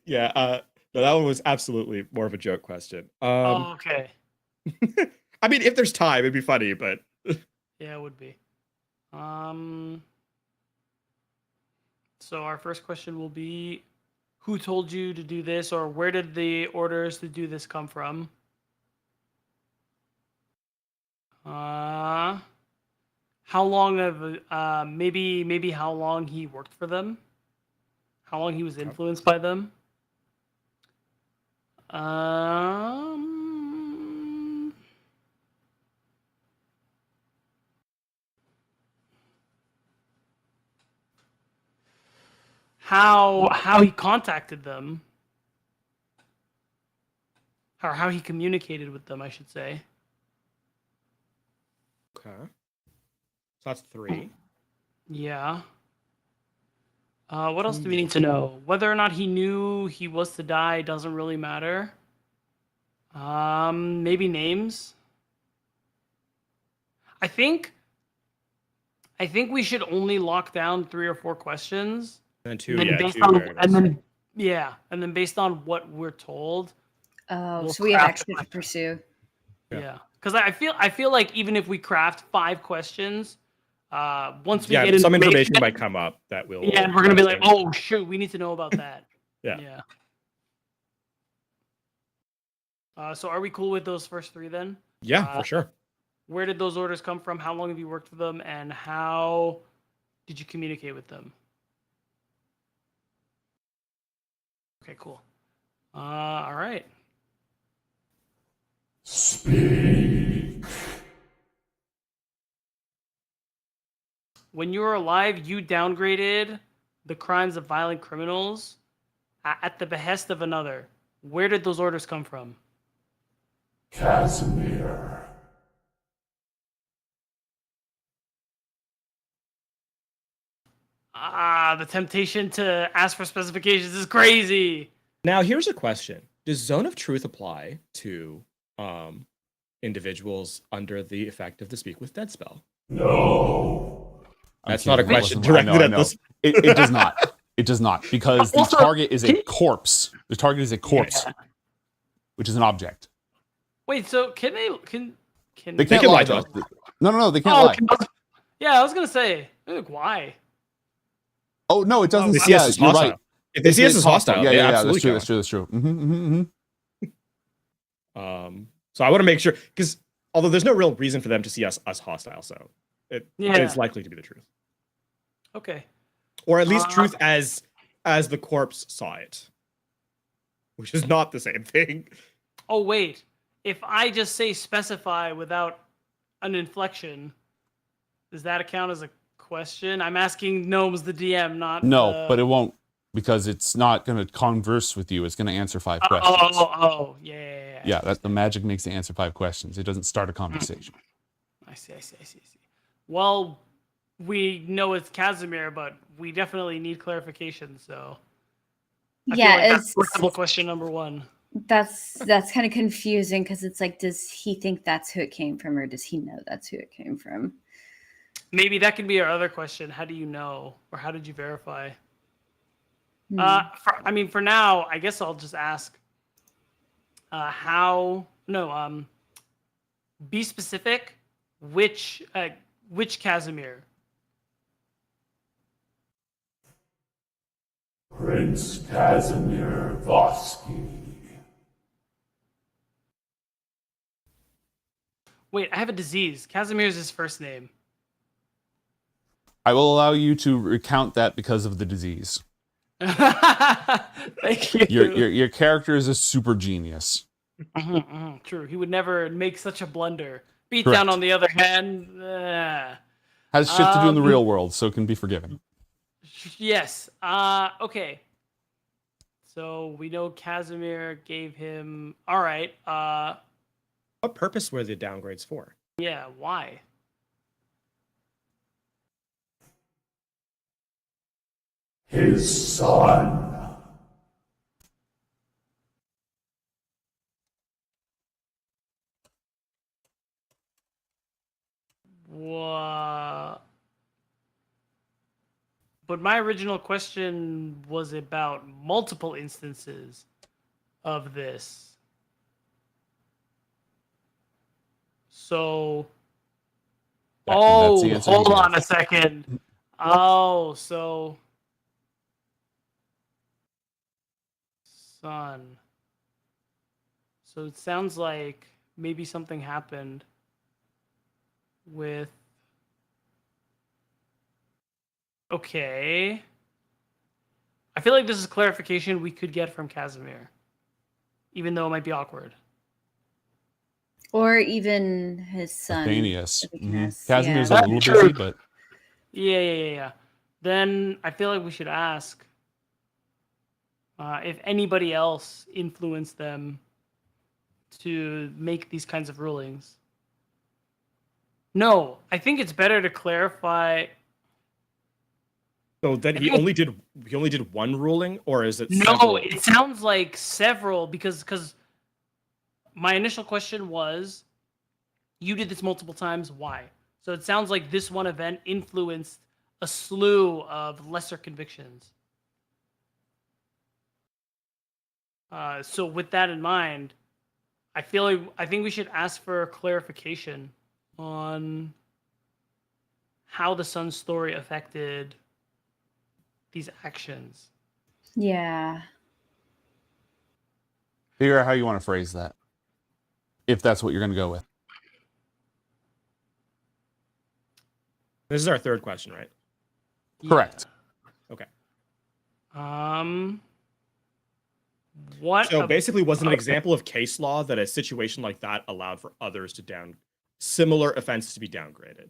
Yeah, no, that one was absolutely more of a joke question. Oh, okay. I mean, if there's time, it'd be funny, but Yeah, it would be. So our first question will be, who told you to do this, or where did the orders to do this come from? How long of maybe how long he worked for them? How long he was influenced by them? How he contacted them, or how he communicated with them, I should say. okay. So that's 3. Yeah. What else do we need to know? Whether or not he knew he was to die doesn't really matter. Maybe names. I think we should only lock down 3 or 4 questions. And 2, And then yeah, based 2 on variables. and then based on what we're told. Oh, we'll so we have craft extra to pursue. Yeah, because I feel like even if we craft 5 questions, once we Yeah, get some information might come up that will. Yeah, and we're gonna be like, oh shoot, we need to know about that. Yeah. So are we cool with those first 3 then? Yeah, for sure. Where did those orders come from? How long have you worked for them? And how did you communicate with them? Okay, cool. All right. Speak. When you were alive, you downgraded the crimes of violent criminals at the behest of another. Where did those orders come from? Casimir. The temptation to ask for specifications is crazy. Now, here's a question: does Zone of Truth apply to individuals under the effect of the Speak with Dead spell? No. That's not a question Listen, I directed know. at this. It does not. It does not, because the Also, target is a corpse. The target is a corpse, Yeah. which is an object. Wait, so can they can They can't lie to us. No, they can't lie. Yeah, I was gonna say, like, why? Oh no, it doesn't. They see us as you're hostile. right. If they see us as hostile, yeah, they yeah, absolutely that's true. That's true. So I want to make sure, because although there's no real reason for them to see us as hostile, so it's likely to be the truth, Okay. or at least truth as the corpse saw it, which is not the same thing. Oh wait, if I just say specify without an inflection, does that count as a question? I'm asking Gnomes the DM, not No, but it won't, because it's not going to converse with you. It's going to answer 5 questions. Yeah. Yeah, that's the magic makes it answer 5 questions. It doesn't start a conversation. I see. Well, we know it's Casimir, but we definitely need clarification. So I feel like that's double question number 1. That's kind of confusing because it's like, does he think that's who it came from, or does he know that's who it came from? Maybe that can be our other question. How do you know, or how did you verify? For now, I guess I'll just ask. Be specific. Which Casimir? Prince Casimir Vosky. Wait, I have a disease. Casimir is his first name. I will allow you to recount that because of the disease. Thank you. Your character is a super genius. True. He would never make such a blunder. Beatdown, Correct. on the other hand, Has shit to do in the real world, so can be forgiven. yes. Okay. So we know Casimir gave him. All right. What purpose were the downgrades for? Yeah. Why? His son. But my original question was about multiple instances of this. So, That's the answer hold he on gave. a second. Oh, so son. So it sounds like maybe something happened with. Okay. I feel like this is clarification we could get from Casimir, even though it might be awkward. Or even his son. Athenius. Athenius, Casimir's yeah. a little busy, but Yeah. Then I feel like we should ask if anybody else influenced them to make these kinds of rulings. No, I think it's better to clarify. So then he only did one ruling, or is it No, several? it sounds like several because my initial question was, you did this multiple times, why? So it sounds like this one event influenced a slew of lesser convictions. So with that in mind, I think we should ask for clarification on how the son's story affected these actions. Yeah. figure out how you want to phrase that. If that's what you're going to go with. This is our third question, right? Correct. Okay. What? So basically, was an example of case law that a situation like that allowed for others to similar offenses to be downgraded?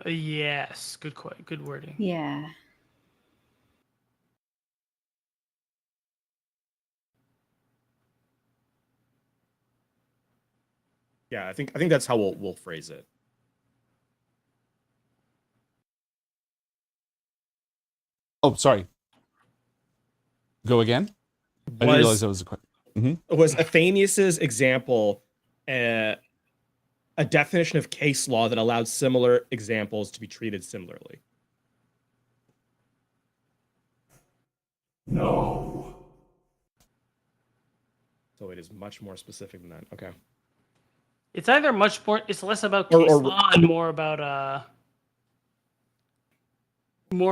Yes. Good wording. Yeah. Yeah, I think that's how we'll phrase it. Oh, sorry. Go again? I didn't realize that was a question. Was Athenius's example a definition of case law that allowed similar examples to be treated similarly? No. So it is much more specific than that. Okay. It's either much more. It's less about Or- case or- law and more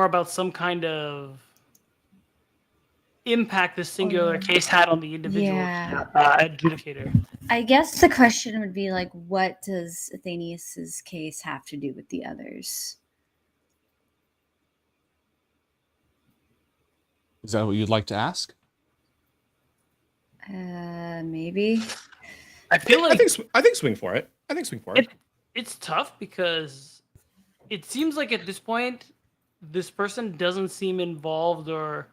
about some kind of impact this singular case had on the individual adjudicator. I guess the question would be like, what does Athenius's case have to do with the others? Is that what you'd like to ask? Maybe. I feel like I think swing for it. It's tough because it seems like at this point, this person doesn't seem involved or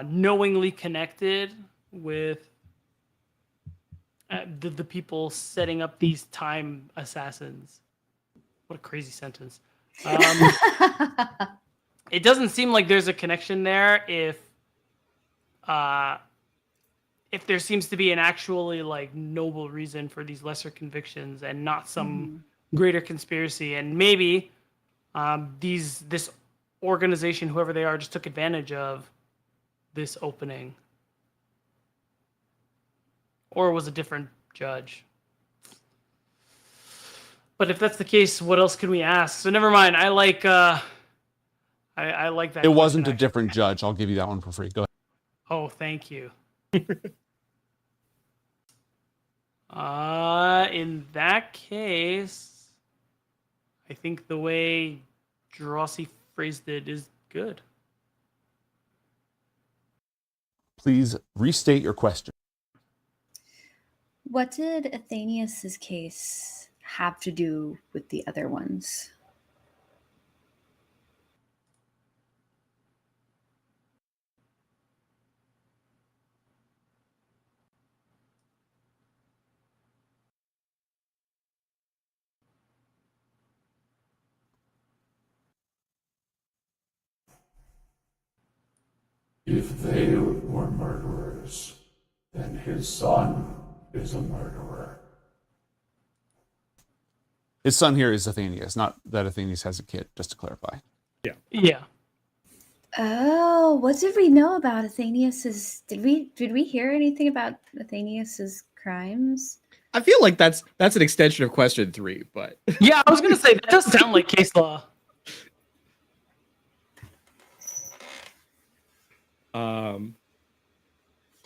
knowingly connected with the people setting up these time assassins. What a crazy sentence. It doesn't seem like there's a connection there if there seems to be an actually like noble reason for these lesser convictions and not some greater conspiracy. And maybe this organization, whoever they are, just took advantage of this opening. Or it was a different judge. But if that's the case, what else can we ask? So never mind. I like I like that. It wasn't a different judge. I'll give you that one for free. Go ahead. Oh, thank you. In that case, I think the way Drossi phrased it is good. Please restate your question. What did Athenius's case have to do with the other ones? If they were murderers, then his son is a murderer. His son here is Athenius, not that Athenius has a kid, just to clarify. Yeah. Oh, what did we know about Athenius's? Did we hear anything about Athenius's crimes? I feel like that's an extension of question 3, but Yeah, I was gonna say that does sound like case law.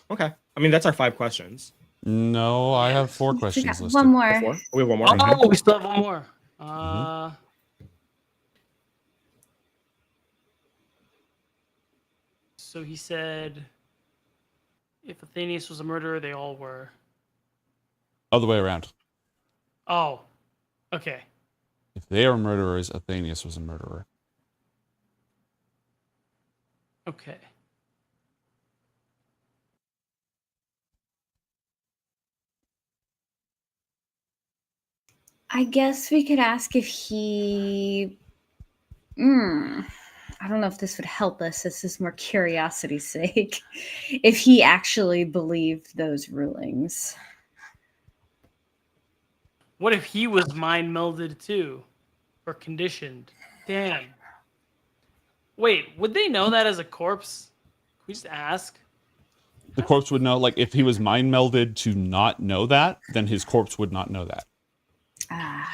Okay. I mean, that's our 5 questions. No, I have 4 questions listed. One more. 4? We have one more. Oh, we still have one more. So he said, if Athenius was a murderer, they all were. Other way around. Oh, okay. If they are murderers, Athenius was a murderer. Okay. I guess we could ask if he. I don't know if this would help us. This is more curiosity's sake. If he actually believed those rulings. What if he was mind melded too? Or conditioned? Damn. Wait, would they know that as a corpse? Can we just ask? The corpse would know, like, if he was mind melded to not know that, then his corpse would not know that.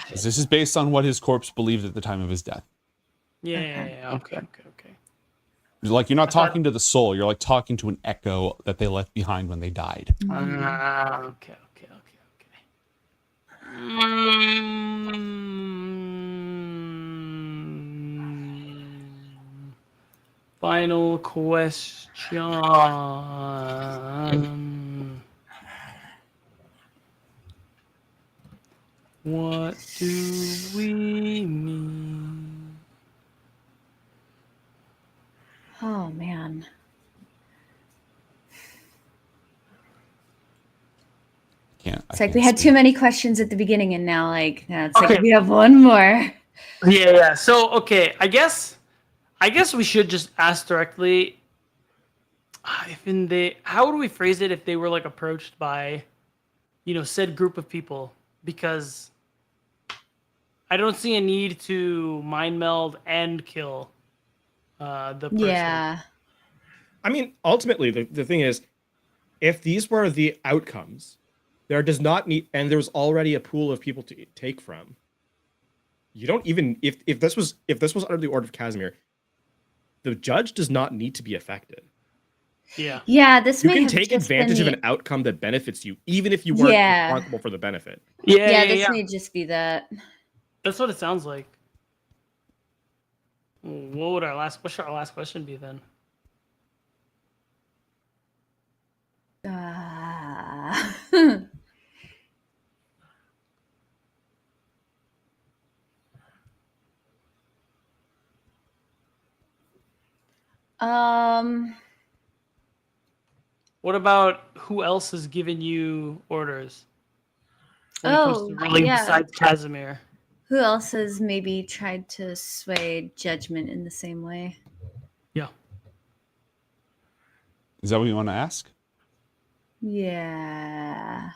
Because this is based on what his corpse believed at the time of his death. Yeah. Okay. Like, you're not talking to the soul, you're like talking to an echo that they left behind when they died. Okay. Final question. What do we need? Oh man. It's like we had too many questions at the beginning, and now it's like we have one more. Yeah. So okay, I guess we should just ask directly. How would we phrase it if they were like approached by, said group of people? Because I don't see a need to mind meld and kill the person. Yeah. I mean, ultimately, the thing is, if these were the outcomes, there does not need, and there's already a pool of people to take from. You don't even, if this was under the order of Casimir, the judge does not need to be affected. Yeah. Yeah, this you may can have take just advantage been of an outcome that benefits you, even if you weren't responsible for the benefit. This may just be that. That's what it sounds like. What should our last question be then? What about who else has given you orders? When it comes to ruling besides Casimir. Who else has maybe tried to sway judgment in the same way? Yeah. Is that what you want to ask? Yeah.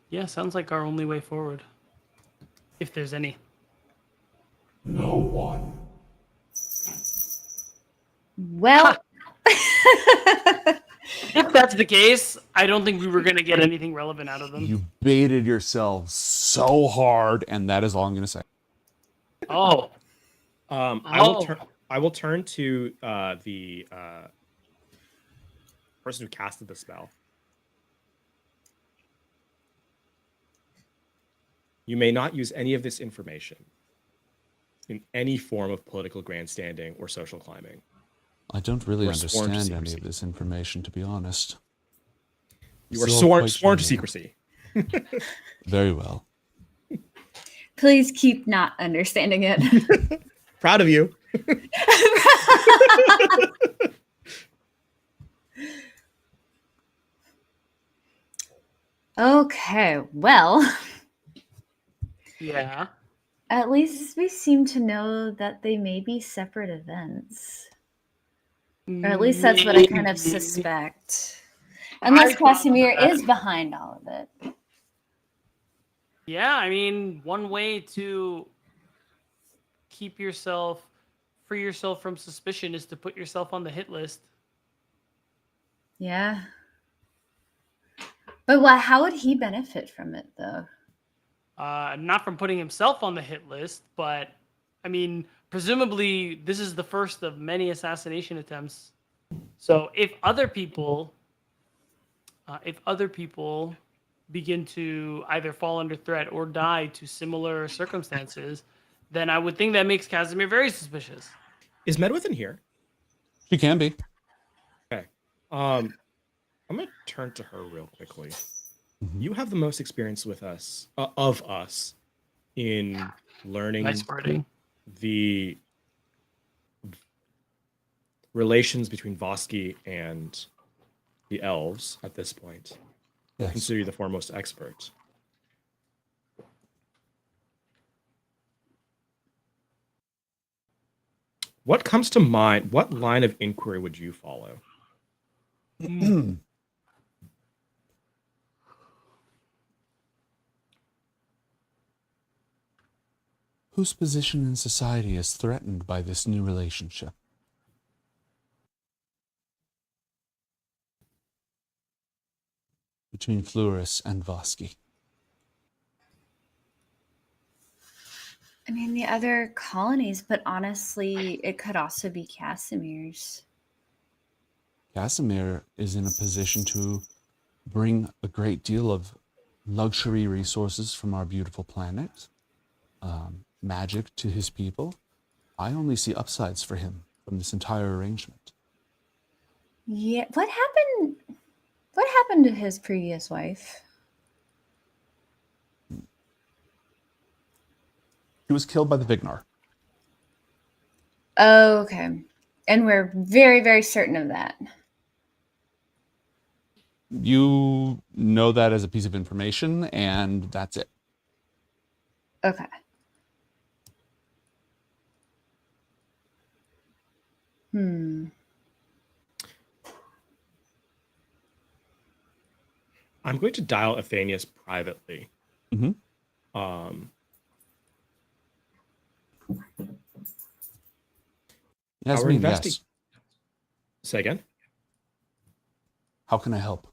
Yeah, sounds like our only way forward. If there's any. No one. Well, if that's the case, I don't think we were going to get anything relevant out of them. You baited yourselves so hard, and that is all I'm going to say. Oh. I will turn to the person who casted the spell. You may not use any of this information. in any form of political grandstanding or social climbing. I don't really You are sworn to understand any secrecy. of this information, to be honest. You are It's all quite sworn to genuine. secrecy. Very well. Please keep not understanding it. Proud of you. Okay, well, Yeah. at least we seem to know that they may be separate events. Or at least that's what I kind of suspect. Unless Casimir is behind all of it. Yeah, I mean, one way to free yourself from suspicion is to put yourself on the hit list. Yeah. But how would he benefit from it, though? Not from putting himself on the hit list, but I mean, presumably this is the first of many assassination attempts. So if other people begin to either fall under threat or die to similar circumstances, then I would think that makes Casimir very suspicious. Is Medwith in here? She can be. Okay. I'm gonna turn to her real quickly. You have the most experience with us, of us, in learning Nice wording. the relations between Voski and the elves at this point. I Yes. consider you the foremost expert. What comes to mind? What line of inquiry would you follow? Whose position in society is threatened by this new relationship? Between Fluris and Voski. I mean, the other colonies, but honestly, it could also be Casimir's. Casimir is in a position to bring a great deal of luxury resources from our beautiful planet, magic to his people. I only see upsides for him from this entire arrangement. Yeah, what happened? What happened to his previous wife? He was killed by the Vignar. Oh, okay. And we're very, very certain of that. You know that as a piece of information, and that's it. Okay. I'm going to dial Athenius privately. Mm-hmm. Yasmin, yes. Say again? How can I help?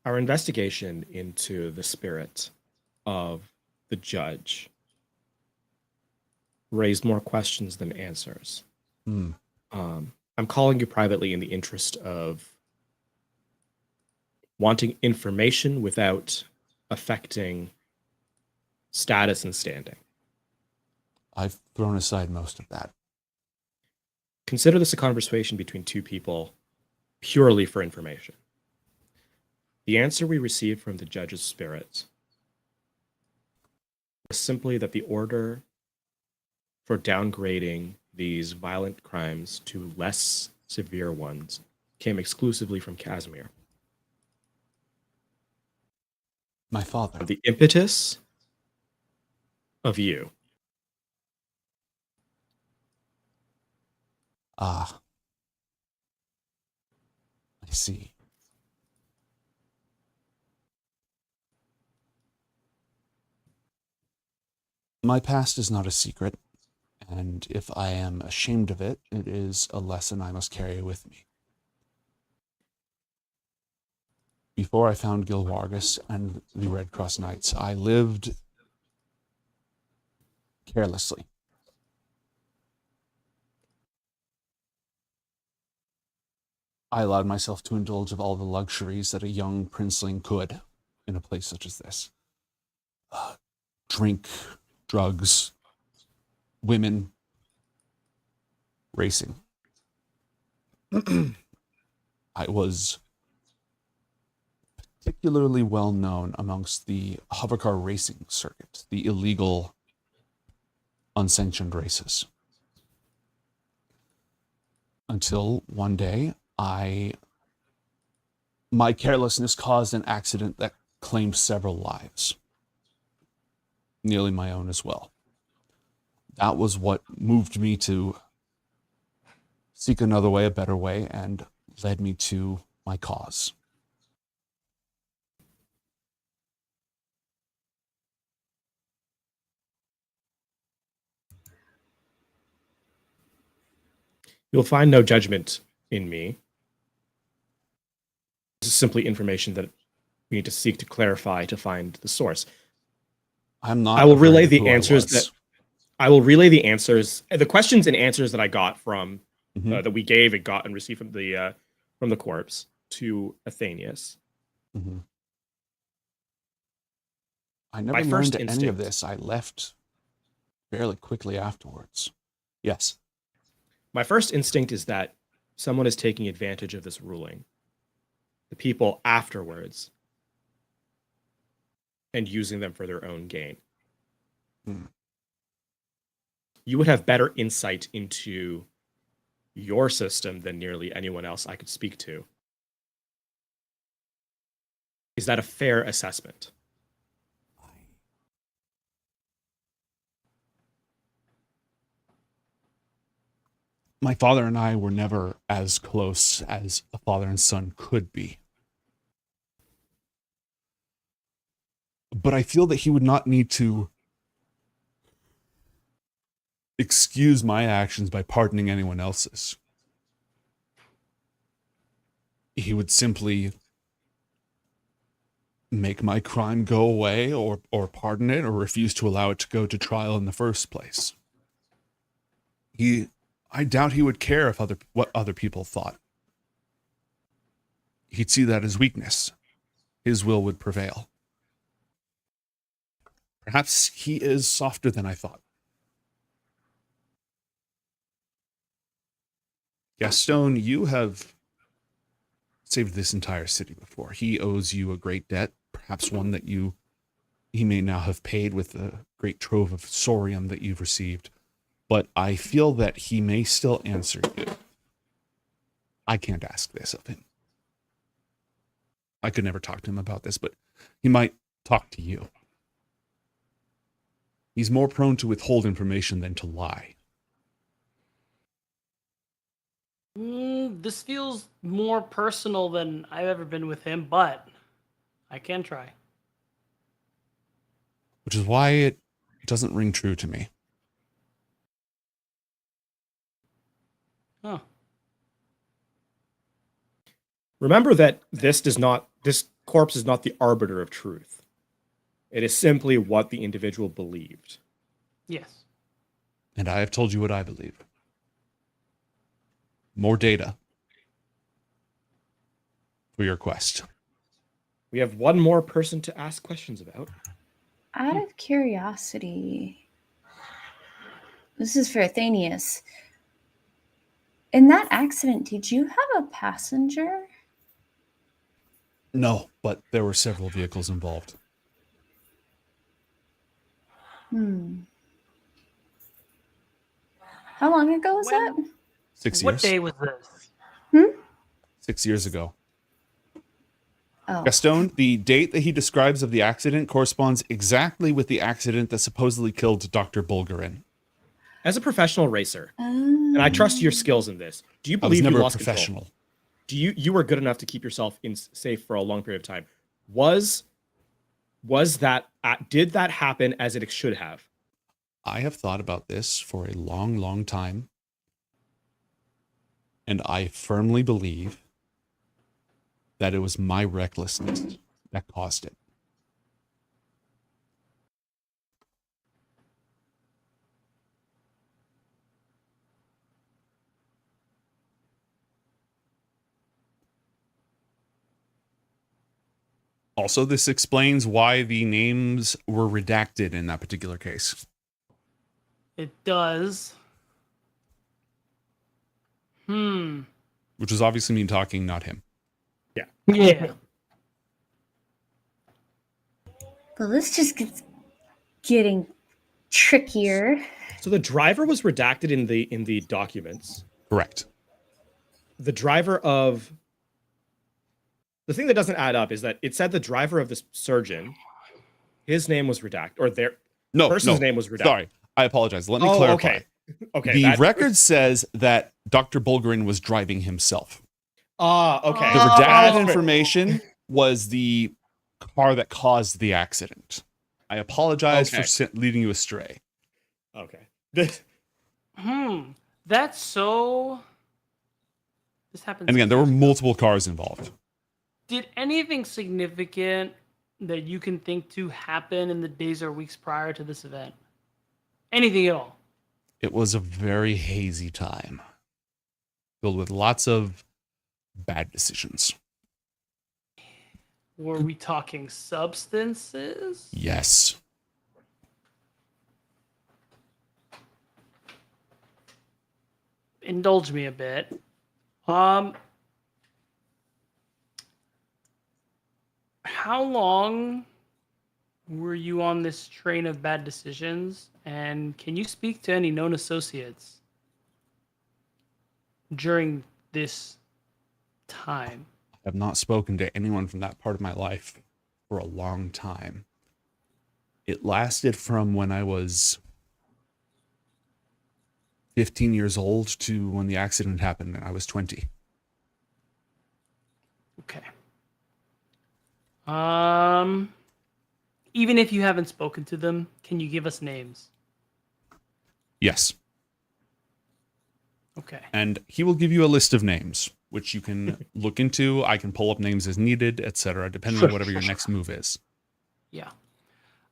Our investigation into the spirit of the judge raised more questions than answers. I'm calling you privately in the interest of wanting information without affecting status and standing. I've thrown aside most of that. Consider this a conversation between two people purely for information. The answer we received from the judge's spirit was simply that the order for downgrading these violent crimes to less severe ones came exclusively from Casimir. My father. The impetus of you. Ah. I see. My past is not a secret, and if I am ashamed of it, it is a lesson I must carry with me. Before I found Gilwargus and the Red Cross Knights, I lived carelessly. I allowed myself to indulge of all the luxuries that a young princeling could in a place such as this. Drink, drugs, women racing. I was particularly well known amongst the hovercar racing circuit, the illegal, unsanctioned races. Until one day, my carelessness caused an accident that claimed several lives, nearly my own as well. That was what moved me to seek another way, a better way, and led me to my cause. You'll find no judgment in me. This is simply information that we need to seek to clarify to find the source. I'm not. I will relay afraid of the who I answers was. the questions and answers that I got from Mhm. that we gave and got and received from the corpse to Athenius. Mm-hmm. I never My learned first any of instinct- this. I left fairly quickly afterwards. Yes. My first instinct is that someone is taking advantage of this ruling. The people afterwards and using them for their own gain. Hmm. You would have better insight into your system than nearly anyone else I could speak to. Is that a fair assessment? My father and I were never as close as a father and son could be. But I feel that he would not need to excuse my actions by pardoning anyone else's. He would simply make my crime go away or pardon it or refuse to allow it to go to trial in the first place. I doubt he would care if what other people thought. He'd see that as weakness. His will would prevail. Perhaps he is softer than I thought. Gaston, you have saved this entire city before. He owes you a great debt, perhaps one that he may now have paid with the great trove of sorium that you've received. But I feel that he may still answer you. I can't ask this of him. I could never talk to him about this, but he might talk to you. He's more prone to withhold information than to lie. This feels more personal than I've ever been with him, but I can try. Which is why it doesn't ring true to me. Huh. Remember that this corpse is not the arbiter of truth. It is simply what the individual believed. Yes. And I have told you what I believe. More data for your quest. We have one more person to ask questions about. Out of curiosity, this is for Athenius. In that accident, did you have a passenger? No, but there were several vehicles involved. How long ago was that? 6 years. What day was this? 6 years ago. Oh. Gaston, the date that he describes of the accident corresponds exactly with the accident that supposedly killed Dr. Bulgarin. As a professional racer, and I trust your skills in this, do you I was believe never you a lost professional. control? Do you were good enough to keep yourself safe for a long period of time? Did that happen as it should have? I have thought about this for a long, long time. And I firmly believe that it was my recklessness that caused it. Also, this explains why the names were redacted in that particular case. It does. Which is obviously me talking, not him. Yeah. Yeah. Well, this just gets getting trickier. So the driver was redacted in the documents. Correct. The driver of the thing that doesn't add up is that it said the driver of this surgeon, his name was redacted, or their person's name was redacted. Sorry, I apologize. Let me clarify. Okay. Okay. The record says that Dr. Bulgarin was driving himself. Okay. The redacted information was the car that caused the accident. I apologize for leading you astray. Okay. That's so. This happens. And again, there were multiple cars involved. Did anything significant that you can think to happen in the days or weeks prior to this event? Anything at all? It was a very hazy time, filled with lots of bad decisions. Were we talking substances? Yes. Indulge me a bit. How long were you on this train of bad decisions? And can you speak to any known associates during this time? I have not spoken to anyone from that part of my life for a long time. It lasted from when I was 15 years old to when the accident happened and I was 20. Okay. Even if you haven't spoken to them, can you give us names? Yes. Okay. And he will give you a list of names, which you can look into. I can pull up names as needed, etc., depending on whatever your next move is. Yeah.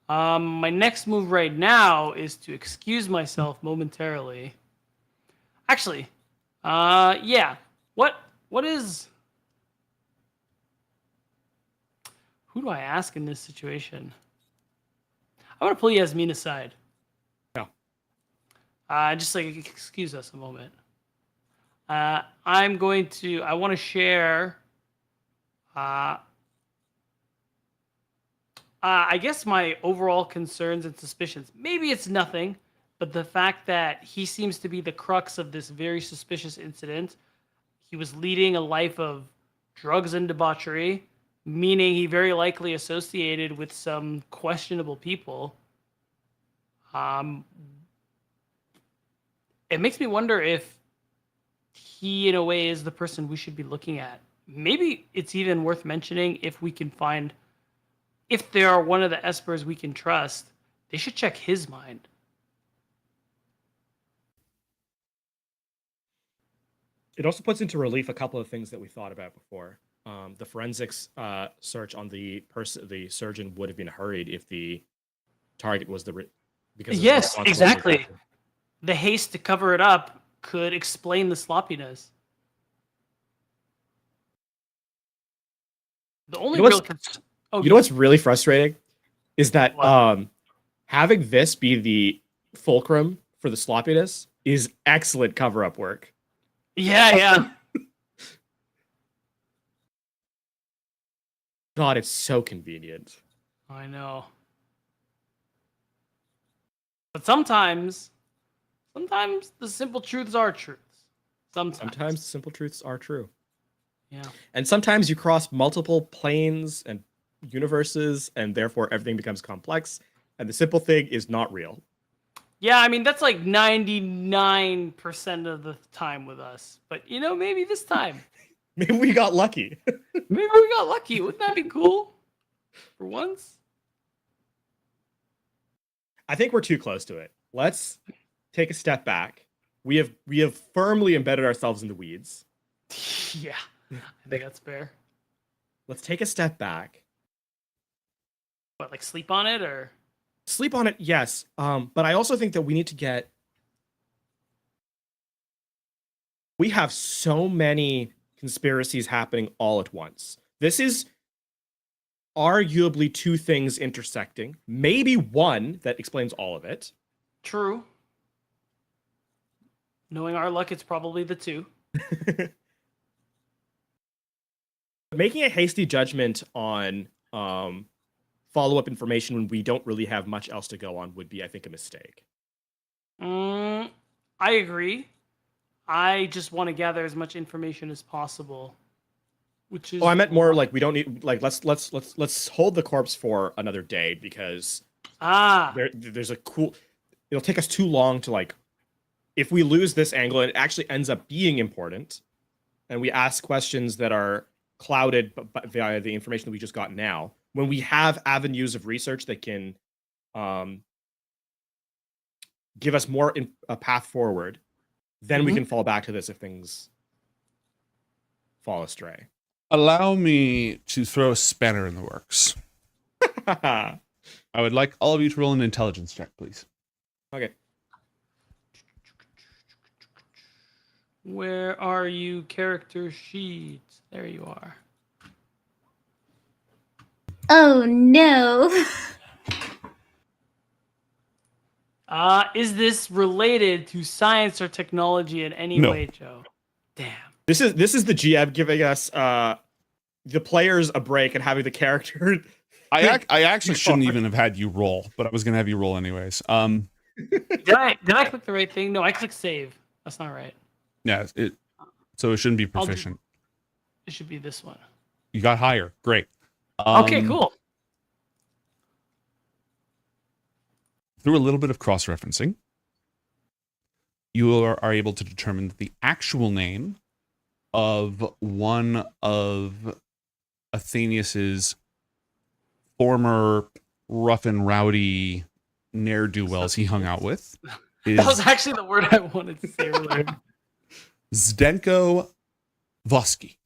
My next move right now is to excuse myself momentarily. Actually, yeah. What is... Who do I ask in this situation? I'm going to pull Yasmin aside. No. Just like, excuse us a moment. I want to share, I guess my overall concerns and suspicions. Maybe it's nothing, but the fact that he seems to be the crux of this very suspicious incident. He was leading a life of drugs and debauchery, meaning he very likely associated with some questionable people. It makes me wonder if he, in a way, is the person we should be looking at. Maybe it's even worth mentioning if we can find, if they are one of the espers we can trust, they should check his mind. It also puts into relief a couple of things that we thought about before. The forensics search on the surgeon would have been hurried if the target was because yes, exactly. The haste to cover it up could explain the sloppiness. The only you know what's really frustrating is that having this be the fulcrum for the sloppiness is excellent cover-up work. Yeah. God, it's so convenient. I know. But sometimes the simple truths are truths. Sometimes the simple truths are true. Yeah. And sometimes you cross multiple planes and universes, and therefore everything becomes complex, and the simple thing is not real. Yeah, I mean, that's like 99% of the time with us. But, maybe this time. Maybe we got lucky. Wouldn't that be cool? For once? I think we're too close to it. Let's take a step back. We have firmly embedded ourselves in the weeds. Yeah, I think that's fair. Let's take a step back. What, like sleep on it, or? Sleep on it, yes. But I also think that we need to get... We have so many conspiracies happening all at once. This is arguably two things intersecting. Maybe one that explains all of it. True. Knowing our luck, it's probably the 2. Making a hasty judgment on follow-up information when we don't really have much else to go on would be, I think, a mistake. I agree. I just want to gather as much information as possible. Which is I meant more like we don't need let's hold the corpse for another day because there's a cool. It'll take us too long to if we lose this angle and it actually ends up being important, and we ask questions that are clouded via the information that we just got now. When we have avenues of research that can give us more a path forward, then we can fall back to this if things fall astray. Allow me to throw a spanner in the works. I would like all of you to roll an intelligence check, please. Okay. Where are you, character sheets? There you are. Oh no. Is this related to science or technology in any way, Joe? Damn. This is the GM giving us the players a break and having the character. I actually shouldn't even have had you roll, but I was gonna have you roll anyways. Did I click the right thing? No, I clicked save. That's not right. Yeah, so it shouldn't be proficient. It should be this one. You got higher. Great. Okay, cool. Through a little bit of cross-referencing, you are able to determine that the actual name of one of Athenius's former rough and rowdy ne'er-do-wells he hung out with is That was actually the word I wanted to say earlier. Zdenko Vosky.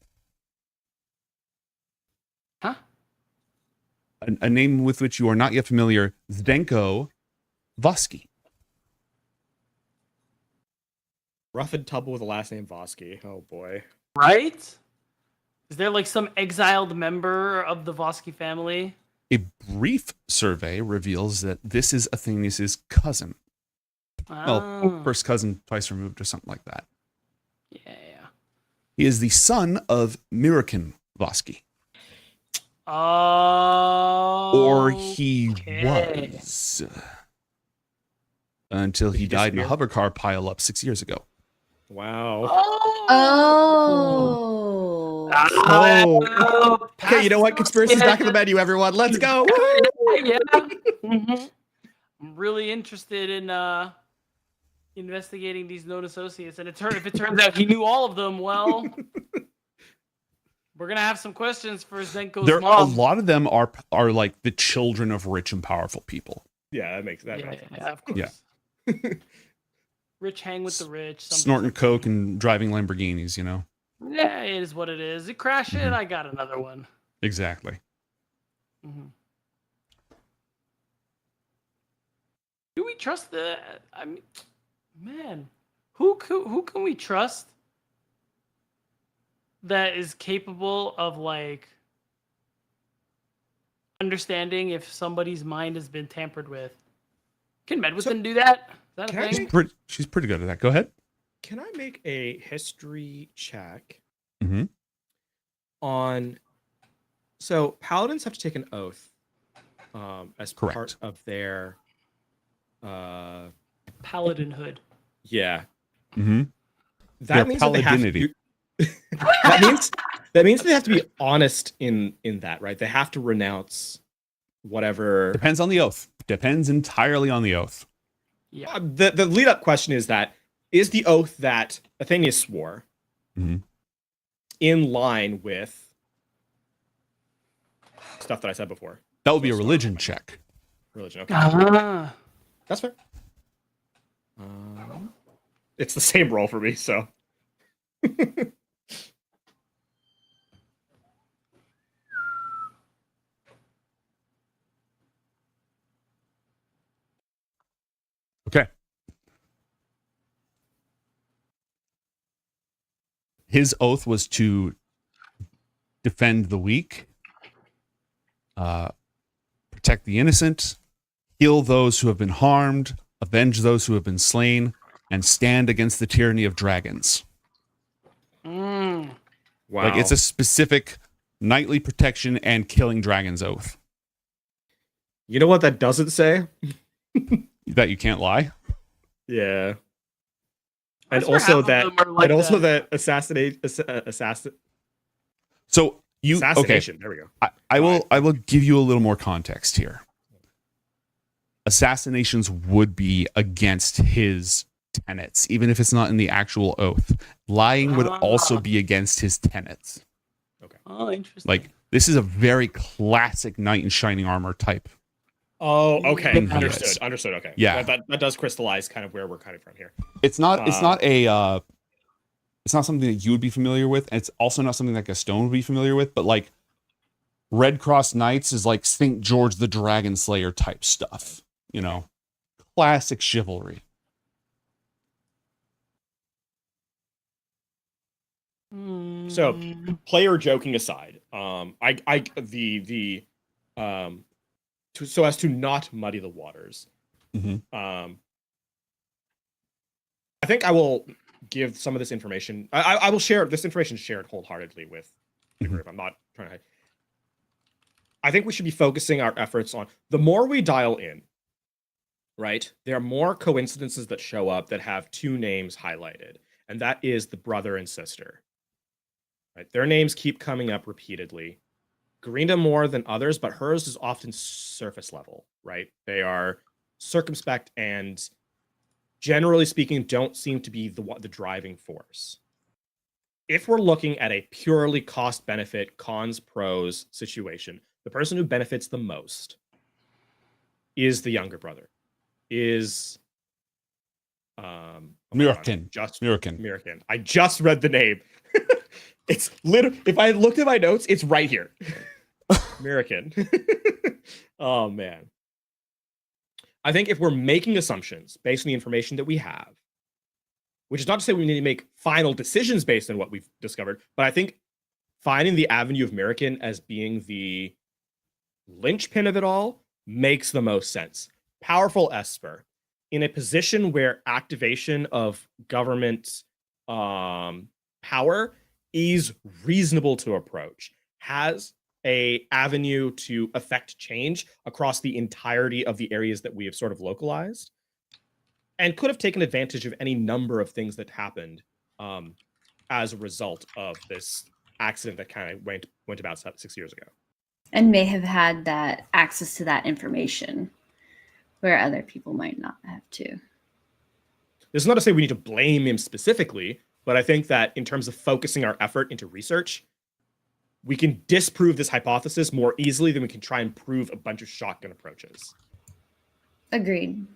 Huh? A name with which you are not yet familiar, Zdenko Vosky. Rough and tumble with the last name Vosky. Oh boy. Right? Is there like some exiled member of the Vosky family? A brief survey reveals that this is Athenius's cousin. Well, first cousin twice removed or something like that. Yeah. He is the son of Mirakin Vosky. Or he was. Until he died in a hover car pile up 6 years ago. Wow. Oh. Okay, you know what? Conspiracy's back in the menu, everyone. Let's go. Yeah. I'm really interested in investigating these known associates, and if it turns out he knew all of them, well, we're gonna have some questions for Zdenko's A mom. lot of them are like the children of rich and powerful people. Yeah, that makes that. Yeah, of course. Yeah. Rich hang with the rich. Some Snorting coke and driving Lamborghinis, you know. Yeah, it is what it is. You crash it, I got another one. Exactly. Mm-hmm. Do we trust the? I mean, man, who can we trust that is capable of like understanding if somebody's mind has been tampered with? Can Medwithin do that? Is that a thing? She's pretty good at that. Go ahead. Can I make a history check Mm-hmm. on? So paladins have to take an oath as Correct. part of their paladinhood. Yeah. Mm-hmm. That means that they have to, that means they have to be honest in that, right? They have to renounce whatever. Depends on the oath. Depends entirely on the oath. Yeah. The lead up question is the oath that Athenius swore in line with stuff that I said before? That would be a religion check. Religion, okay. That's fair. It's the same roll for me, so. Okay. His oath was to defend the weak, protect the innocent, heal those who have been harmed, avenge those who have been slain, and stand against the tyranny of dragons. Mm. Wow. Like it's a specific knightly protection and killing dragons oath. You know what that doesn't say? That you can't lie. Yeah. I And swear also half of that, them are like and also that. that So you okay? assassination. There we go. I will give you a little more context here. Assassinations would be against his tenets, even if it's not in the actual oath. Lying would also be against his tenets. Okay. Oh, interesting. Like this is a very classic knight in shining armor type. Oh, okay. Thing he Understood. is. Understood. Okay. Yeah. That does crystallize kind of where we're kind of from here. It's not it's not something that you would be familiar with, and it's also not something that Gaston would be familiar with, but like Red Cross Knights is like St. George the Dragon Slayer type stuff, you know. Classic chivalry. So, player joking aside, so as to not muddy the waters, I think I will give some of this information. I will share this information shared wholeheartedly with the group. I'm not trying to. I think we should be focusing our efforts on the more we dial in. Right, there are more coincidences that show up that have two names highlighted, and that is the brother and sister. Right, their names keep coming up repeatedly. Garina more than others, but hers is often surface level. Right, they are circumspect and, generally speaking, don't seem to be the driving force. If we're looking at a purely cost-benefit, cons-pros situation, the person who benefits the most is the younger brother. Is Mirakin. Mirakin. I just read the name. It's literally, if I looked at my notes, it's right here. Mirakin. Oh man. I think if we're making assumptions based on the information that we have, which is not to say we need to make final decisions based on what we've discovered, but I think finding the avenue of Mirakin as being the linchpin of it all makes the most sense. Powerful Esper in a position where activation of government power is reasonable to approach, has a avenue to affect change across the entirety of the areas that we have sort of localized, and could have taken advantage of any number of things that happened as a result of this accident that kind of went about 6 years ago. And may have had that access to that information where other people might not have to. This is not to say we need to blame him specifically, but I think that in terms of focusing our effort into research, we can disprove this hypothesis more easily than we can try and prove a bunch of shotgun approaches. Agreed.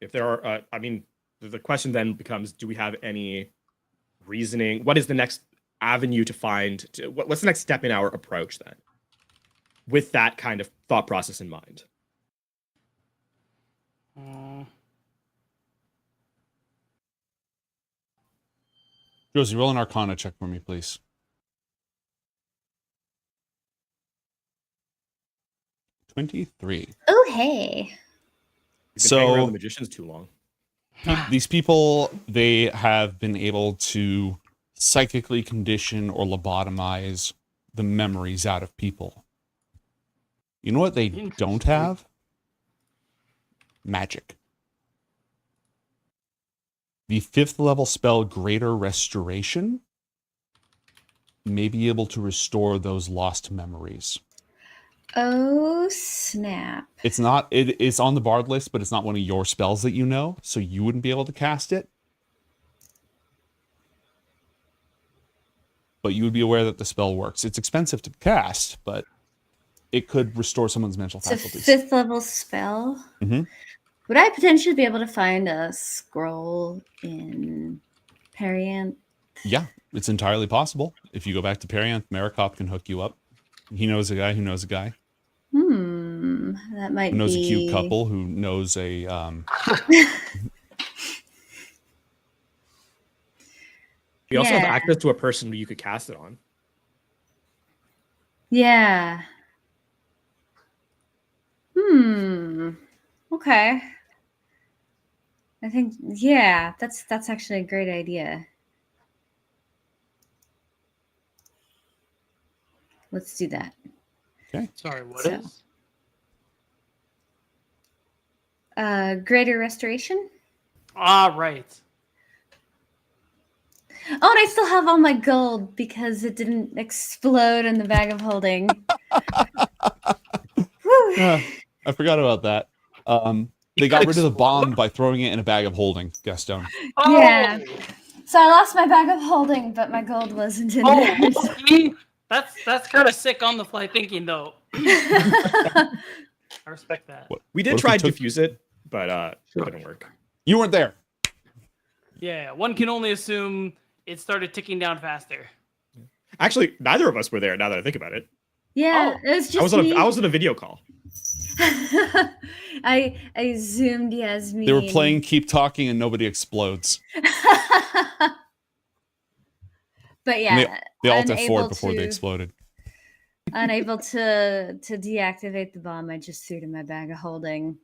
If there are, the question then becomes, do we have any reasoning? What is the next avenue to find? What's the next step in our approach then? With that kind of thought process in mind. Josie, roll an Arcana check for me, please. 23. Oh, hey. You've been hanging around the magicians too long. These people, they have been able to psychically condition or lobotomize the memories out of people. You know what they don't have? Magic. The 5th level spell Greater Restoration may be able to restore those lost memories. Oh, snap. It's not, it is on the bard list, but it's not one of your spells that you know, so you wouldn't be able to cast it. But you would be aware that the spell works. It's expensive to cast, but it could restore someone's mental faculties. It's a 5th level spell. Mm-hmm. Would I potentially be able to find a scroll in Perianth? Yeah, it's entirely possible. If you go back to Perianth, Marikop can hook you up. He knows a guy who knows a guy. That might Who knows be... a cute couple who knows a... You also have access to a person who you could cast it on. Yeah. Okay. I think yeah, that's actually a great idea. Let's do that. Okay. Sorry, what So- is? Greater restoration. Ah, right. Oh, and I still have all my gold because it didn't explode in the bag of holding. I forgot about that. They got rid of the bomb by throwing it in a bag of holding, Gaston. Yeah. So I lost my bag of holding, but my gold wasn't in there. That's kind of sick on the fly thinking, though. I respect that. We did try to defuse it, but it didn't work. You weren't there. Yeah, one can only assume it started ticking down faster. Actually, neither of us were there. Now that I think about it, Yeah, it was just me. I was on a video call. I zoomed Yasmin. They were playing Keep Talking and Nobody Explodes. But yeah, And they all did unable forward before they to- exploded. Unable to deactivate the bomb, I just threw it in my bag of holding,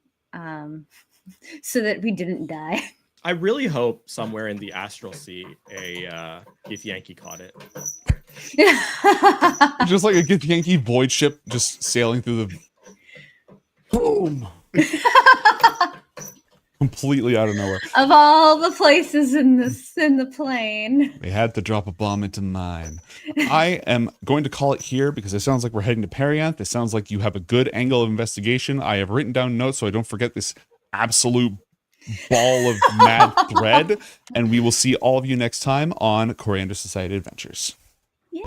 so that we didn't die. I really hope somewhere in the astral sea, a Keith Yankee caught it. Just like a good Yankee void ship just sailing through the... Boom! Completely out of nowhere. Of all the places in the plane. They had to drop a bomb into mine. I am going to call it here because it sounds like we're heading to Perianth. It sounds like you have a good angle of investigation. I have written down notes so I don't forget this absolute ball of mad thread. And we will see all of you next time on Coriander Society Adventures. Yay!